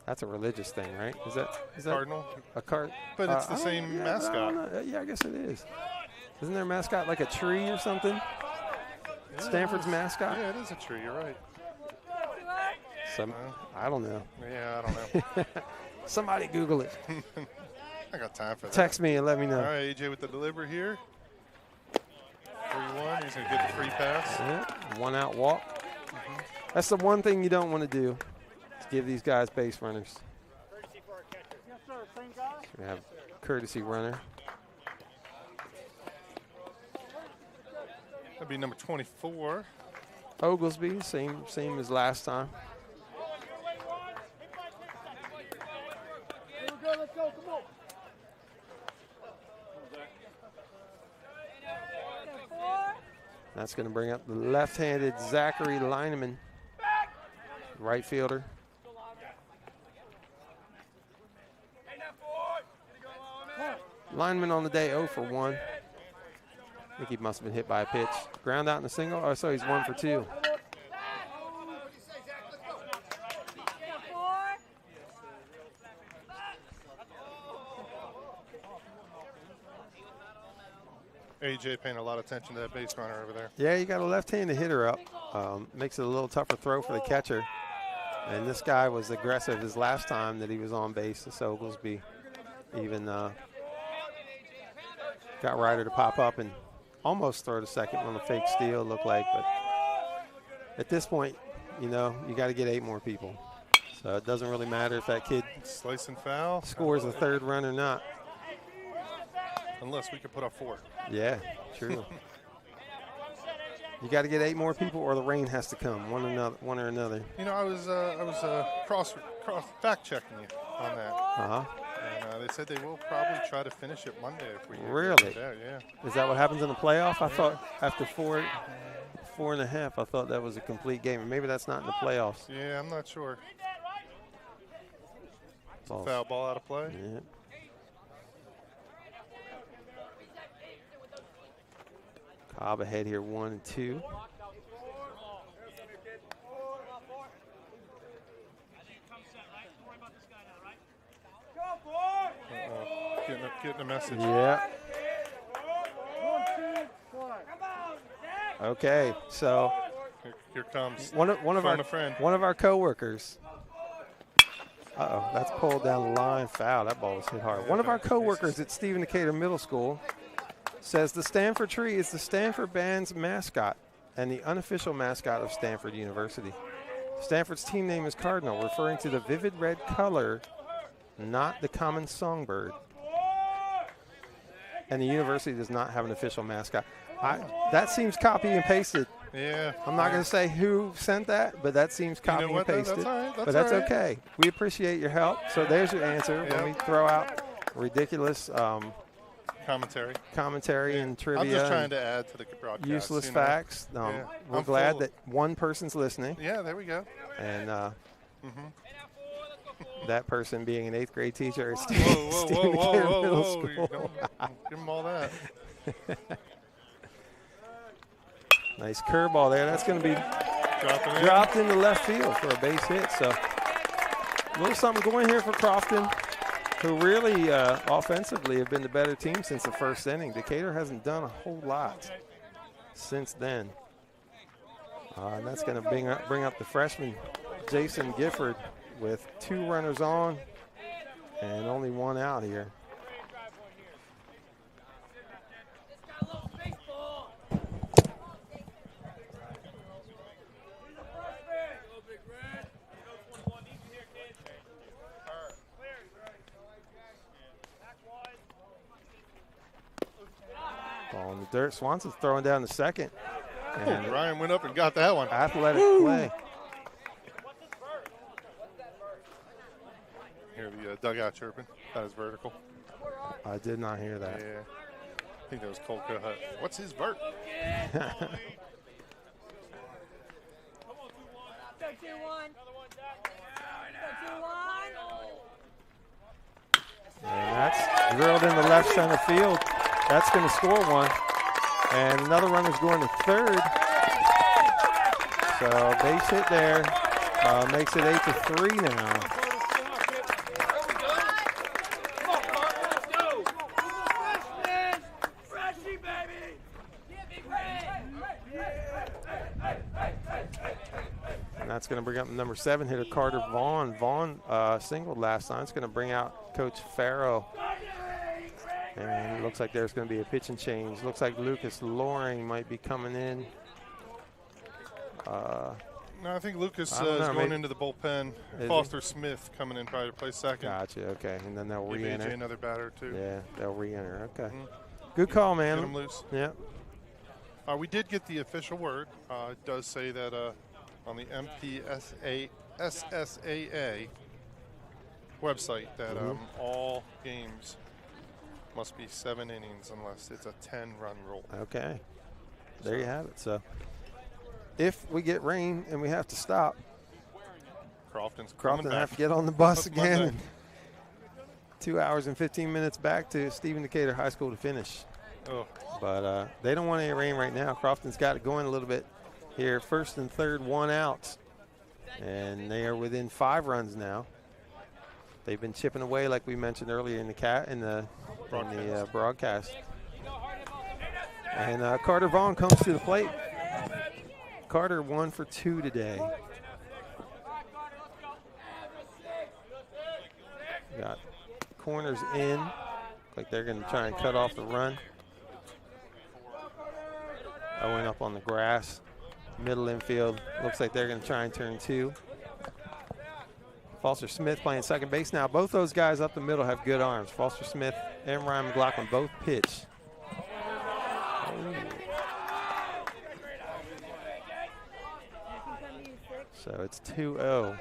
That's a religious thing, right? Is that Cardinal? a card? But it's the same mascot. Yeah, I guess it is. Isn't their mascot like a tree or something? Yeah, Stanford's mascot? Yeah, it is a tree. You're right. I don't know. Yeah, I don't know. Somebody Google it. I got time for that. Text me and let me know. All right, AJ with the delivery here. 3-1. He's going to get the free pass. Yeah, 1 out walk. That's the one thing you don't want to do, is give these guys base runners. We have courtesy runner. That'd be number 24. Oglesby, same as last time. Let's go, come on. That's going to bring up the left-handed Zachary Lineman, right fielder. Lineman on the day 0 for 1. I think he must have been hit by a pitch. Ground out in a single. Oh, so he's 1 for 2. AJ paying a lot of attention to that base runner over there. Yeah, you got a left-handed hitter up. Makes it a little tougher throw for the catcher. And this guy was aggressive his last time that he was on base. This Oglesby even got Ryder to pop up and almost throw to second on the fake steal, looked like. But at this point, you got to get 8 more people. So it doesn't really matter if that kid Slice and foul. scores a 3rd run or not. Unless we could put up 4. Yeah, true. You got to get 8 more people, or the rain has to come. One or another. I was cross fact checking you on that. And they said they will probably try to finish it Monday if we Really? get it out, yeah. Is that what happens in the playoff? I thought after 4.5, I thought that was a complete game. Or maybe that's not in the playoffs. Yeah, I'm not sure. Balls. Foul ball out of play. Yeah. Cobb ahead here, 1 and 2. Go, boy! Getting a message. Yeah. Okay, so Here comes one of our coworkers. Uh-oh, that's pulled down the line. Foul. That ball was hit hard. One of our coworkers at Stephen Decatur Middle School says the Stanford tree is the Stanford band's mascot and the unofficial mascot of Stanford University. Stanford's team name is Cardinal, referring to the vivid red color, not the common songbird. And the university does not have an official mascot. That seems copy and pasted. Yeah. I'm not going to say who sent that, but that seems copy and pasted. That's all right. But that's okay. We appreciate your help. So there's your answer. Yep. Let me throw out ridiculous commentary and trivia. I'm just trying to add to the broadcast. Useless facts. We're glad that one person's listening. Yeah, there we go. And that person being an 8th grade teacher at Whoa, Middle School. Don't give them all that. Nice curveball there. That's going to be dropped into left field for a base hit. So a little something going here for Crofton, who really offensively have been the better team since the first inning. Decatur hasn't done a whole lot since then. And that's going to bring up the freshman, Jason Gifford, with 2 runners on and only 1 out here. Ball in the dirt. Swanson's throwing down the second. And Ryan went up and got that one. Athletic play. Hear the dugout chirping. That is vertical. I did not hear that. Yeah. I think that was Cole Cut. What's his vert? And that's drilled into left center field. That's going to score one. And another runner's going to third. So base hit there. Makes it 8-3 now. And that's going to bring up number 7 hitter Carter Vaughn. Vaughn singled last time. It's going to bring out Coach Farrow. And it looks like there's going to be a pitching change. Looks like Lucas Loring might be coming in. No, I think Lucas is going into the bullpen. Foster Smith coming in probably to play second. Gotcha, okay. And then they'll re-enter. AJ another batter, too. Yeah, they'll re-enter. Okay. Good call, man. Get him loose. Yeah. We did get the official word. It does say that on the SSAA website that all games must be 7 innings unless it's a 10-run rule. Okay. There you have it. So if we get rain and we have to stop, Crofton have to get on the bus again. 2 hours and 15 minutes back to Stephen Decatur High School to finish. Oh. But they don't want any rain right now. Crofton's got it going a little bit here. First and third, 1 out. And they are within 5 runs now. They've been chipping away, like we mentioned earlier in the broadcast. And Carter Vaughn comes to the plate. Carter 1 for 2 today. Got corners in. Like they're going to try and cut off the run. Owen up on the grass. Middle infield. Looks like they're going to try and turn 2. Foster Smith playing second base now. Both those guys up the middle have good arms. Foster Smith and Ryan McLaughlin both pitch. So it's 2-0.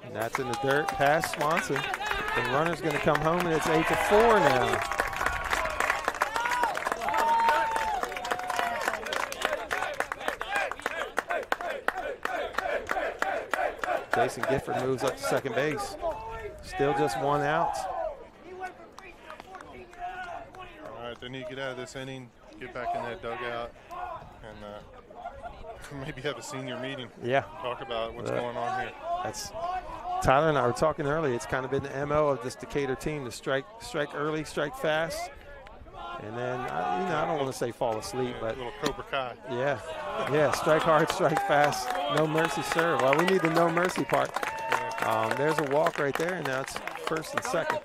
And that's in the dirt past Swanson. The runner's going to come home, and it's 8-4 now. Jason Gifford moves up to second base. Still just 1 out. All right, They need to get out of this inning, get back in that dugout, and maybe have a senior meeting. Yeah. Talk about what's going on here. That's Tyler and I were talking earlier. It's kind of been the MO of this Decatur team to strike early, strike fast, and then I don't want to say fall asleep, but a little Cobra Kai. Yeah, strike hard, strike fast, no mercy serve. Well, we need the no mercy part. There's a walk right there, and now it's first and second.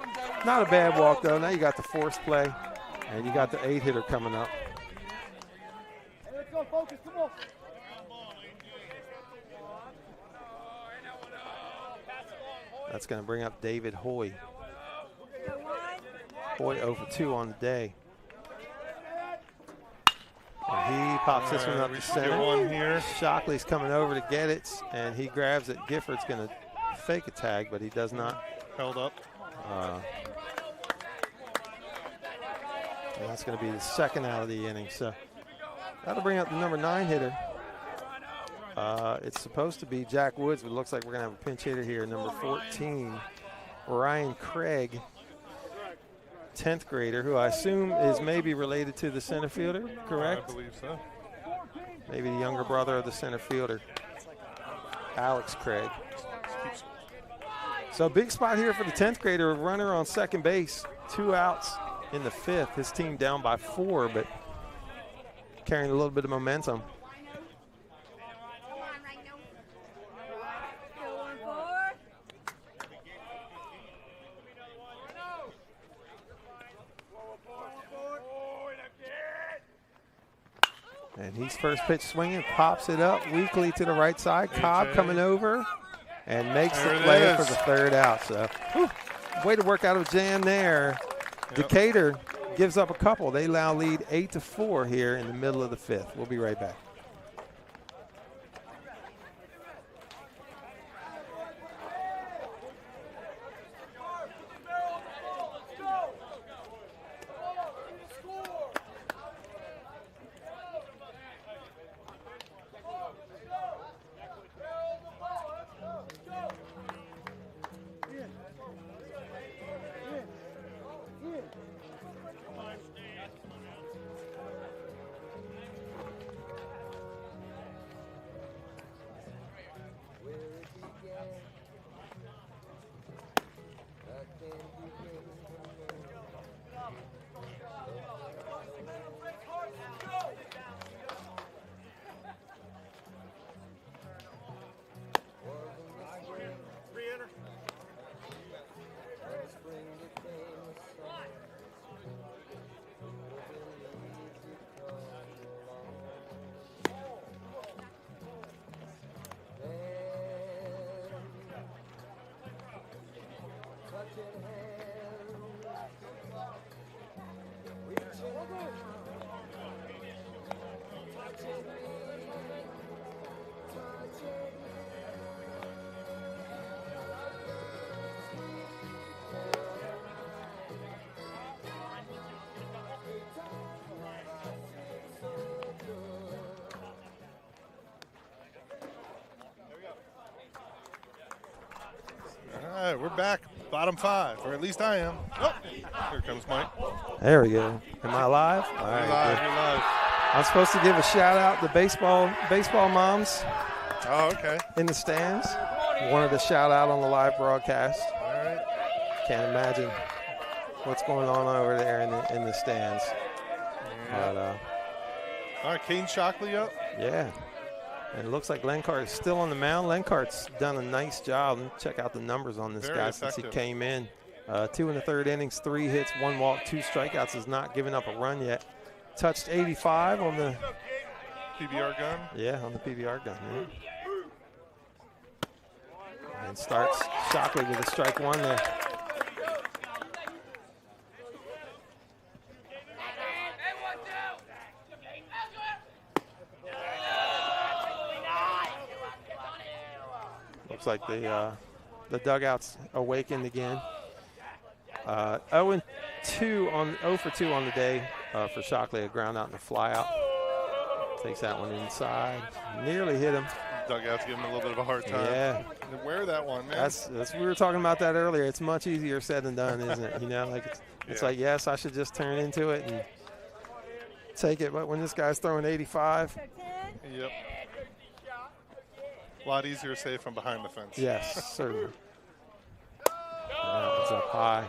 Not a bad walk though. Now you got the forced play, and you got the 8-hitter coming up. Hey, let's go, focus, come on. That's going to bring up David Hoy. Hoy 0 for 2 on the day. And he pops this one up to center. One here. Shockley's coming over to get it, and he grabs it. Gifford's going to fake a tag, but he does not. Held up. And that's going to be the second out of the inning. So that'll bring up the number 9 hitter. It's supposed to be Jack Woods, but it looks like we're going to have a pinch hitter here, number 14, Ryan Craig, 10th grader, who I assume is maybe related to the center fielder, correct? I believe so. Maybe the younger brother of the center fielder, Alex Craig. So big spot here for the 10th grader, runner on second base, 2 outs in the 5th. His team down by 4, but carrying a little bit of momentum. And he's first pitch swinging, pops it up weakly to the right side. Cobb coming over and makes the play for the 3rd out. So, way to work out of jam there. Yep. Decatur gives up a couple. They now lead 8-4 here in the middle of the 5th. We'll be right back. All right, we're back, bottom 5, or at least I am. Oh, here comes Mike. There we go. Am I live? All right. You're live. I'm supposed to give a shout out to baseball moms. Oh, okay. In the stands. Wanted to shout out on the live broadcast. All right. Can't imagine what's going on over there in the stands. Yeah. But, all right, Caden Shockley up. Yeah. And it looks like Lenkart is still on the mound. Lenkart's done a nice job. Check out the numbers on this guy since he came in. 2 in the 3rd innings, 3 hits, 1 walk, 2 strikeouts. Has not given up a run yet. Touched 85 on the PBR gun. Yeah, on the PBR gun. Yeah. And starts Shockley with a strike 1 there. Looks like the dugout's awakened again. 0 for 2 on the day for Shockley. A ground out and a fly out. Takes that one inside. Nearly hit him. Dugout's giving him a little bit of a hard time. Yeah. Wear that one, man. That's we were talking about that earlier. It's much easier said than done, isn't it? You know, like it's like, yes, I should just turn into it and take it, but when this guy's throwing 85. Yep. A lot easier to say from behind the fence. Yes, certainly. It's up high.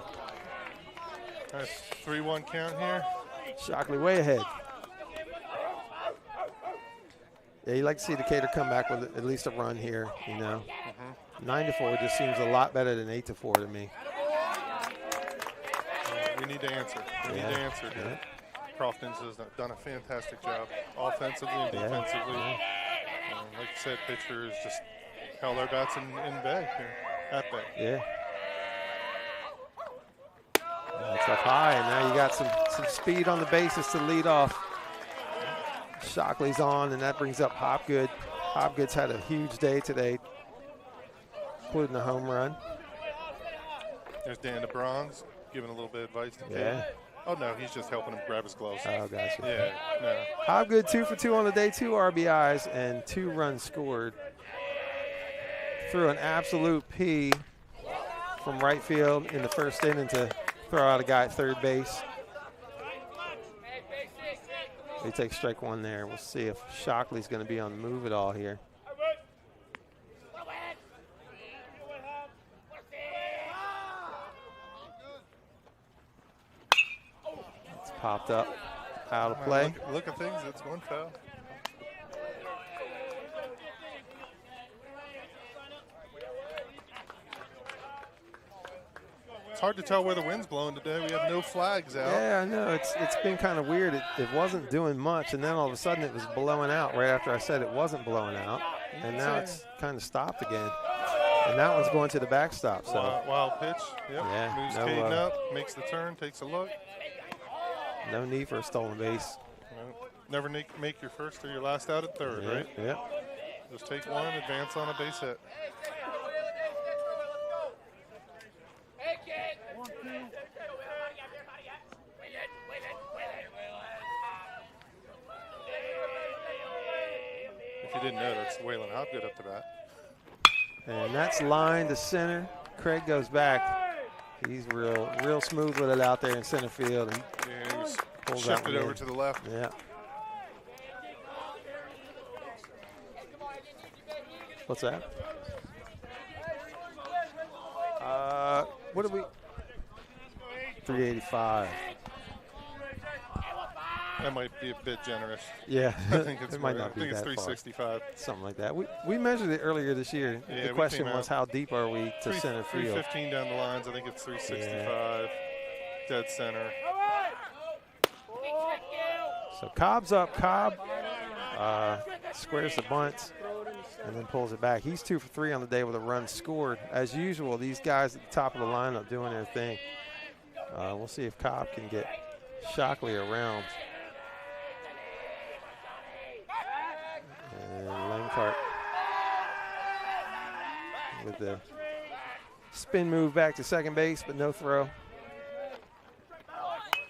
Nice 3-1 count here. Shockley way ahead. Yeah, you like to see Decatur come back with at least a run here, you know. 9-4 just seems a lot better than 8-4 to me. We need to answer. We need to answer here. Crofton's has done a fantastic job offensively and defensively. Like you said, pitchers just held their bats in bay here, at bay. Yeah. That's up high, and now you got some speed on the bases to lead off. Shockley's on, and that brings up Hopgood. Hopgood's had a huge day today, including a home run. There's Dan DeBronze giving a little bit of advice to Yeah. Kate. Oh, no, he's just helping him grab his gloves. Oh, gotcha. Yeah, no. Hopgood 2 for 2 on the day, 2 RBIs and 2 runs scored. Threw an absolute P from right field in the first inning to throw out a guy at third base. He takes strike 1 there. We'll see if Shockley's going to be on the move at all here. It's popped up, out of play. Look at things, it's one foul. It's hard to tell where the wind's blowing today. We have no flags out. Yeah, I know. It's been kind of weird. It wasn't doing much, and then all of a sudden it was blowing out right after I said it wasn't blowing out, and now it's kind of stopped again. And that one's going to the backstop. So Wild pitch. Yep. Yeah, Moves no, Caden up, makes the turn, takes a look. no need for a stolen base. Never make your first or your last out at third, right? Yeah. Just take one, advance on a base hit. If you didn't know, that's Waylon Hopgood up to bat. And that's line to center. Craig goes back. He's real smooth with it out there in center field. And Yeah, he was pulls that shifted one over in. to the left. Yeah. What's that? What do we? 385. That might be a bit generous. Yeah. I think it's it might more- not I be think it's that far. 365. Something like that. We measured it earlier this year. Yeah, The we question came was, out how deep are we to center field? 315 down the lines. I think it's 365. Dead center. So Cobb's up. Cobb squares the bunt and then pulls it back. He's 2 for 3 on the day with a run scored. As usual, these guys at the top of the lineup doing their thing. We'll see if Cobb can get Shockley around. And Langkart with the spin move back to second base, but no throw.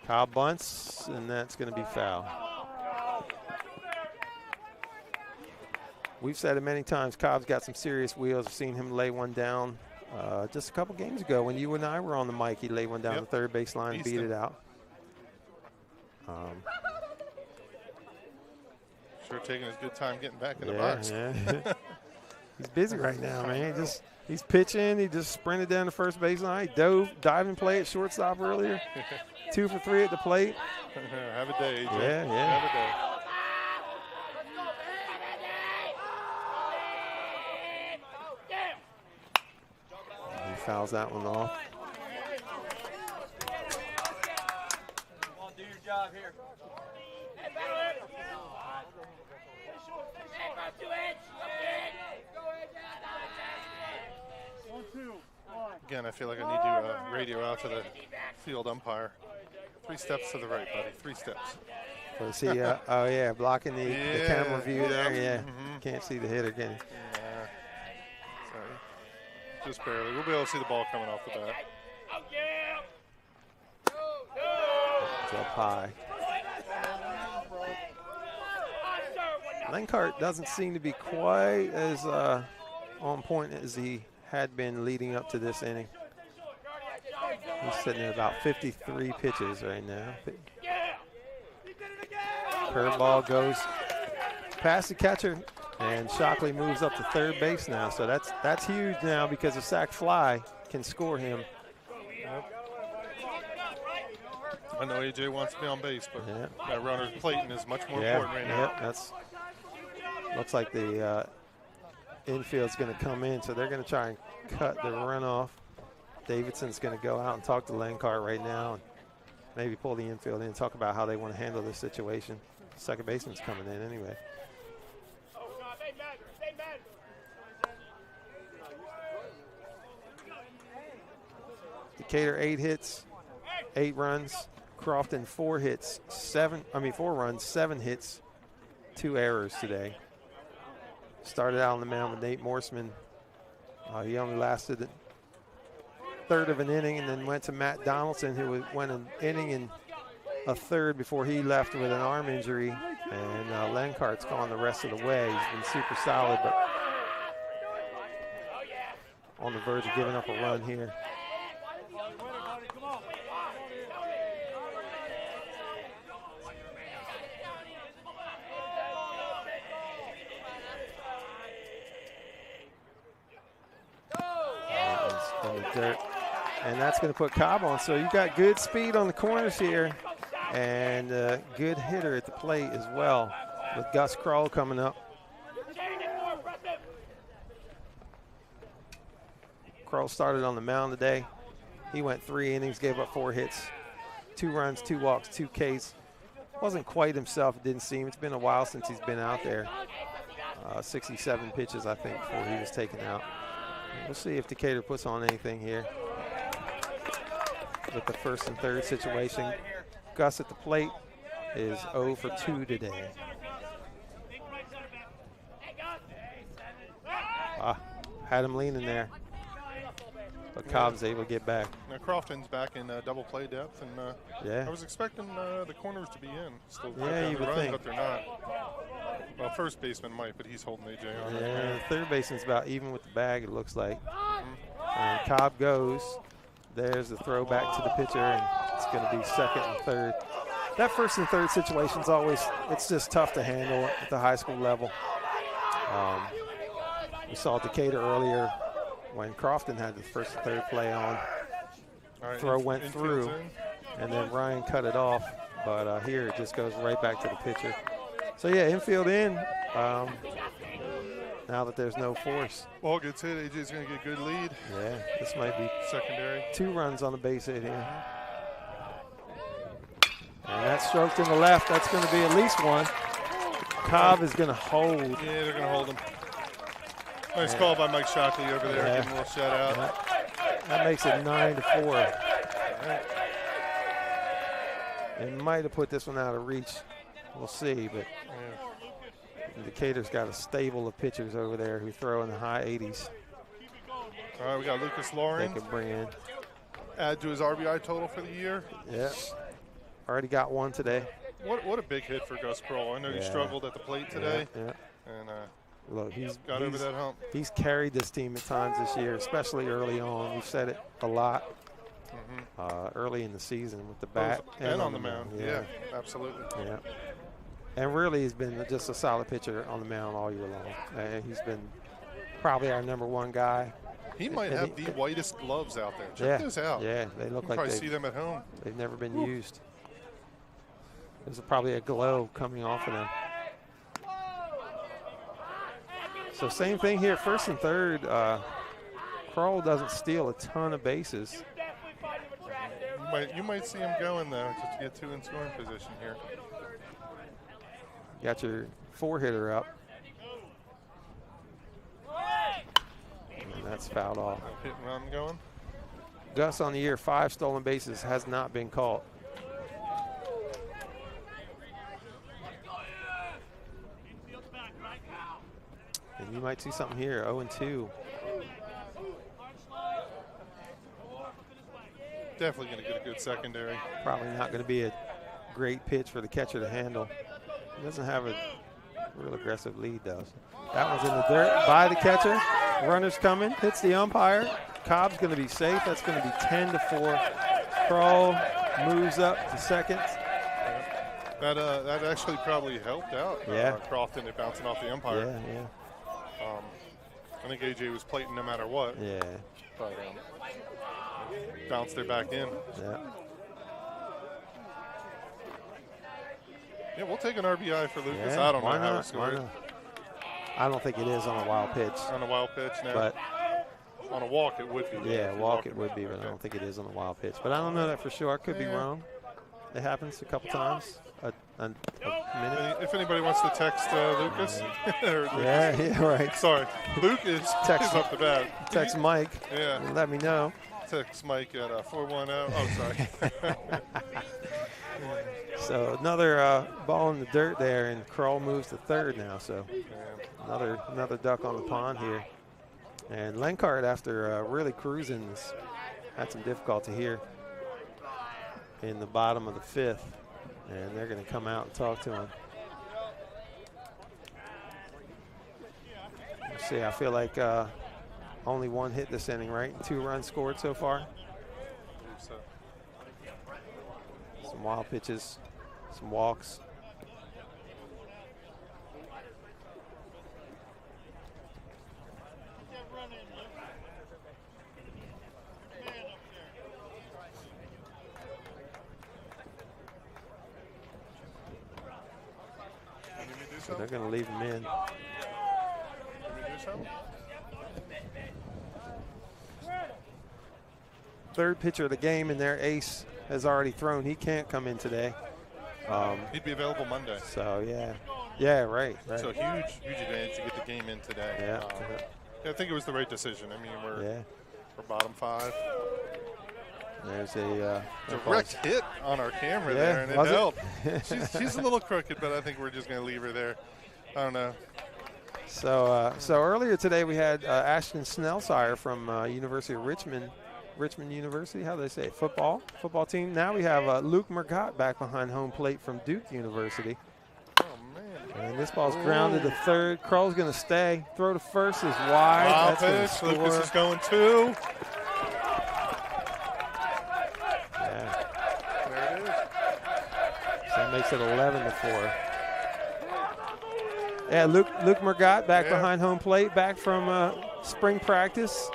Cobb bunts, and that's going to be foul. We've said it many times, Cobb's got some serious wheels. I've seen him lay one down just a couple games ago when you and I were on the mic. He laid one down the third base line and beat it out. Sure taking his good time getting back in the box. Yeah. He's busy right now, man. He's pitching. He just sprinted down the first base line. He diving play at shortstop earlier. 2 for 3 at the plate. Have a day, AJ. Yeah. Have a day. He fouls that one off. Come on, do your job here. Again, I feel like I need to radio out to the field umpire. 3 steps to the right, buddy. 3 steps. Was he, oh, yeah, blocking the camera view there? Yeah. Mhm. Can't see the hitter, can he? Yeah. Sorry. Just barely. We'll be able to see the ball coming off the bat. It's up high. Langkart doesn't seem to be quite as on point as he had been leading up to this inning. He's sitting at about 53 pitches right now. Curveball goes past the catcher, and Shockley moves up to third base now. So that's huge now because a sac fly can score him. I know AJ wants to be on base, but that runner Clayton is much more important right now. That's looks like the infield's going to come in, so they're going to try and cut the runoff. Davidson's going to go out and talk to Lenkart right now and maybe pull the infield in and talk about how they want to handle this situation. Second baseman's coming in anyway. Decatur 8 hits, 8 runs. Crofton 4 runs, 7 hits, 2 errors today. Started out on the mound with Nate Morseman. He only lasted a third of an inning and then went to Matt Donaldson, who went an inning and a third before he left with an arm injury. And Lenkart's gone the rest of the way. He's been super solid, but on the verge of giving up a run here. In the dirt, and that's going to put Cobb on. So you got good speed on the corners here, and good hitter at the plate as well, with Gus Kroll coming up. Kroll started on the mound today. He went 3 innings, gave up 4 hits, 2 runs, 2 walks, 2 Ks. Wasn't quite himself, it didn't seem. It's been a while since he's been out there. 67 pitches, I think, before he was taken out. We'll see if Decatur puts on anything here with the first and third situation. Gus at the plate is 0 for 2 today. Had him leaning there, but Cobb's able to get back. Now Crofton's back in double play depth, and I was expecting the corners to be in. Still you would think, but they're not. Well, first baseman might, but he's holding AJ on. Yeah, third baseman's about even with the bag, it looks like. And Cobb goes. There's the throw back to the pitcher, and it's going to be second and third. That first and third situation's always, it's just tough to handle at the high school level. We saw Decatur earlier when Crofton had the first and third play on. Throw went through, and then Ryan cut it off. But here it just goes right back to the pitcher. So, yeah, infield in now that there's no force. Ball gets hit, AJ's going to get a good lead. Yeah, this might be secondary. 2 runs on the base hit here. And that's stroked in the left. That's going to be at least 1. Cobb is going to hold. Yeah, they're going to hold him. Nice call by Mike Shockley over there. Give him a little shout out. That makes it 9-4. They might have put this one out of reach. We'll see, but Decatur's got a stable of pitchers over there who throw in the high 80s. All right, we got Lucas Loring. They can bring in. Add to his RBI total for the year. Yeah. Already got 1 today. What a big hit for Gus Kroll. I know he struggled at the plate today. Yeah. And look, he's got over that hump. He's carried this team at times this year, especially early on. We've said it a lot. Early in the season with the bat and on the mound. Yeah, absolutely. Yeah. And really he's been just a solid pitcher on the mound all year long. He's been probably our #1 guy. He might have the whitest gloves out there. Check those out. Yeah, they look like probably see them at home. They've never been used. There's probably a glow coming off of them. So same thing here, first and third. Kroll doesn't steal a ton of bases. You might see him going, though, just to get 2 in scoring position here. Got your 4-hitter up. And that's fouled off. Hit and run going. Gus on the year, 5 stolen bases, has not been caught. And you might see something here, 0-2. Definitely going to get a good secondary. Probably not going to be a great pitch for the catcher to handle. He doesn't have a real aggressive lead, though. That one's in the dirt by the catcher. Runner's coming, hits the umpire. Cobb's going to be safe. That's going to be 10-4. Kroll moves up to second. That actually probably helped out Crofton at bouncing off the umpire. Yeah. I think AJ was plating no matter what. Yeah. But bounced it back in. Yeah. Yeah, we'll take an RBI for Lucas. Yeah, I don't know why how not? to score it. I don't think it is on a wild pitch. On a wild pitch, no. But on a walk, it would be. Yeah, walk it would be, but I don't think it is on a wild pitch. But I don't know that for sure. I could be wrong. It happens a couple times a minute. If anybody wants to text Lucas. Yeah, right. Sorry. Luke is up the bat. Text Mike. Yeah. And let me know. Text Mike at 410. Oh, sorry. So another ball in the dirt there, and Kroll moves to third now. So another duck on the pond here. And Lenkart, after really cruising, had some difficulty here in the bottom of the fifth. And they're going to come out and talk to him. Let's see, I feel like only one hit this inning, right? 2 runs scored so far. Some wild pitches, some walks. So they're going to leave him in. Third pitcher of the game, and their ace has already thrown. He can't come in today. He'd be available Monday. So, yeah, right. So huge advantage to get the game in today. Yeah. I think it was the right decision. I mean, we're bottom 5. There's a direct hit on our camera there, and it helped. She's a little crooked, but I think we're just going to leave her there. I don't know. So earlier today we had Ashton Snellsire from University of Richmond University. How do they say it? Football team. Now we have Luke Mergott back behind home plate from Duke University. Oh man! And this ball's grounded to third. Kroll's going to stay. Throw to first is wide. Wow, that's pitch. Lucas is going 2. That makes it 11-4. Yeah, Luke Mergott back behind home plate, back from spring practice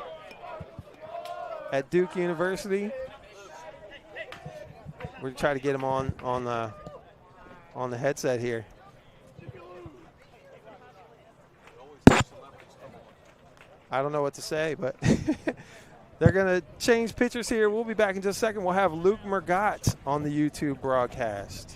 at Duke University. We're trying to get him on the headset here. I don't know what to say, but they're going to change pitchers here. We'll be back in just a second. We'll have Luke Mergott on the YouTube broadcast.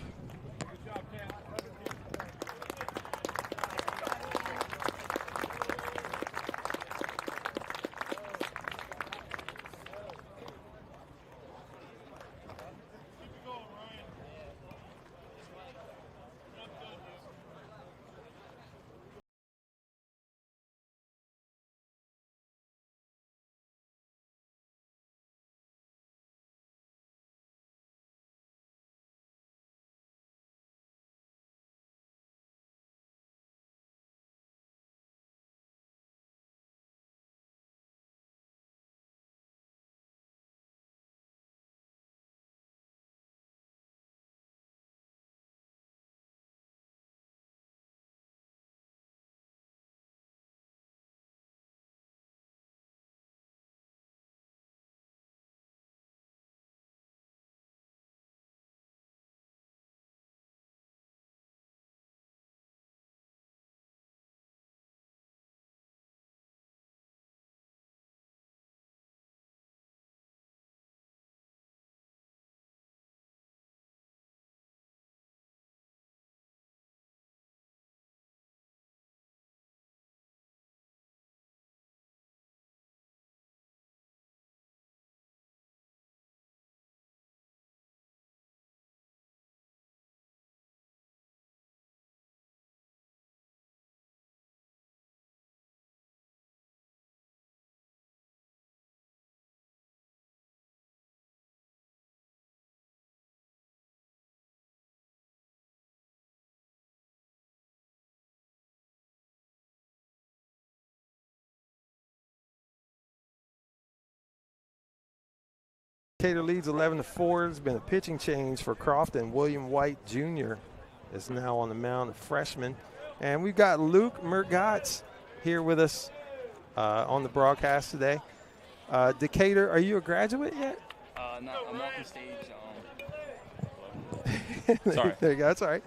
Decatur leads 11-4. There's been a pitching change for Crofton. William White Jr. is now on the mound, a freshman. And we've got Luke Mergatz here with us on the broadcast today. Decatur, are you a graduate yet? No, I'm walking stage. Sorry. There you go. That's all right.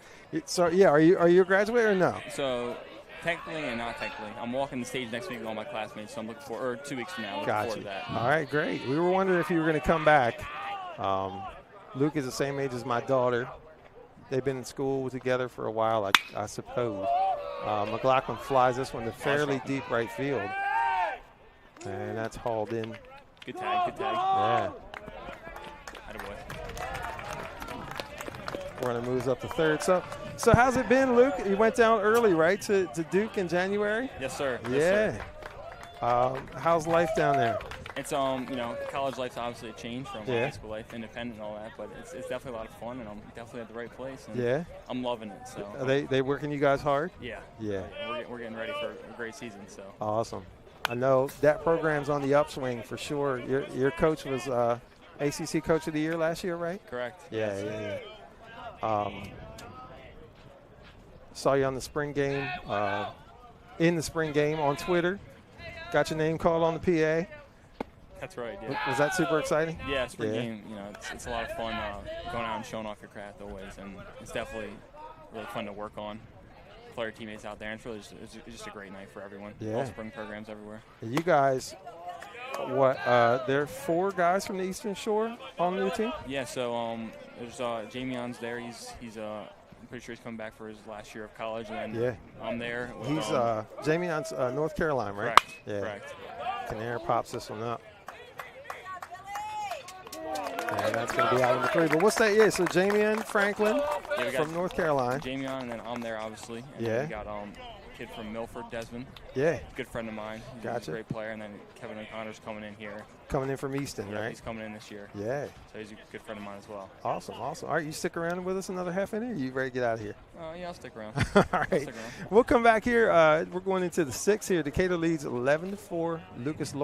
So, yeah, are you a graduate or no? So, technically and not technically, I'm walking the stage next week with all my classmates. So I'm looking for, or 2 weeks from now, looking forward to that. All right, great. We were wondering if you were going to come back. Luke is the same age as my daughter. They've been in school together for a while, I suppose. McLaughlin flies this one to fairly deep right field. And that's hauled in. Good tag, good tag. Yeah. Attaboy. Runner moves up to third. So how's it been, Luke? You went down early, right, to Duke in January? Yes, sir. Yeah. Yes, sir. How's life down there? It's college life's obviously a change from high school life, independent and all that, but it's definitely a lot of fun, and I'm definitely at the right place. And I'm loving it. So are they working you guys hard? Yeah. Yeah. We're getting ready for a great season. So awesome. I know that program's on the upswing for sure. Your coach was ACC Coach of the Year last year, right? Correct. Yeah. Saw you on the spring game, in the spring game on Twitter. Got your name called on the PA. That's right, yeah. Was that super exciting? Yeah, spring game, it's a lot of fun going out and showing off your craft always, and it's definitely really fun to work on. Play your teammates out there, and it's really just a great night for everyone. Yeah. All spring programs everywhere. You guys, there are 4 guys from the Eastern Shore on the new team? Yeah, so there's Jamion's there. He's I'm pretty sure he's coming back for his last year of college, and then I'm there. He's Jamion's North Carolina, right? Correct. Yeah. Correct. Canara pops this one up. And that's going to be out number 3. But what's that? Yeah, so Jamion Franklin from North Carolina. Jamion, and then I'm there, obviously. And we got a kid from Milford, Desmond. Yeah. Good friend of mine. He's a great player. And then Kevin O'Connor's coming in here. Coming in from Easton, right? He's coming in this year. Yeah. So he's a good friend of mine as well. Awesome. All right, you stick around with us another half inning, or you ready to get out of here? Yeah, I'll stick around. All right. We'll come back here. We're going into the 6th here. Decatur leads 11-4. Lucas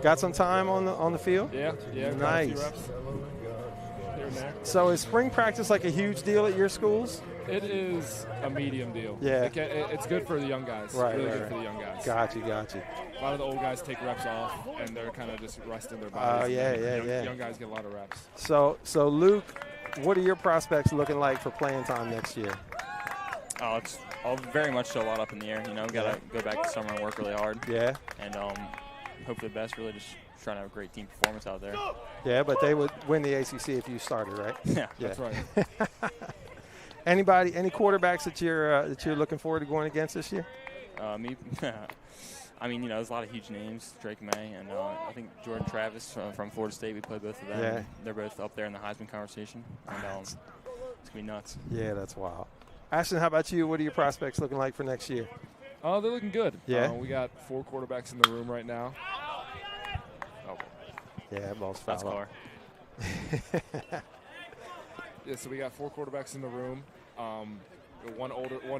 got some time on the field? Yeah. Nice. So is spring practice like a huge deal at your schools? It is a medium deal. Yeah. It's good for the young guys. Right, really right, good for the young guys. Got you. A lot of the old guys take reps off, and they're kind of just resting their bodies. Oh, yeah. Young guys get a lot of reps. So Luke, what are your prospects looking like for playing time next year? Oh, it's all very much so a lot up in the air. You know, got to go back to summer and work really hard. Yeah. And hope for the best. Really, just trying to have a great team performance out there. Yeah, but they would win the ACC if you started, right? Yeah, that's right. Any quarterbacks that you're looking forward to going against this year? Me, I mean, you know, there's a lot of huge names, Drake May, and I think Jordan Travis from Florida State. We played both of them. Yeah. They're both up there in the Heisman conversation, and it's gonna be nuts. Yeah, that's wild. Ashton, how about you? What are your prospects looking like for next year? Oh, they're looking good. Yeah. We got 4 quarterbacks in the room right now. Oh. Yeah, that ball's That's foul. Yeah, so we got 4 quarterbacks in the room. One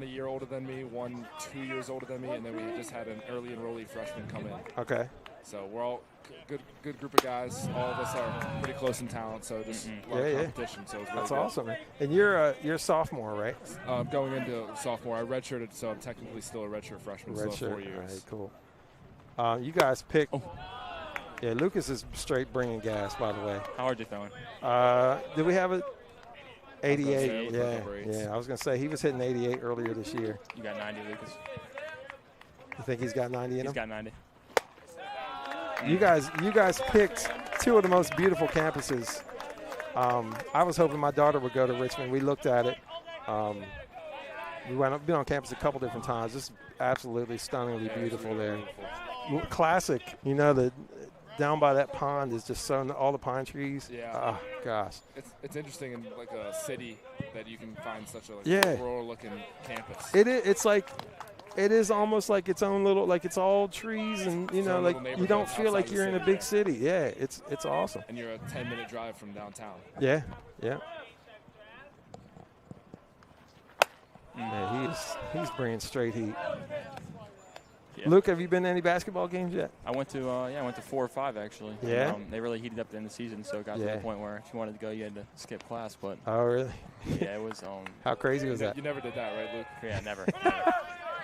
a year older than me, one 2 years older than me, and then we just had an early enrollee freshman come in. Okay. So we're all good group of guys. All of us are pretty close in talent, so just a lot of competition. So it's really that's good. awesome, man. And you're a sophomore, right? Going into sophomore, I redshirted, so I'm technically still a redshirt freshman. Still 4 years. All right, cool. You guys picked. Oh. Yeah, Lucas is straight bringing gas, by the way. How hard you throwing? Did we have it? 88. Yeah. I was going to say he was hitting 88 earlier this year. You got 90, Lucas. You think he's got 90 in him? He's got 90. You guys picked 2 of the most beautiful campuses. I was hoping my daughter would go to Richmond. We looked at it. We've been on campus a couple different times. Just absolutely stunningly beautiful there. Classic, you know, down by that pond is just all the pine trees. Yeah. Oh, gosh. It's interesting in like a city that you can find such a rural-looking campus. It is almost like its own little, like it's all trees and, you know, like you don't feel like you're in a big city. Yeah, it's awesome. And you're a 10-minute drive from downtown. Yeah. Yeah, he's bringing straight heat. Yeah. Luke, have you been to any basketball games yet? I went to 4 or 5 actually. Yeah. And, they really heated up at the end of the season, so it got to the point where if you wanted to go, you had to skip class. But oh, really? Yeah, it was. How crazy was that? You never did that, right, Luke? Yeah, never.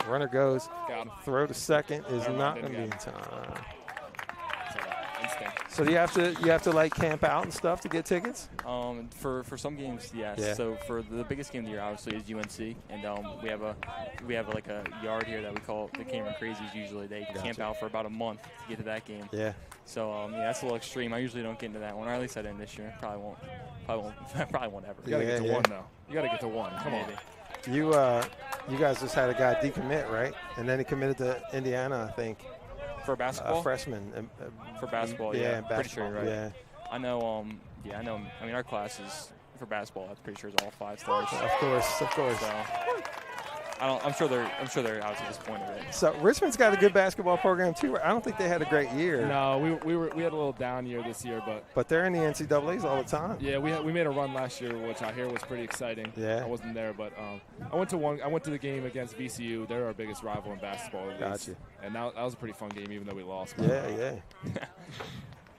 Runner goes. Got him. Throw to second is not going to be in time. Instinct. So do you have to like camp out and stuff to get tickets? For some games, yes. Yeah. So for the biggest game of the year, obviously, is UNC, and we have like a yard here that we call the Cameron Crazies. Usually, they camp out for about a month to get to that game. Yeah. So that's a little extreme. I usually don't get into that one, or at least I didn't this year. Probably won't ever. You gotta get to one though. You gotta get to one. Come on. You guys just had a guy decommit, right? And then he committed to Indiana, I think. For basketball? Freshman. For basketball, yeah. Pretty sure you're right. Yeah. I know. I know. I mean, our class is for basketball. I'm pretty sure it's all 5 stars. Of course. So, I'm sure they're obviously disappointed. Right? So Richmond's got a good basketball program too. I don't think they had a great year. No, we had a little down year this year, but they're in the NCAAs all the time. Yeah, we made a run last year, which I hear was pretty exciting. Yeah. I wasn't there, but I went to the game against VCU. They're our biggest rival in basketball. Gotcha. And that was a pretty fun game, even though we lost. Yeah.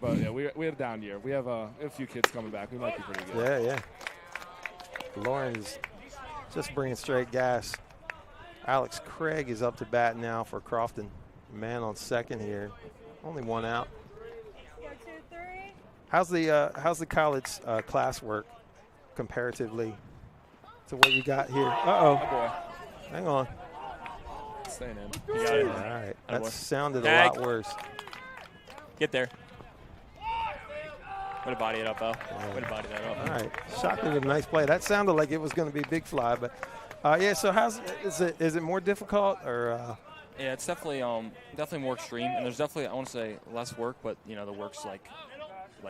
But yeah, we had a down year. We have a few kids coming back. We might be pretty good. Yeah. Lauren's just bringing straight gas. Alex Craig is up to bat now for Crofton. Man on second here. Only 1 out. How's the college classwork comparatively to what you got here? Oh boy. Hang on. Staying in. You got it. All right. That boy. sounded a Tag. lot worse. Get there. Way to body it up, Al. Way to body that up. All right. Shockley with a nice play. That sounded like it was going to be big fly, but so is it more difficult or? Yeah, it's definitely more extreme, and there's definitely, I want to say, less work, but the work's like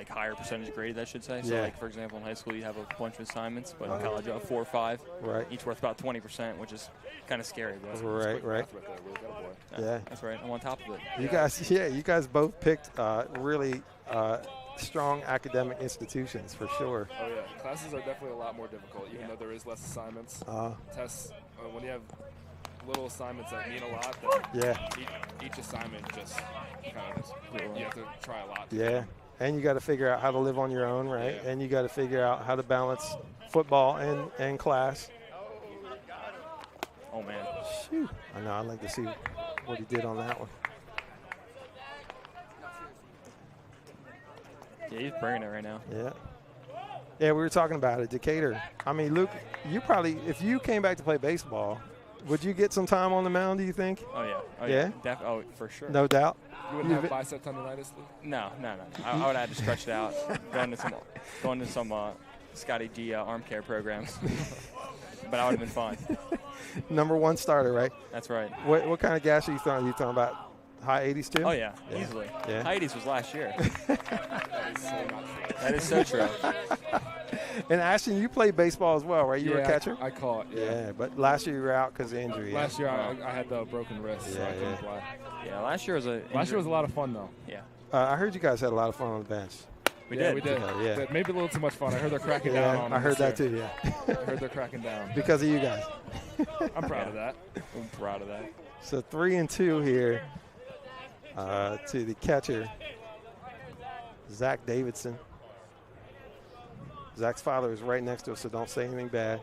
higher percentage graded, I should say. So like for example, in high school you have a bunch of assignments, but in college you have 4 or 5. Right. Each worth about 20%, which is kind of scary. But Right. Yeah. That's right. I'm on top of it. You guys both picked really strong academic institutions for sure. Oh yeah, classes are definitely a lot more difficult, even though there is less assignments. Tests, when you have little assignments that mean a lot, then each assignment just kind of you have to try a lot. Yeah, and you got to figure out how to live on your own, right? Yeah. And you got to figure out how to balance football and class. Oh, man. Shoot. I know. I'd like to see what he did on that one. Yeah, he's bringing it right now. Yeah. Yeah, we were talking about it. Decatur. I mean, Luke, you probably, if you came back to play baseball, would you get some time on the mound, do you think? Oh, yeah. Oh, Yeah? Oh, for sure. No doubt. You wouldn't have bicep tendonitis, Luke? No. I would have to stretch it out, going to some Scotty G arm care programs. But I would have been fine. Number 1 starter, right? That's right. What kind of gas are you throwing? Are you talking about high 80s too? Oh, yeah. Easily. Yeah. High 80s was last year. That is so not true. That is so true. And Ashton, you played baseball as well, right? You were a catcher? I caught, Yeah, but last year you were out because of injury. Last year I had the broken wrist, so I couldn't play. Yeah, last year was a lot of fun, though. Yeah. I heard you guys had a lot of fun on the bench. We did. We did. Yeah. Maybe a little too much fun. I heard they're cracking down on I heard this that year. too, yeah. I heard they're cracking down. Because of you guys. I'm proud of that. I'm proud of that. So 3-2 here to the catcher, Zach Davidson. Zach's father is right next to us, so don't say anything bad.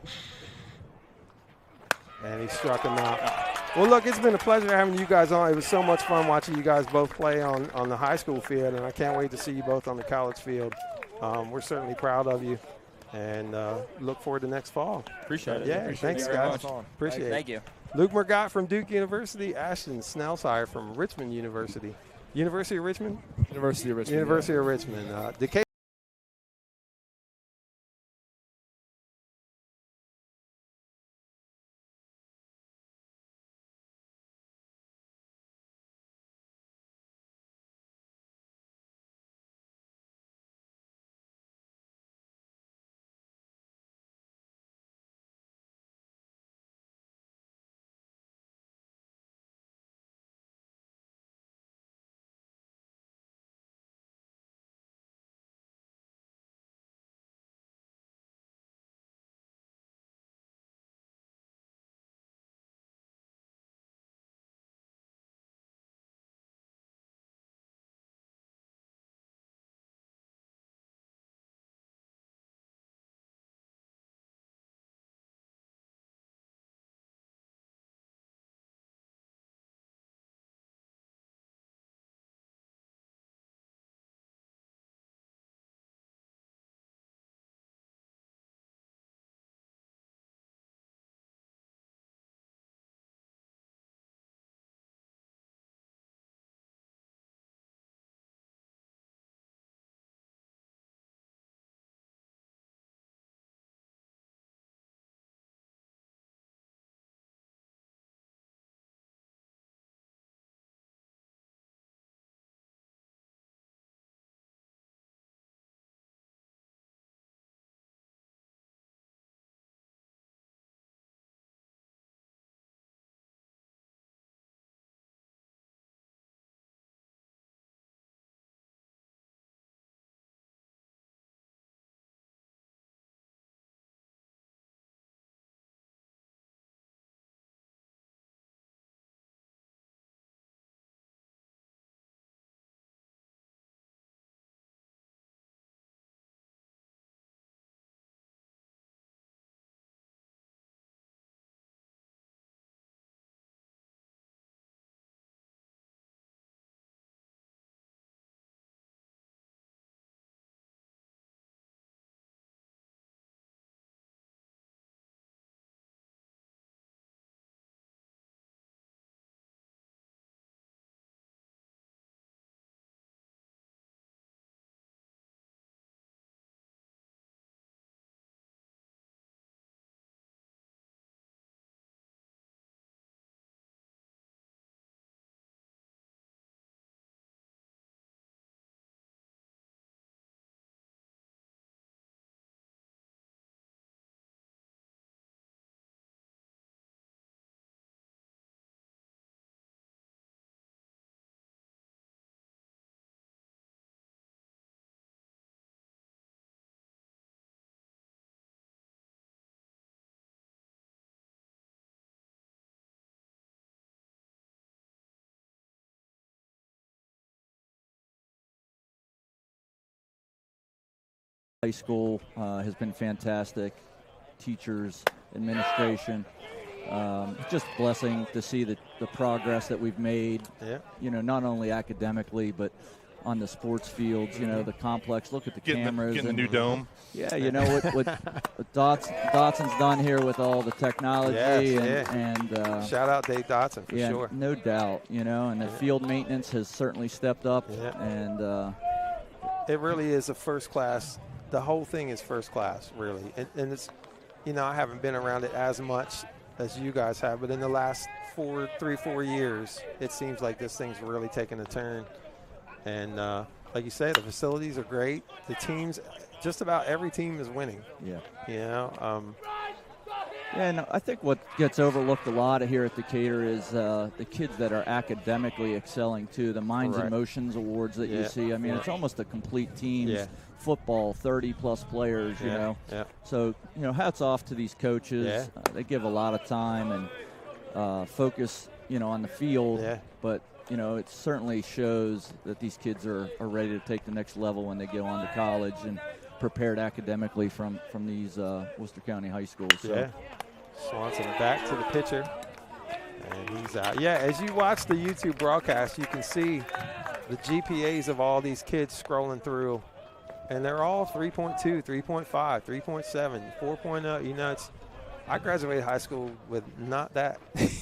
And he struck him out. Well, look, it's been a pleasure having you guys on. It was so much fun watching you guys both play on the high school field, and I can't wait to see you both on the college field. We're certainly proud of you, and look forward to next fall. Appreciate it. Yeah, Appreciate thanks, it very guys. much. Appreciate it. Thank you. Luke Murgott from Duke University, Ashton Snellsire from Richmond University. University of Richmond? University of Richmond. University of Richmond. Decatur. High school has been fantastic. Teachers, administration, Just a blessing to see the progress that we've made. Yeah. You know, not only academically, but on the sports fields. You know, the complex. Look at the cameras. Getting the new dome. Yeah, you know what Dotson's done here with all the technology and shout out Dave Dotson for sure. No doubt. You know, and the field maintenance has certainly stepped up. Yeah. And it really is a first class. The whole thing is first class, really. And it's, you know, I haven't been around it as much as you guys have, but in the last 4 years, it seems like this thing's really taken a turn. And like you say, the facilities are great. The teams, just about every team is winning. Yeah. You know. And I think what gets overlooked a lot here at Decatur is the kids that are academically excelling too. The Minds and Motions awards that you see. I mean, it's almost a complete team. Yeah. Football, 30-plus players, you know. Yeah. So, you know, hats off to these coaches. Yeah. They give a lot of time and focus, you know, on the field. Yeah. But, you know, it certainly shows that these kids are ready to take the next level when they go on to college and prepared academically from these Worcester County high schools. So. Yeah. Swanson back to the pitcher. And he's out. Yeah, as you watch the YouTube broadcast, you can see the GPAs of all these kids scrolling through. And they're all 3.2, 3.5, 3.7, 4.0. You know, I graduated high school with not that.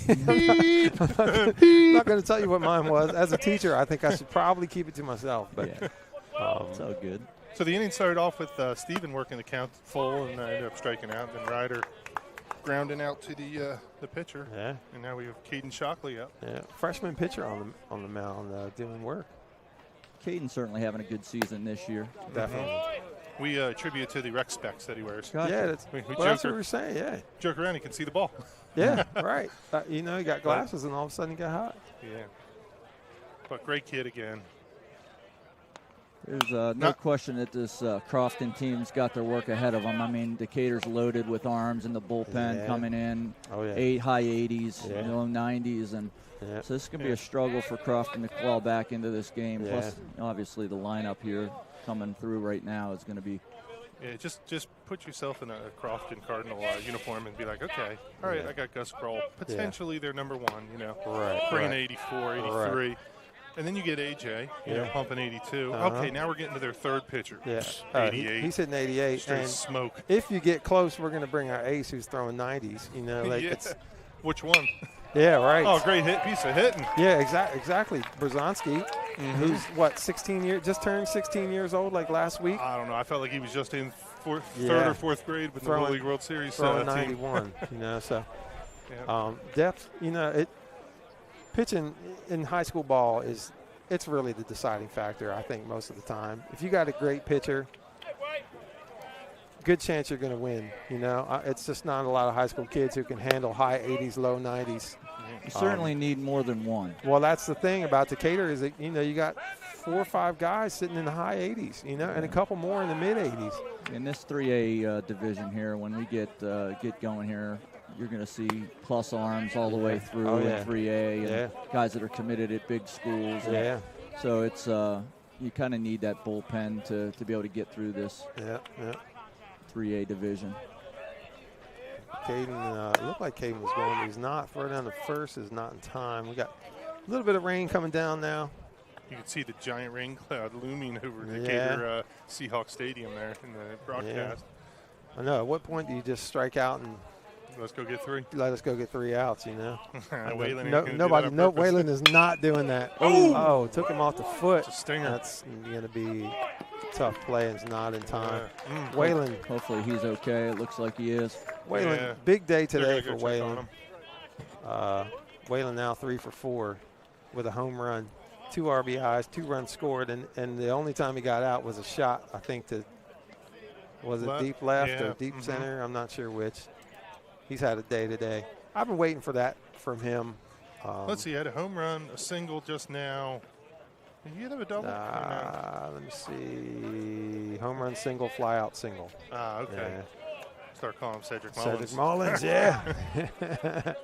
I'm not going to tell you what mine was. As a teacher, I think I should probably keep it to myself. But it's all good. So the inning started off with Steven working the count full and ended up striking out. And then Ryder grounding out to the pitcher. Yeah. And now we have Caden Shockley up. Yeah, freshman pitcher on the mound doing work. Caden's certainly having a good season this year. Definitely. We attribute to the rec specs that he wears. Gotcha. Yeah, that's what we were saying, yeah. Joke around, he can see the ball. Yeah, right. You know, he got glasses and all of a sudden he got hot. Yeah. But great kid again. There's no question that this Crofton team's got their work ahead of them. I mean, Decatur's loaded with arms in the bullpen coming in. Oh, yeah. High 80s, low 90s. And so this is going to be a struggle for Crofton to claw back into this game. Plus, obviously, the lineup here coming through right now is going to be. Yeah, just put yourself in a Crofton Cardinal uniform and be like, okay, all right, I got Gus Kroll. Potentially they're number one, you know. Bringing 84, 83. Right. And then you get AJ, you know, pumping 82. Okay, now we're getting to their third pitcher. Yeah. 88. He's hitting 88. Straight and smoke. If you get close, we're going to bring our ace who's throwing 90s. You know, like it's. Which one? Yeah, right. Oh, great piece of hitting. Yeah, exactly. Brzezinski, who's, 16 years, just turned 16 years old like last week. I don't know. I felt like he was just in third or fourth grade with the Little League World Series throwing team. 91, you know, so depth, you know, pitching in high school ball it's really the deciding factor, I think, most of the time. If you got a great pitcher, good chance you're going to win. You know, it's just not a lot of high school kids who can handle high 80s, low 90s. You certainly need more than one. Well, that's the thing about Decatur is that, you know, you got 4 or 5 guys sitting in the high 80s, you know, and a couple more in the mid 80s. In this 3A division here, when we get going here, you're going to see plus arms all the way through in 3A and guys that are committed at big schools. Yeah. So it's you kind of need that bullpen to be able to get through this 3A division. Caden, it looked like Caden was going, but he's not. Throw down the first is not in time. We got a little bit of rain coming down now. You can see the giant rain cloud looming over Decatur Seahawks Stadium there in the broadcast. Yeah. I know. At what point do you just strike out and let's go get 3? Let us go get 3 outs, you know. Waylon is not doing that. Oh, took him off the foot. It's a stinger. That's going to be a tough play. It's not in time. Waylon. Hopefully he's okay. It looks like he is. Waylon, big day today for Waylon. Waylon now 3 for 4 with a home run, 2 RBIs, 2 runs scored, and the only time he got out was a shot, I think, was it deep left or deep center? I'm not sure which. He's had a day today. I've been waiting for that from him. Let's see, he had a home run, a single just now. Did he have a double? Let me see. Home run, single, fly out, single. Okay. start calling him Cedric Mullins. Cedric Mullins, yeah.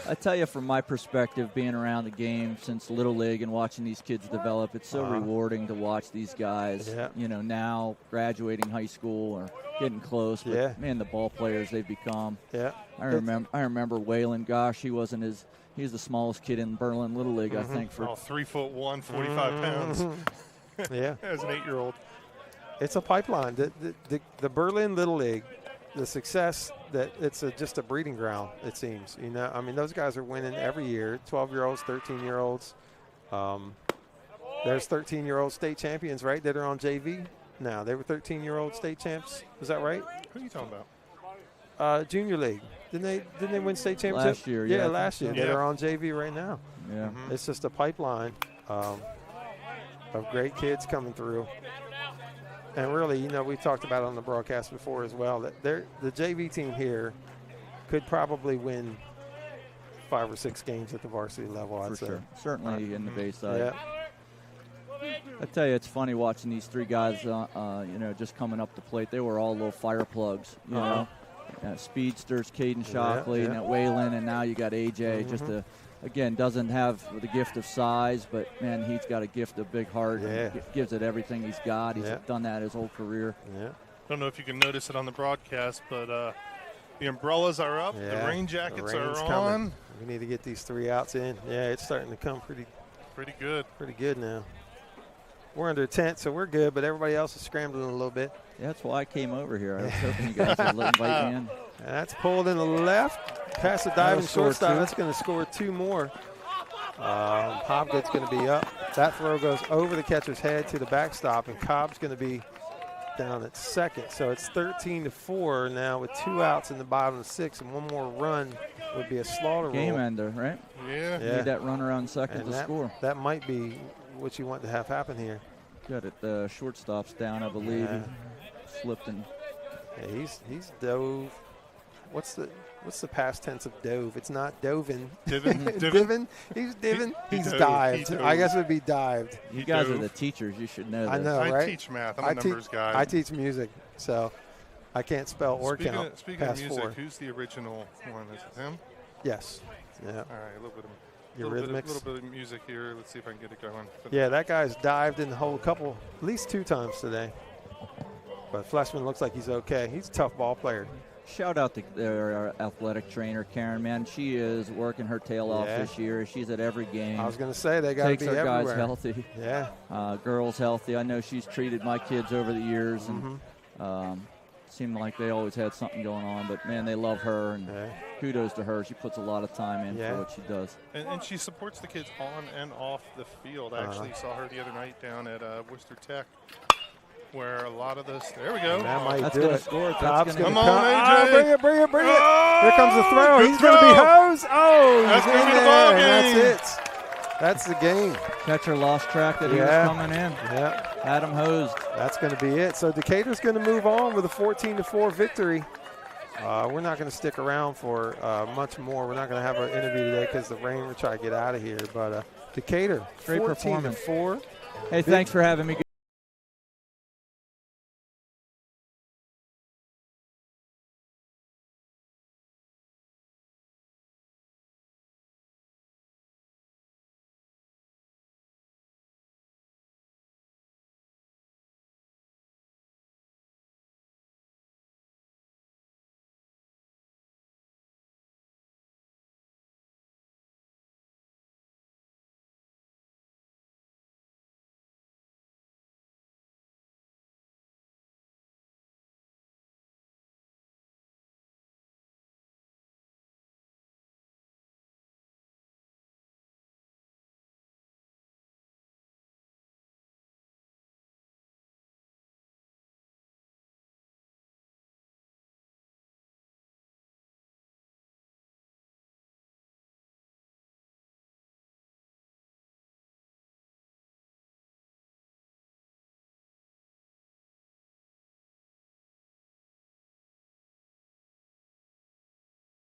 I tell you, from my perspective, being around the game since Little League and watching these kids develop, it's so rewarding to watch these guys, now graduating high school or getting close. But, man, the ball players they've become. Yeah. I remember Waylon, gosh, he's the smallest kid in Berlin Little League, I think. 3'1", 45 pounds. Yeah. As an 8-year-old. It's a pipeline. The Berlin Little League, the success that it's just a breeding ground, it seems. I mean, those guys are winning every year, 12-year-olds, 13-year-olds. There's 13-year-old state champions, right, that are on JV now. They were 13-year-old state champs. Is that right? Who are you talking about? Junior League. Didn't they win state championship? Last year, yeah. Last year. Yeah. They're on JV right now. Yeah. It's just a pipeline of great kids coming through. And really, we talked about it on the broadcast before as well, that the JV team here could probably win 5 or 6 games at the varsity level, I'd say. Sure. Certainly in the Bayside. Yeah. I tell you, it's funny watching these 3 guys, just coming up the plate. They were all little fire plugs, you know. Speedsters, Caden Shockley, and Waylon, and now you got AJ, just again, doesn't have the gift of size, but, man, he's got a gift of big heart. Yeah. Gives it everything he's got. He's done that his whole career. Yeah. Don't know if you can notice it on the broadcast, but the umbrellas are up. Yeah. The rain jackets are on. Coming. We need to get these 3 outs in. Yeah, it's starting to come pretty good. Pretty good now. We're under a tent, so we're good, but everybody else is scrambling a little bit. Yeah, that's why I came over here. I was hoping you guys would invite me in. And that's pulled in the left. Past the diving shortstop. That's going to score 2 more. Hopgood's going to be up. That throw goes over the catcher's head to the backstop, and Cobb's going to be down at second. So it's 13-4 now with 2 outs in the bottom of the 6th, and 1 more run would be a slaughter Game roll. ender, right? Yeah. Need that runner on second and to score. That might be what you want to have happen here. Got it. The shortstop's down, I believe. Yeah. He slipped in. Yeah, he's dove. What's the past tense of dove? It's not doven. Divin? He's divin. He's dove. dived. He dove. I guess it would be dived. You guys are the teachers. You should know that. I know, I right? teach math. I'm a numbers guy. I teach music, so I can't spell or count. Speaking of past music, 4. who's the original one? Is it him? Yes. Yeah. All right, a little bit of Eurythmics. A little bit of music here. Let's see if I can get it going. Yeah, that guy's dived in the hole at least 2 times today. But Fleshman looks like he's okay. He's a tough ball player. Shout out to their athletic trainer, Karen. Man, she is working her tail off this year. She's at every game. I was going to say they got to be everywhere. Takes our guys healthy. Yeah. Girls healthy. I know she's treated my kids over the years, and seemed like they always had something going on. But, man, they love her, and kudos to her. She puts a lot of time in for what she does. And she supports the kids on and off the field. I actually saw her the other night down at Worcester Tech, where a lot of this. There we go. That might That's do gonna it. score. Cobb's Come gonna on, AJ. Bring it. Oh, Here comes the throw. good He's going to be throw. hosed. Oh, That's he's gonna in be the there, ball and game. that's it. That's the game. Catcher lost track that he was coming in. Yeah. Had him hosed. That's going to be it. So Decatur's going to move on with a 14-4 victory. We're not going to stick around for much more. We're not going to have our interview today because the rain. We're trying to get out of here. But Decatur, Great performance. 14-4. Hey, thanks for having me.